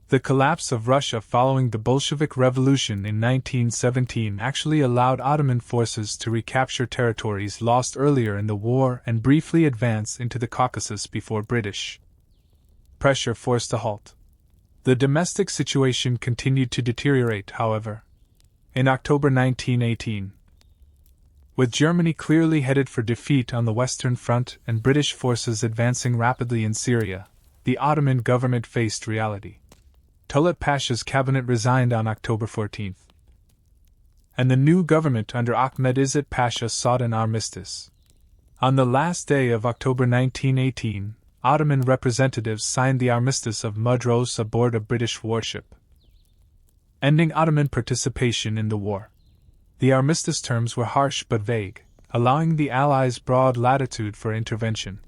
the collapse of Russia following the Bolshevik Revolution in 1917 actually allowed Ottoman forces to recapture territories lost earlier in the war and briefly advance into the Caucasus before British pressure forced a halt. The domestic situation continued to deteriorate, however. In October 1918, with Germany clearly headed for defeat on the Western Front and British forces advancing rapidly in Syria, the Ottoman government faced reality. Tulat Pasha's cabinet resigned on October 14, and the new government under Ahmed Izzet Pasha sought an armistice. On the last day of October 1918, Ottoman representatives signed the Armistice of Mudros aboard a British warship, ending Ottoman participation in the war. The armistice terms were harsh but vague, allowing the Allies broad latitude for intervention.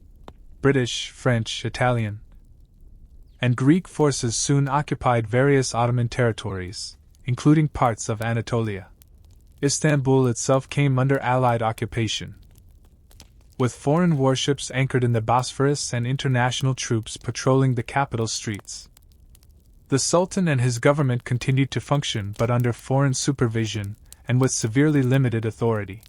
British, French, Italian, and Greek forces soon occupied various Ottoman territories, including parts of Anatolia. Istanbul itself came under Allied occupation, with foreign warships anchored in the Bosphorus and international troops patrolling the capital streets. The Sultan and his government continued to function but under foreign supervision and with severely limited authority.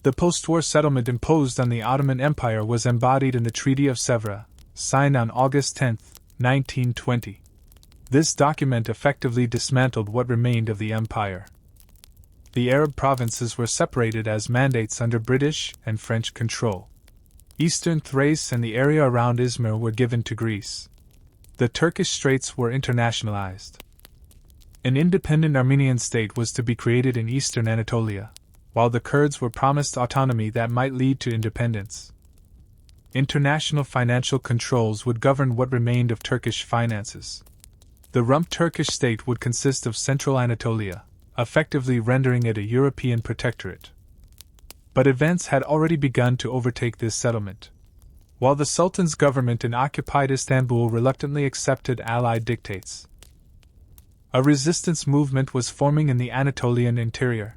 The post-war settlement imposed on the Ottoman Empire was embodied in the Treaty of Sèvres, signed on August 10, 1920. This document effectively dismantled what remained of the empire. The Arab provinces were separated as mandates under British and French control. Eastern Thrace and the area around Izmir were given to Greece. The Turkish Straits were internationalized. An independent Armenian state was to be created in eastern Anatolia, while the Kurds were promised autonomy that might lead to independence. International financial controls would govern what remained of Turkish finances. The rump Turkish state would consist of central Anatolia, effectively rendering it a European protectorate. But events had already begun to overtake this settlement. While the Sultan's government in occupied Istanbul reluctantly accepted Allied dictates, a resistance movement was forming in the Anatolian interior.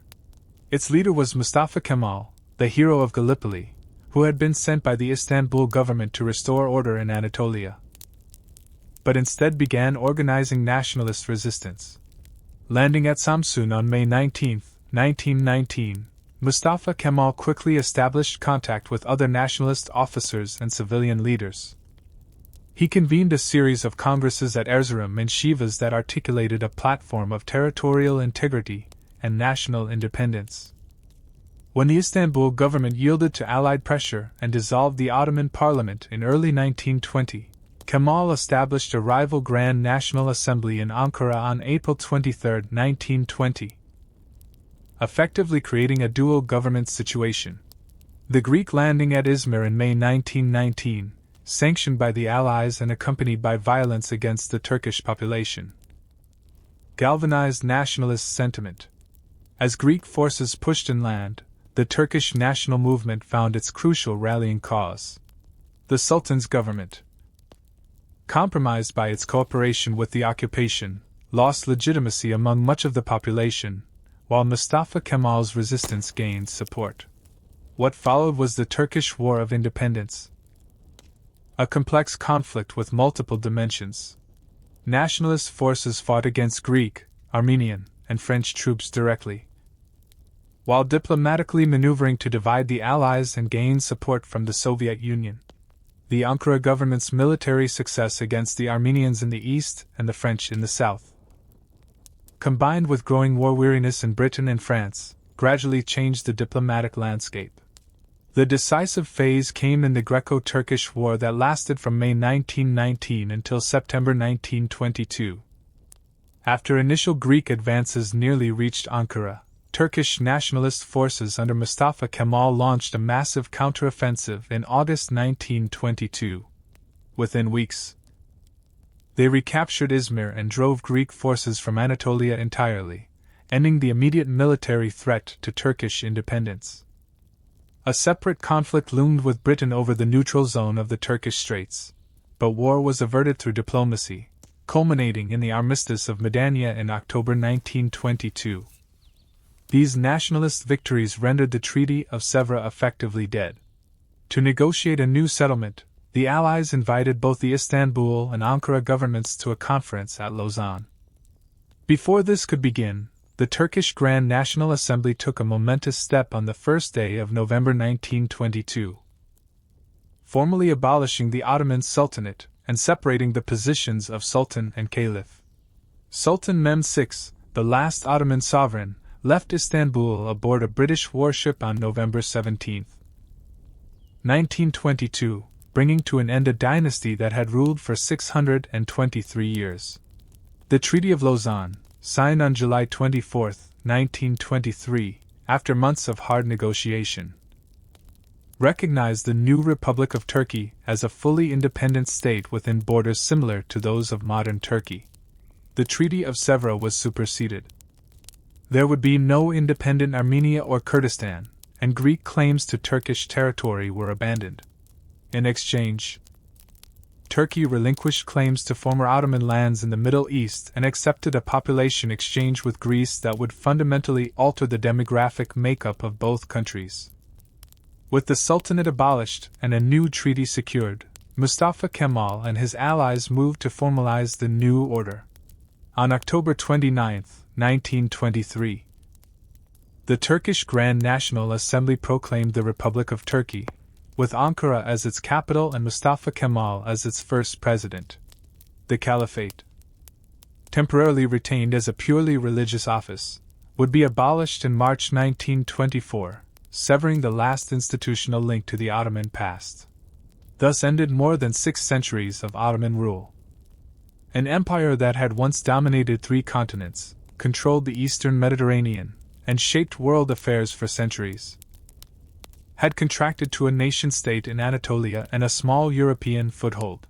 Its leader was Mustafa Kemal, the hero of Gallipoli, who had been sent by the Istanbul government to restore order in Anatolia, but instead began organizing nationalist resistance. Landing at Samsun on May 19, 1919, Mustafa Kemal quickly established contact with other nationalist officers and civilian leaders. He convened a series of congresses at Erzurum and Sivas that articulated a platform of territorial integrity and national independence. When the Istanbul government yielded to Allied pressure and dissolved the Ottoman Parliament in early 1920, Kemal established a rival Grand National Assembly in Ankara on April 23, 1920, effectively creating a dual government situation. The Greek landing at Izmir in May 1919, sanctioned by the Allies and accompanied by violence against the Turkish population, galvanized nationalist sentiment. As Greek forces pushed inland, the Turkish national movement found its crucial rallying cause. The Sultan's government, compromised by its cooperation with the occupation, lost legitimacy among much of the population, while Mustafa Kemal's resistance gained support. What followed was the Turkish War of Independence, a complex conflict with multiple dimensions. Nationalist forces fought against Greek, Armenian, and French troops directly, while diplomatically maneuvering to divide the Allies and gain support from the Soviet Union. The Ankara government's military success against the Armenians in the east and the French in the south, combined with growing war weariness in Britain and France, gradually changed the diplomatic landscape. The decisive phase came in the Greco-Turkish War that lasted from May 1919 until September 1922. After initial Greek advances nearly reached Ankara, Turkish nationalist forces under Mustafa Kemal launched a massive counteroffensive in August 1922. Within weeks, they recaptured Izmir and drove Greek forces from Anatolia entirely, ending the immediate military threat to Turkish independence. A separate conflict loomed with Britain over the neutral zone of the Turkish Straits, but war was averted through diplomacy, culminating in the Armistice of Medania in October 1922. These nationalist victories rendered the Treaty of Sèvres effectively dead. To negotiate a new settlement, the Allies invited both the Istanbul and Ankara governments to a conference at Lausanne. Before this could begin, the Turkish Grand National Assembly took a momentous step on the first day of November 1922, formally abolishing the Ottoman Sultanate and separating the positions of Sultan and Caliph. Sultan Mehmed VI, the last Ottoman sovereign, left Istanbul aboard a British warship on November 17, 1922, bringing to an end a dynasty that had ruled for 623 years. The Treaty of Lausanne, signed on July 24, 1923, after months of hard negotiation, recognized the new Republic of Turkey as a fully independent state within borders similar to those of modern Turkey. The Treaty of Sèvres was superseded. There would be no independent Armenia or Kurdistan, and Greek claims to Turkish territory were abandoned. In exchange, Turkey relinquished claims to former Ottoman lands in the Middle East and accepted a population exchange with Greece that would fundamentally alter the demographic makeup of both countries. With the Sultanate abolished and a new treaty secured, Mustafa Kemal and his allies moved to formalize the new order. On October 29, 1923, the Turkish Grand National Assembly proclaimed the Republic of Turkey, with Ankara as its capital and Mustafa Kemal as its first president. The Caliphate, temporarily retained as a purely religious office, would be abolished in March 1924, severing the last institutional link to the Ottoman past. Thus ended more than 6 centuries of Ottoman rule. An empire that had once dominated 3 continents, controlled the eastern Mediterranean, and shaped world affairs for centuries, had contracted to a nation-state in Anatolia and a small European foothold.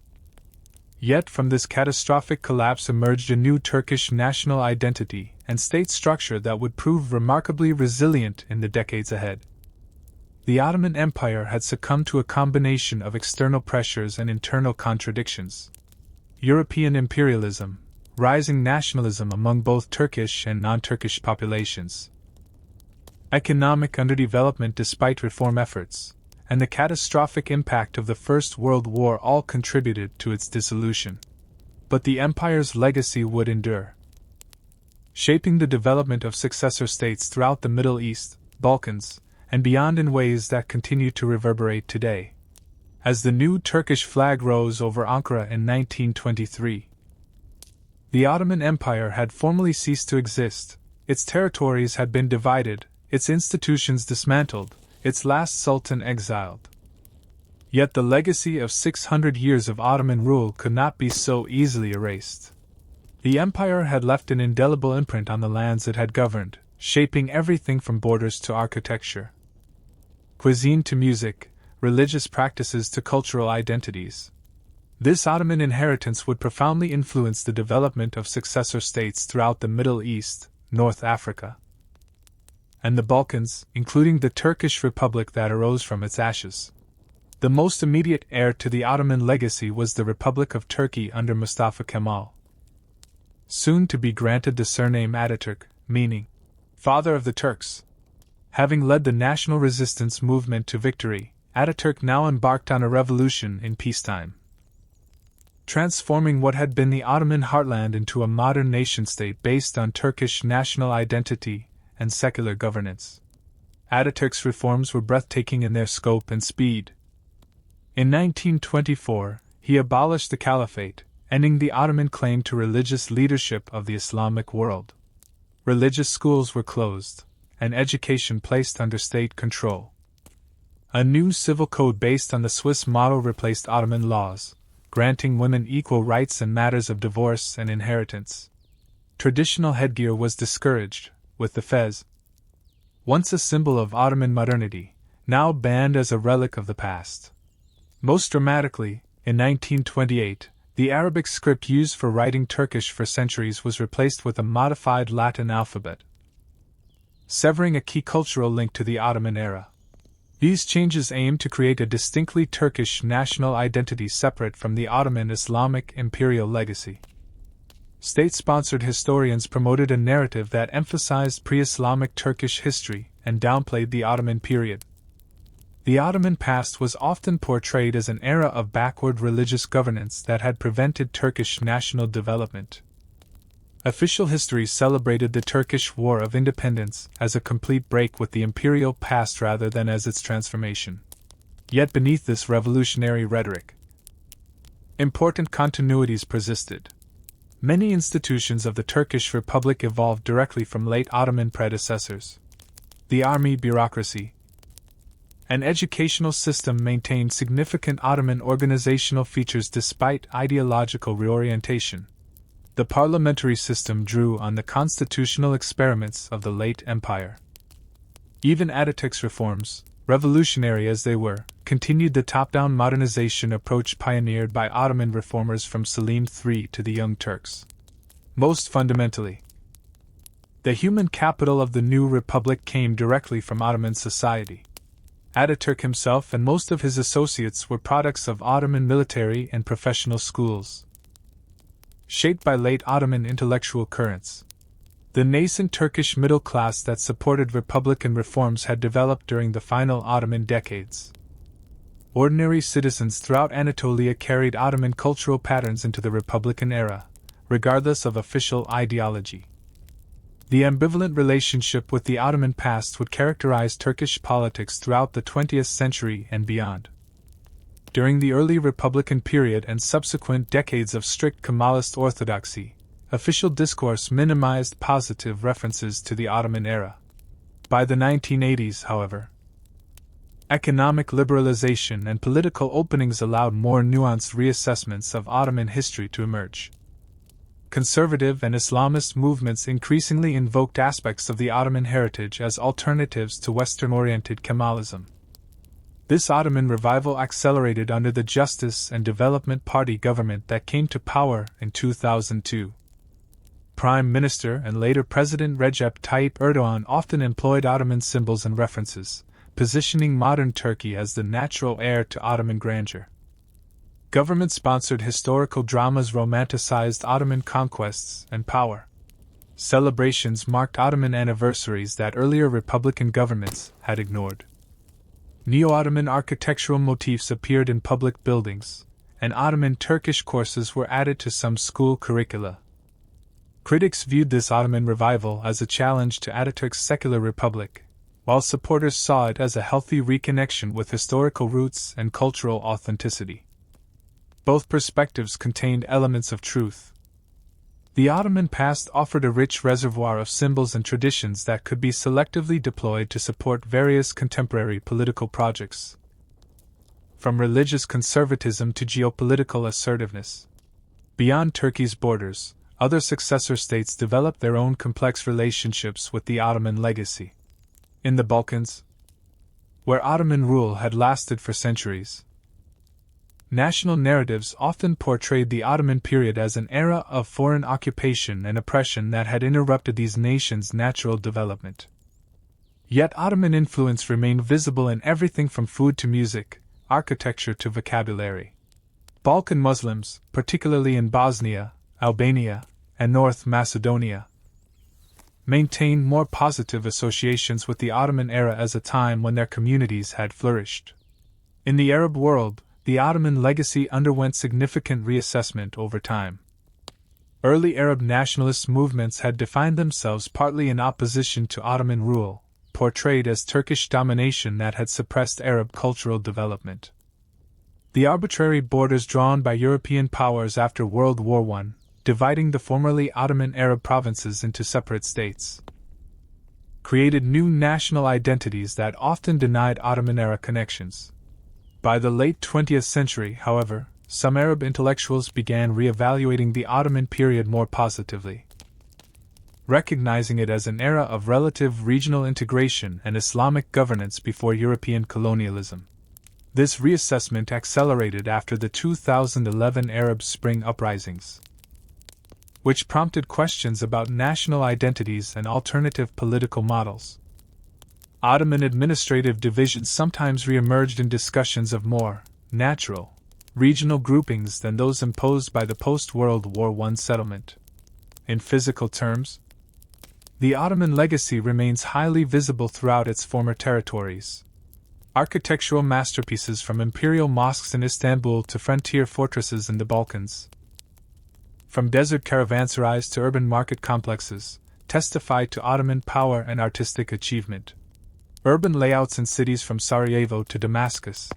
Yet from this catastrophic collapse emerged a new Turkish national identity and state structure that would prove remarkably resilient in the decades ahead. The Ottoman Empire had succumbed to a combination of external pressures and internal contradictions. European imperialism, rising nationalism among both Turkish and non-Turkish populations, economic underdevelopment despite reform efforts, and the catastrophic impact of the First World War all contributed to its dissolution. But the empire's legacy would endure, shaping the development of successor states throughout the Middle East, Balkans, and beyond in ways that continue to reverberate today. As the new Turkish flag rose over Ankara in 1923, the Ottoman Empire had formally ceased to exist, its territories had been divided, its institutions dismantled, its last sultan exiled. Yet the legacy of 600 years of Ottoman rule could not be so easily erased. The empire had left an indelible imprint on the lands it had governed, shaping everything from borders to architecture, cuisine to music, religious practices to cultural identities. This Ottoman inheritance would profoundly influence the development of successor states throughout the Middle East, North Africa, and the Balkans, including the Turkish Republic that arose from its ashes. The most immediate heir to the Ottoman legacy was the Republic of Turkey under Mustafa Kemal, soon to be granted the surname Ataturk, meaning father of the Turks. Having led the national resistance movement to victory, Ataturk now embarked on a revolution in peacetime, transforming what had been the Ottoman heartland into a modern nation-state based on Turkish national identity and secular governance. Ataturk's reforms were breathtaking in their scope and speed. In 1924, he abolished the caliphate, ending the Ottoman claim to religious leadership of the Islamic world. Religious schools were closed, and education placed under state control. A new civil code based on the Swiss model replaced Ottoman laws, granting women equal rights in matters of divorce and inheritance. Traditional headgear was discouraged, with the fez, once a symbol of Ottoman modernity, now banned as a relic of the past. Most dramatically, in 1928, the Arabic script used for writing Turkish for centuries was replaced with a modified Latin alphabet, severing a key cultural link to the Ottoman era. These changes aimed to create a distinctly Turkish national identity separate from the Ottoman Islamic imperial legacy. State-sponsored historians promoted a narrative that emphasized pre-Islamic Turkish history and downplayed the Ottoman period. The Ottoman past was often portrayed as an era of backward religious governance that had prevented Turkish national development. Official history celebrated the Turkish War of Independence as a complete break with the imperial past rather than as its transformation. Yet beneath this revolutionary rhetoric, important continuities persisted. Many institutions of the Turkish Republic evolved directly from late Ottoman predecessors. The army bureaucracy and educational system maintained significant Ottoman organizational features despite ideological reorientation. The parliamentary system drew on the constitutional experiments of the late empire. Even Ataturk's reforms, revolutionary as they were, continued the top-down modernization approach pioneered by Ottoman reformers from Selim III to the Young Turks. Most fundamentally, the human capital of the new republic came directly from Ottoman society. Ataturk himself and most of his associates were products of Ottoman military and professional schools, shaped by late Ottoman intellectual currents. The nascent Turkish middle class that supported republican reforms had developed during the final Ottoman decades. Ordinary citizens throughout Anatolia carried Ottoman cultural patterns into the republican era, regardless of official ideology. The ambivalent relationship with the Ottoman past would characterize Turkish politics throughout the 20th century and beyond. During the early Republican period and subsequent decades of strict Kemalist orthodoxy, official discourse minimized positive references to the Ottoman era. By the 1980s, however, economic liberalization and political openings allowed more nuanced reassessments of Ottoman history to emerge. Conservative and Islamist movements increasingly invoked aspects of the Ottoman heritage as alternatives to Western-oriented Kemalism. This Ottoman revival accelerated under the Justice and Development Party government that came to power in 2002. Prime Minister and later President Recep Tayyip Erdogan often employed Ottoman symbols and references, positioning modern Turkey as the natural heir to Ottoman grandeur. Government-sponsored historical dramas romanticized Ottoman conquests and power. Celebrations marked Ottoman anniversaries that earlier republican governments had ignored. Neo-Ottoman architectural motifs appeared in public buildings, and Ottoman Turkish courses were added to some school curricula. Critics viewed this Ottoman revival as a challenge to Ataturk's secular republic, while supporters saw it as a healthy reconnection with historical roots and cultural authenticity. Both perspectives contained elements of truth. The Ottoman past offered a rich reservoir of symbols and traditions that could be selectively deployed to support various contemporary political projects. From religious conservatism to geopolitical assertiveness. Beyond Turkey's borders, other successor states developed their own complex relationships with the Ottoman legacy. In the Balkans, where Ottoman rule had lasted for centuries, national narratives often portrayed the Ottoman period as an era of foreign occupation and oppression that had interrupted these nations' natural development. Yet Ottoman influence remained visible in everything from food to music, architecture to vocabulary. Balkan Muslims, particularly in Bosnia, Albania, and North Macedonia, maintained more positive associations with the Ottoman era as a time when their communities had flourished. In the Arab world, the Ottoman legacy underwent significant reassessment over time. Early Arab nationalist movements had defined themselves partly in opposition to Ottoman rule, portrayed as Turkish domination that had suppressed Arab cultural development. The arbitrary borders drawn by European powers after World War I, dividing the formerly Ottoman Arab provinces into separate states, created new national identities that often denied Ottoman-era connections. By the late 20th century, however, some Arab intellectuals began re-evaluating the Ottoman period more positively, recognizing it as an era of relative regional integration and Islamic governance before European colonialism. This reassessment accelerated after the 2011 Arab Spring uprisings, which prompted questions about national identities and alternative political models. Ottoman administrative divisions sometimes re-emerged in discussions of more natural regional groupings than those imposed by the post-World War I settlement. In physical terms, the Ottoman legacy remains highly visible throughout its former territories. Architectural masterpieces from imperial mosques in Istanbul to frontier fortresses in the Balkans, from desert caravanserais to urban market complexes, testify to Ottoman power and artistic achievement. Urban layouts in cities from Sarajevo to Damascus,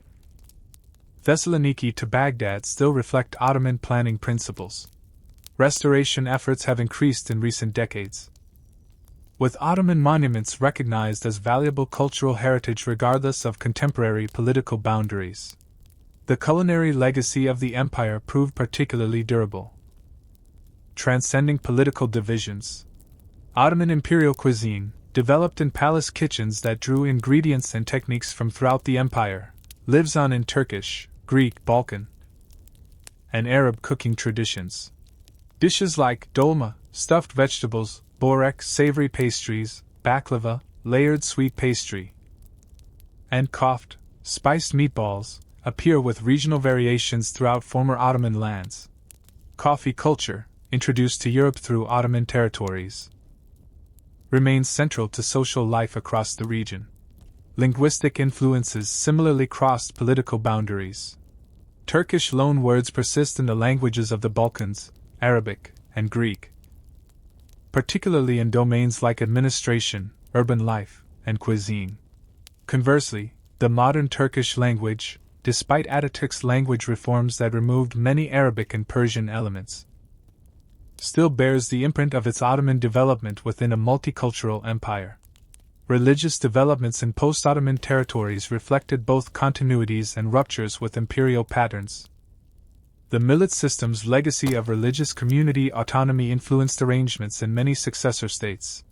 Thessaloniki to Baghdad still reflect Ottoman planning principles. Restoration efforts have increased in recent decades, with Ottoman monuments recognized as valuable cultural heritage regardless of contemporary political boundaries. The culinary legacy of the empire proved particularly durable, transcending political divisions. Ottoman imperial cuisine, developed in palace kitchens that drew ingredients and techniques from throughout the empire, lives on in Turkish, Greek, Balkan, and Arab cooking traditions. Dishes like dolma, stuffed vegetables, borek, savory pastries, baklava, layered sweet pastry, and koft, spiced meatballs, appear with regional variations throughout former Ottoman lands. Coffee culture, introduced to Europe through Ottoman territories, remains central to social life across the region. Linguistic influences similarly crossed political boundaries. Turkish loanwords persist in the languages of the Balkans, Arabic, and Greek, particularly in domains like administration, urban life, and cuisine. Conversely, the modern Turkish language, despite Ataturk's language reforms that removed many Arabic and Persian elements, still bears the imprint of its Ottoman development within a multicultural empire. Religious developments in post-Ottoman territories reflected both continuities and ruptures with imperial patterns. The millet system's legacy of religious community autonomy influenced arrangements in many successor states,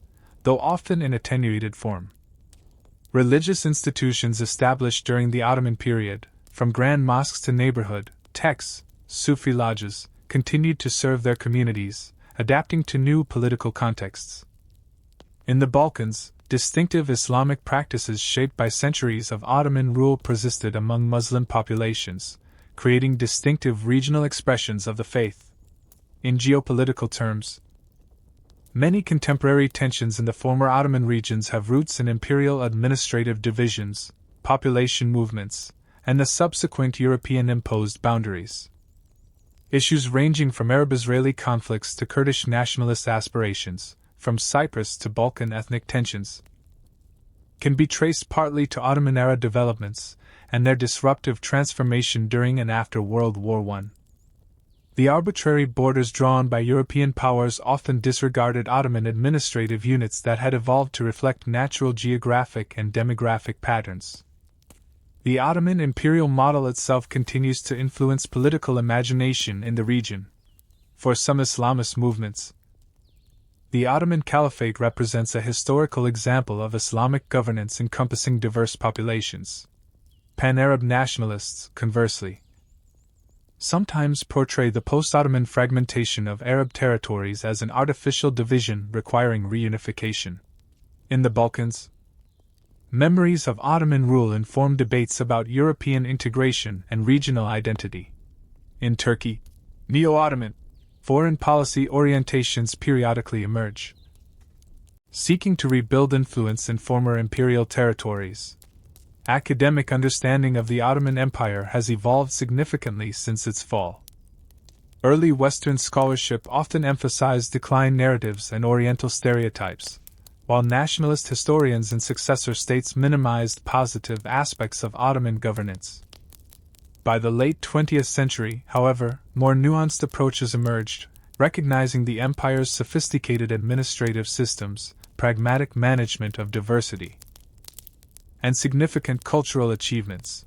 though often in attenuated form. Religious institutions established during the Ottoman period, from grand mosques to neighborhood texts, Sufi lodges, continued to serve their communities, adapting to new political contexts. In the Balkans, distinctive Islamic practices shaped by centuries of Ottoman rule persisted among Muslim populations, creating distinctive regional expressions of the faith. In geopolitical terms, many contemporary tensions in the former Ottoman regions have roots in imperial administrative divisions, population movements, and the subsequent European-imposed boundaries. Issues ranging from Arab-Israeli conflicts to Kurdish nationalist aspirations, from Cyprus to Balkan ethnic tensions, can be traced partly to Ottoman-era developments and their disruptive transformation during and after World War I. The arbitrary borders drawn by European powers often disregarded Ottoman administrative units that had evolved to reflect natural geographic and demographic patterns. The Ottoman imperial model itself continues to influence political imagination in the region. For some Islamist movements, the Ottoman Caliphate represents a historical example of Islamic governance encompassing diverse populations. Pan-Arab nationalists, conversely, sometimes portray the post-Ottoman fragmentation of Arab territories as an artificial division requiring reunification. In the Balkans, Memories of Ottoman rule inform debates about European integration and regional identity. In Turkey, neo-Ottoman foreign policy orientations periodically emerge, seeking to rebuild influence in former imperial territories. Academic understanding of the Ottoman Empire has evolved significantly since its fall. Early Western scholarship often emphasized decline narratives and Oriental stereotypes, while nationalist historians and successor states minimized positive aspects of Ottoman governance. By the late 20th century, however, more nuanced approaches emerged, recognizing the empire's sophisticated administrative systems, pragmatic management of diversity, and significant cultural achievements.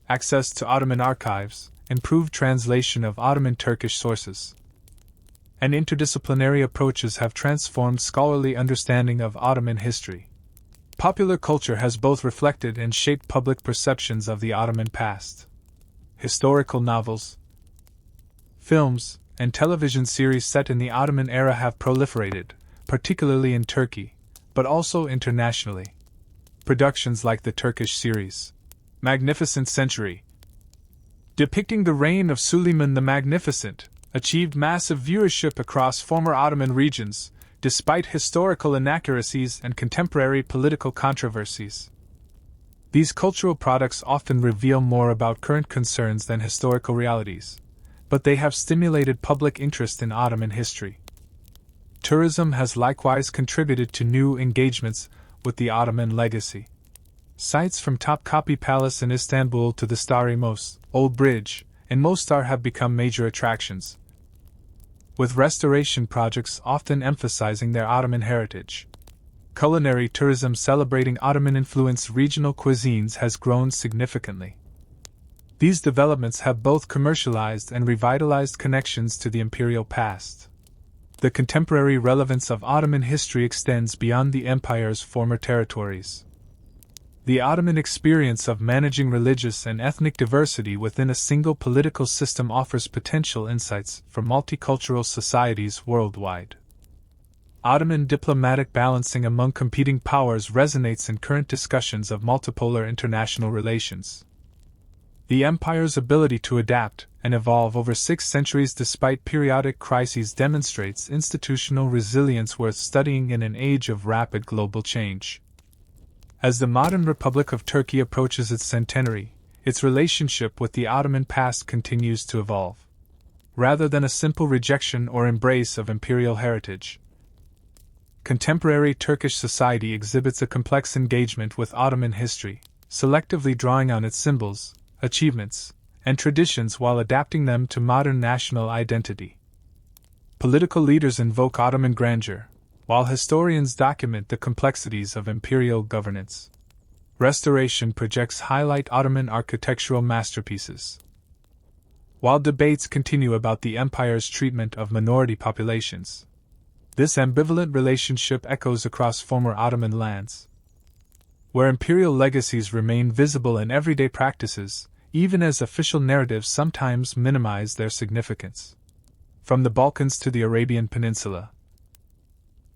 Access to Ottoman archives, improved translation of Ottoman Turkish sources, and interdisciplinary approaches have transformed scholarly understanding of Ottoman history. Popular culture has both reflected and shaped public perceptions of the Ottoman past. Historical novels, films, and television series set in the Ottoman era have proliferated, particularly in Turkey, but also internationally. Productions like the Turkish series Magnificent Century, depicting the reign of Süleyman the Magnificent, achieved massive viewership across former Ottoman regions, despite historical inaccuracies and contemporary political controversies. These cultural products often reveal more about current concerns than historical realities, but they have stimulated public interest in Ottoman history. Tourism has likewise contributed to new engagements with the Ottoman legacy. Sites from Topkapi Palace in Istanbul to the Stari Mos, Old Bridge, in Mostar have become major attractions, with restoration projects often emphasizing their Ottoman heritage. Culinary tourism celebrating Ottoman-influenced regional cuisines has grown significantly. These developments have both commercialized and revitalized connections to the imperial past. The contemporary relevance of Ottoman history extends beyond the empire's former territories. The Ottoman experience of managing religious and ethnic diversity within a single political system offers potential insights for multicultural societies worldwide. Ottoman diplomatic balancing among competing powers resonates in current discussions of multipolar international relations. The empire's ability to adapt and evolve over 6 centuries despite periodic crises demonstrates institutional resilience worth studying in an age of rapid global change. As the modern Republic of Turkey approaches its centenary, its relationship with the Ottoman past continues to evolve. Rather than a simple rejection or embrace of imperial heritage, contemporary Turkish society exhibits a complex engagement with Ottoman history, selectively drawing on its symbols, achievements, and traditions while adapting them to modern national identity. Political leaders invoke Ottoman grandeur, while historians document the complexities of imperial governance. Restoration projects highlight Ottoman architectural masterpieces. While debates continue about the empire's treatment of minority populations, this ambivalent relationship echoes across former Ottoman lands, where imperial legacies remain visible in everyday practices, even as official narratives sometimes minimize their significance. From the Balkans to the Arabian Peninsula,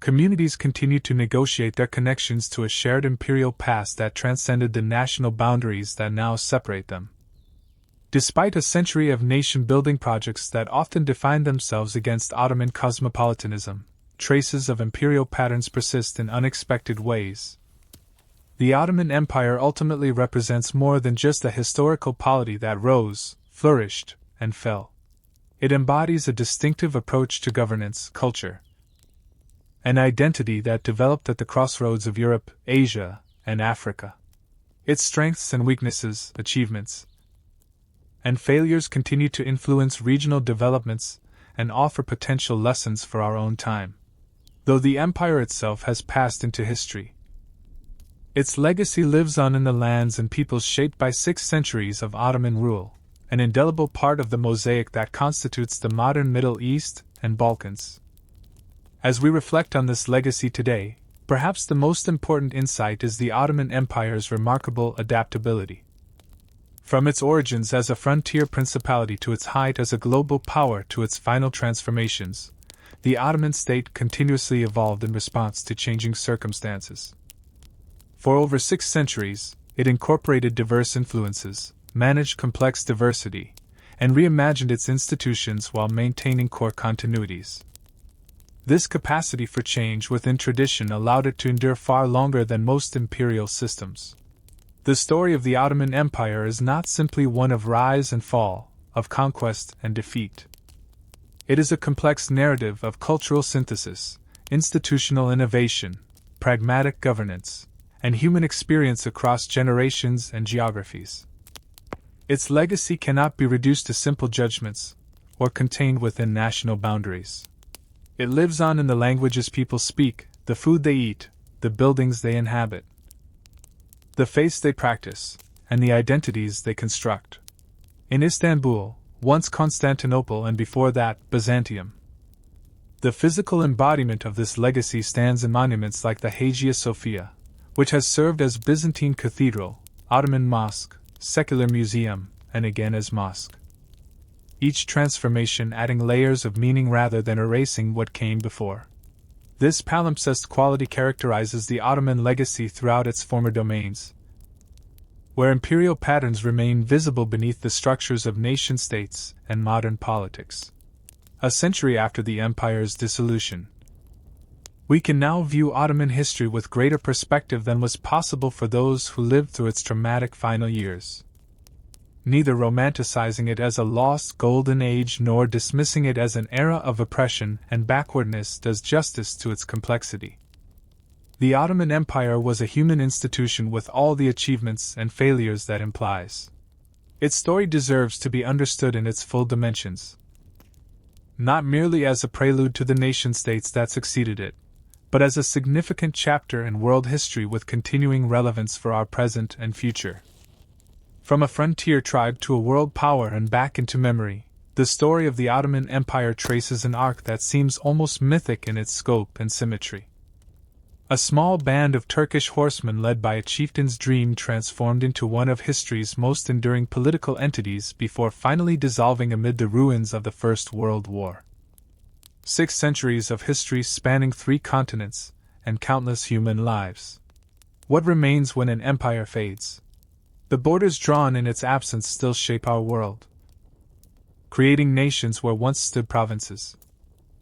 communities continue to negotiate their connections to a shared imperial past that transcended the national boundaries that now separate them. Despite a century of nation-building projects that often define themselves against Ottoman cosmopolitanism, traces of imperial patterns persist in unexpected ways. The Ottoman Empire ultimately represents more than just a historical polity that rose, flourished, and fell. It embodies a distinctive approach to governance, culture, an identity that developed at the crossroads of Europe, Asia, and Africa. Its strengths and weaknesses, achievements, and failures continue to influence regional developments and offer potential lessons for our own time. Though the empire itself has passed into history, its legacy lives on in the lands and peoples shaped by 6 centuries of Ottoman rule, an indelible part of the mosaic that constitutes the modern Middle East and Balkans. As we reflect on this legacy today, perhaps the most important insight is the Ottoman Empire's remarkable adaptability. From its origins as a frontier principality to its height as a global power to its final transformations, the Ottoman state continuously evolved in response to changing circumstances. For over 6 centuries, it incorporated diverse influences, managed complex diversity, and reimagined its institutions while maintaining core continuities. This capacity for change within tradition allowed it to endure far longer than most imperial systems. The story of the Ottoman Empire is not simply one of rise and fall, of conquest and defeat. It is a complex narrative of cultural synthesis, institutional innovation, pragmatic governance, and human experience across generations and geographies. Its legacy cannot be reduced to simple judgments, or contained within national boundaries. It lives on in the languages people speak, the food they eat, the buildings they inhabit, the faiths they practice, and the identities they construct. In Istanbul, once Constantinople and before that, Byzantium, the physical embodiment of this legacy stands in monuments like the Hagia Sophia, which has served as Byzantine cathedral, Ottoman mosque, secular museum, and again as mosque. Each transformation adding layers of meaning rather than erasing what came before. This palimpsest quality characterizes the Ottoman legacy throughout its former domains, where imperial patterns remain visible beneath the structures of nation-states and modern politics. A century after the empire's dissolution, we can now view Ottoman history with greater perspective than was possible for those who lived through its traumatic final years. Neither romanticizing it as a lost golden age nor dismissing it as an era of oppression and backwardness does justice to its complexity. The Ottoman Empire was a human institution with all the achievements and failures that implies. Its story deserves to be understood in its full dimensions, not merely as a prelude to the nation-states that succeeded it, but as a significant chapter in world history with continuing relevance for our present and future. From a frontier tribe to a world power and back into memory, the story of the Ottoman Empire traces an arc that seems almost mythic in its scope and symmetry. A small band of Turkish horsemen led by a chieftain's dream transformed into one of history's most enduring political entities before finally dissolving amid the ruins of the First World War. 6 centuries of history spanning 3 continents, and countless human lives. What remains when an empire fades? The borders drawn in its absence still shape our world, creating nations where once stood provinces.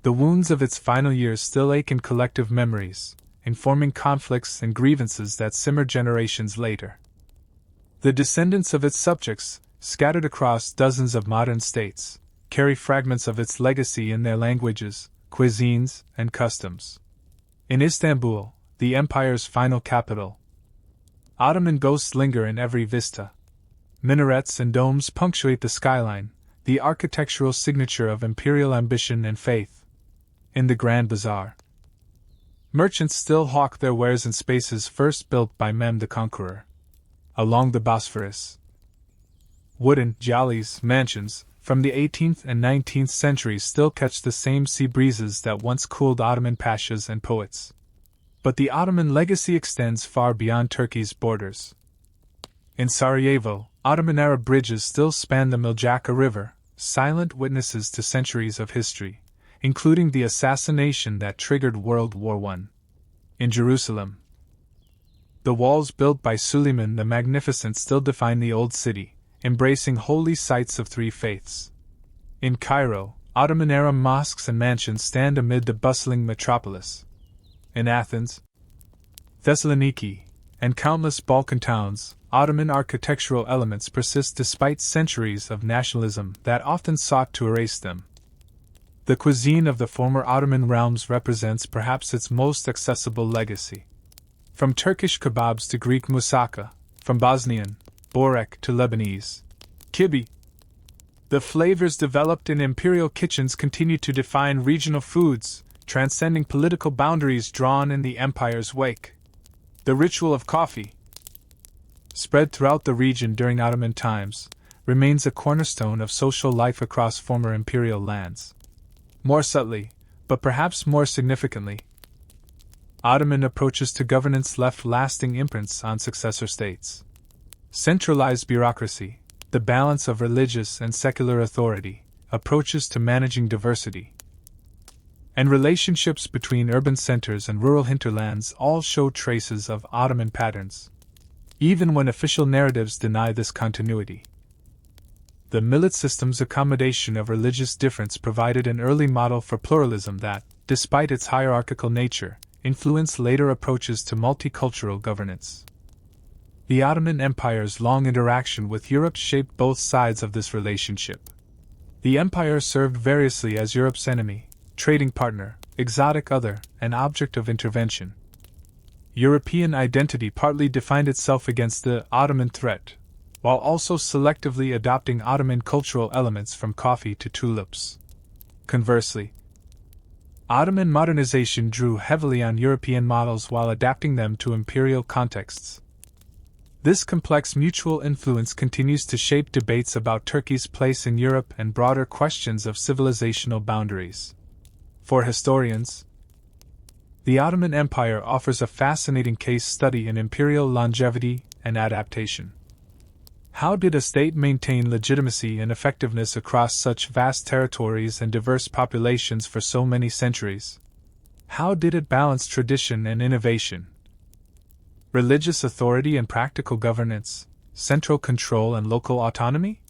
The wounds of its final years still ache in collective memories, informing conflicts and grievances that simmer generations later. The descendants of its subjects, scattered across dozens of modern states, carry fragments of its legacy in their languages, cuisines, and customs. In Istanbul, the empire's final capital, Ottoman ghosts linger in every vista. Minarets and domes punctuate the skyline, the architectural signature of imperial ambition and faith. In the Grand Bazaar, merchants still hawk their wares in spaces first built by Mehmed the Conqueror. Along the Bosphorus, wooden jallis mansions from the 18th and 19th centuries still catch the same sea breezes that once cooled Ottoman pashas and poets. But the Ottoman legacy extends far beyond Turkey's borders. In Sarajevo, Ottoman Arab bridges still span the Miljacka River, silent witnesses to centuries of history, including the assassination that triggered World War I. In Jerusalem, the walls built by Süleyman the Magnificent still define the Old City, embracing holy sites of 3 faiths. In Cairo, Ottoman-era mosques and mansions stand amid the bustling metropolis. In Athens, Thessaloniki, and countless Balkan towns, Ottoman architectural elements persist despite centuries of nationalism that often sought to erase them. The cuisine of the former Ottoman realms represents perhaps its most accessible legacy. From Turkish kebabs to Greek moussaka, from Bosnian borek to Lebanese kibbeh, the flavors developed in imperial kitchens continue to define regional foods, transcending political boundaries drawn in the empire's wake. The ritual of coffee, spread throughout the region during Ottoman times, remains a cornerstone of social life across former imperial lands. More subtly, but perhaps more significantly, Ottoman approaches to governance left lasting imprints on successor states. Centralized bureaucracy, the balance of religious and secular authority, approaches to managing diversity, and relationships between urban centers and rural hinterlands all show traces of Ottoman patterns, even when official narratives deny this continuity. The millet system's accommodation of religious difference provided an early model for pluralism that, despite its hierarchical nature, influenced later approaches to multicultural governance. The Ottoman Empire's long interaction with Europe shaped both sides of this relationship. The empire served variously as Europe's enemy, trading partner, exotic other, and object of intervention. European identity partly defined itself against the Ottoman threat, while also selectively adopting Ottoman cultural elements from coffee to tulips. Conversely, Ottoman modernization drew heavily on European models while adapting them to imperial contexts. This complex mutual influence continues to shape debates about Turkey's place in Europe and broader questions of civilizational boundaries. For historians, the Ottoman Empire offers a fascinating case study in imperial longevity and adaptation. How did a state maintain legitimacy and effectiveness across such vast territories and diverse populations for so many centuries? How did it balance tradition and innovation? Religious authority and practical governance, central control and local autonomy?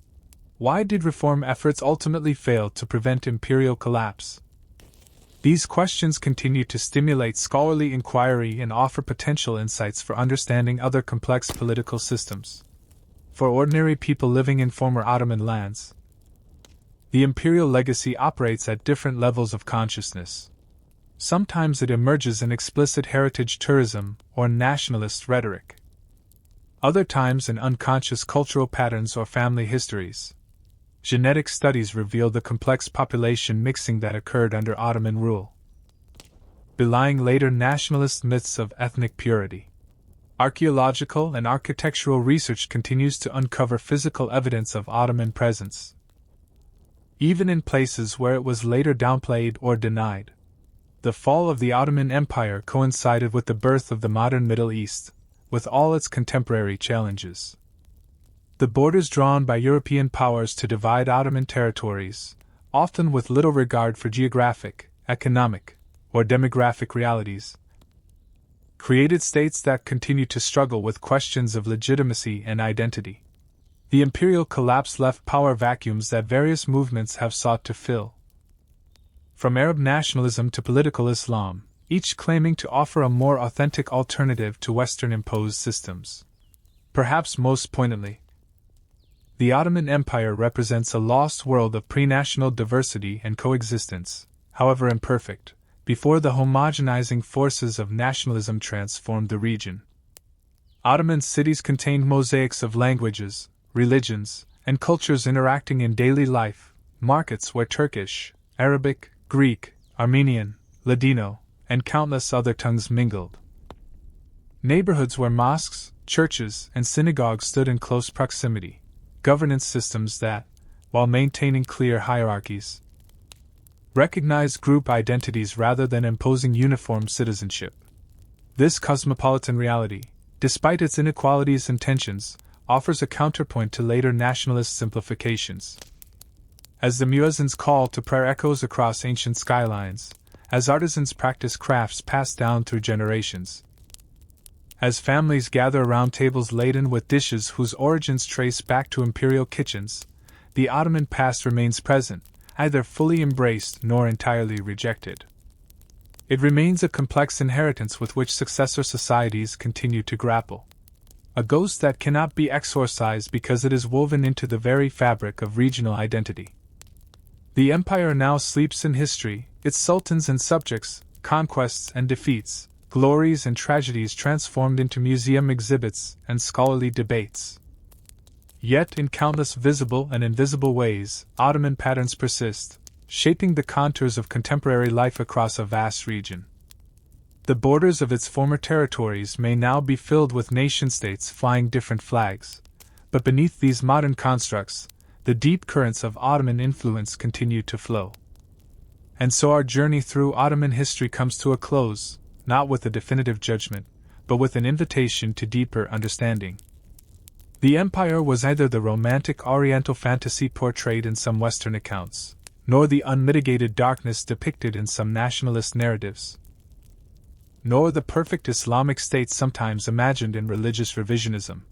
Why did reform efforts ultimately fail to prevent imperial collapse? These questions continue to stimulate scholarly inquiry and offer potential insights for understanding other complex political systems. For ordinary people living in former Ottoman lands, the imperial legacy operates at different levels of consciousness. Sometimes it emerges in explicit heritage tourism or nationalist rhetoric. Other times in unconscious cultural patterns or family histories. Genetic studies reveal the complex population mixing that occurred under Ottoman rule, belying later nationalist myths of ethnic purity. Archaeological and architectural research continues to uncover physical evidence of Ottoman presence, even in places where it was later downplayed or denied. The fall of the Ottoman Empire coincided with the birth of the modern Middle East, with all its contemporary challenges. The borders drawn by European powers to divide Ottoman territories, often with little regard for geographic, economic, or demographic realities, created states that continue to struggle with questions of legitimacy and identity. The imperial collapse left power vacuums that various movements have sought to fill. From Arab nationalism to political Islam, each claiming to offer a more authentic alternative to Western-imposed systems. Perhaps most poignantly, the Ottoman Empire represents a lost world of pre-national diversity and coexistence, however imperfect, before the homogenizing forces of nationalism transformed the region. Ottoman cities contained mosaics of languages, religions, and cultures interacting in daily life, markets where Turkish, Arabic, Greek, Armenian, Ladino, and countless other tongues mingled. Neighborhoods where mosques, churches, and synagogues stood in close proximity, governance systems that, while maintaining clear hierarchies, recognized group identities rather than imposing uniform citizenship. This cosmopolitan reality, despite its inequalities and tensions, offers a counterpoint to later nationalist simplifications. As the muezzin's call to prayer echoes across ancient skylines, as artisans practice crafts passed down through generations, as families gather around tables laden with dishes whose origins trace back to imperial kitchens, the Ottoman past remains present, either fully embraced nor entirely rejected. It remains a complex inheritance with which successor societies continue to grapple. A ghost that cannot be exorcised because it is woven into the very fabric of regional identity. The empire now sleeps in history, its sultans and subjects, conquests and defeats, glories and tragedies transformed into museum exhibits and scholarly debates. Yet, in countless visible and invisible ways, Ottoman patterns persist, shaping the contours of contemporary life across a vast region. The borders of its former territories may now be filled with nation-states flying different flags, but beneath these modern constructs, the deep currents of Ottoman influence continue to flow. And so our journey through Ottoman history comes to a close, not with a definitive judgment, but with an invitation to deeper understanding. The empire was either the romantic Oriental fantasy portrayed in some Western accounts, nor the unmitigated darkness depicted in some nationalist narratives, nor the perfect Islamic state sometimes imagined in religious revisionism.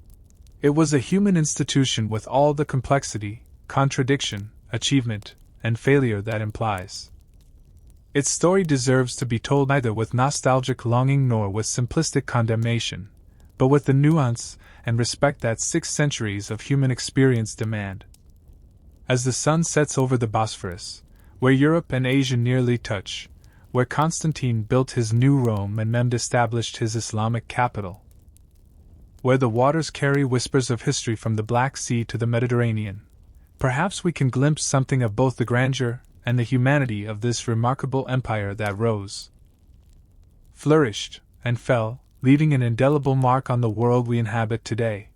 It was a human institution with all the complexity, contradiction, achievement, and failure that implies. Its story deserves to be told neither with nostalgic longing nor with simplistic condemnation, but with the nuance and respect that 6 centuries of human experience demand. As the sun sets over the Bosphorus, where Europe and Asia nearly touch, where Constantine built his new Rome and Mehmed established his Islamic capital, where the waters carry whispers of history from the Black Sea to the Mediterranean, perhaps we can glimpse something of both the grandeur and the humanity of this remarkable empire that rose, flourished, and fell, leaving an indelible mark on the world we inhabit today.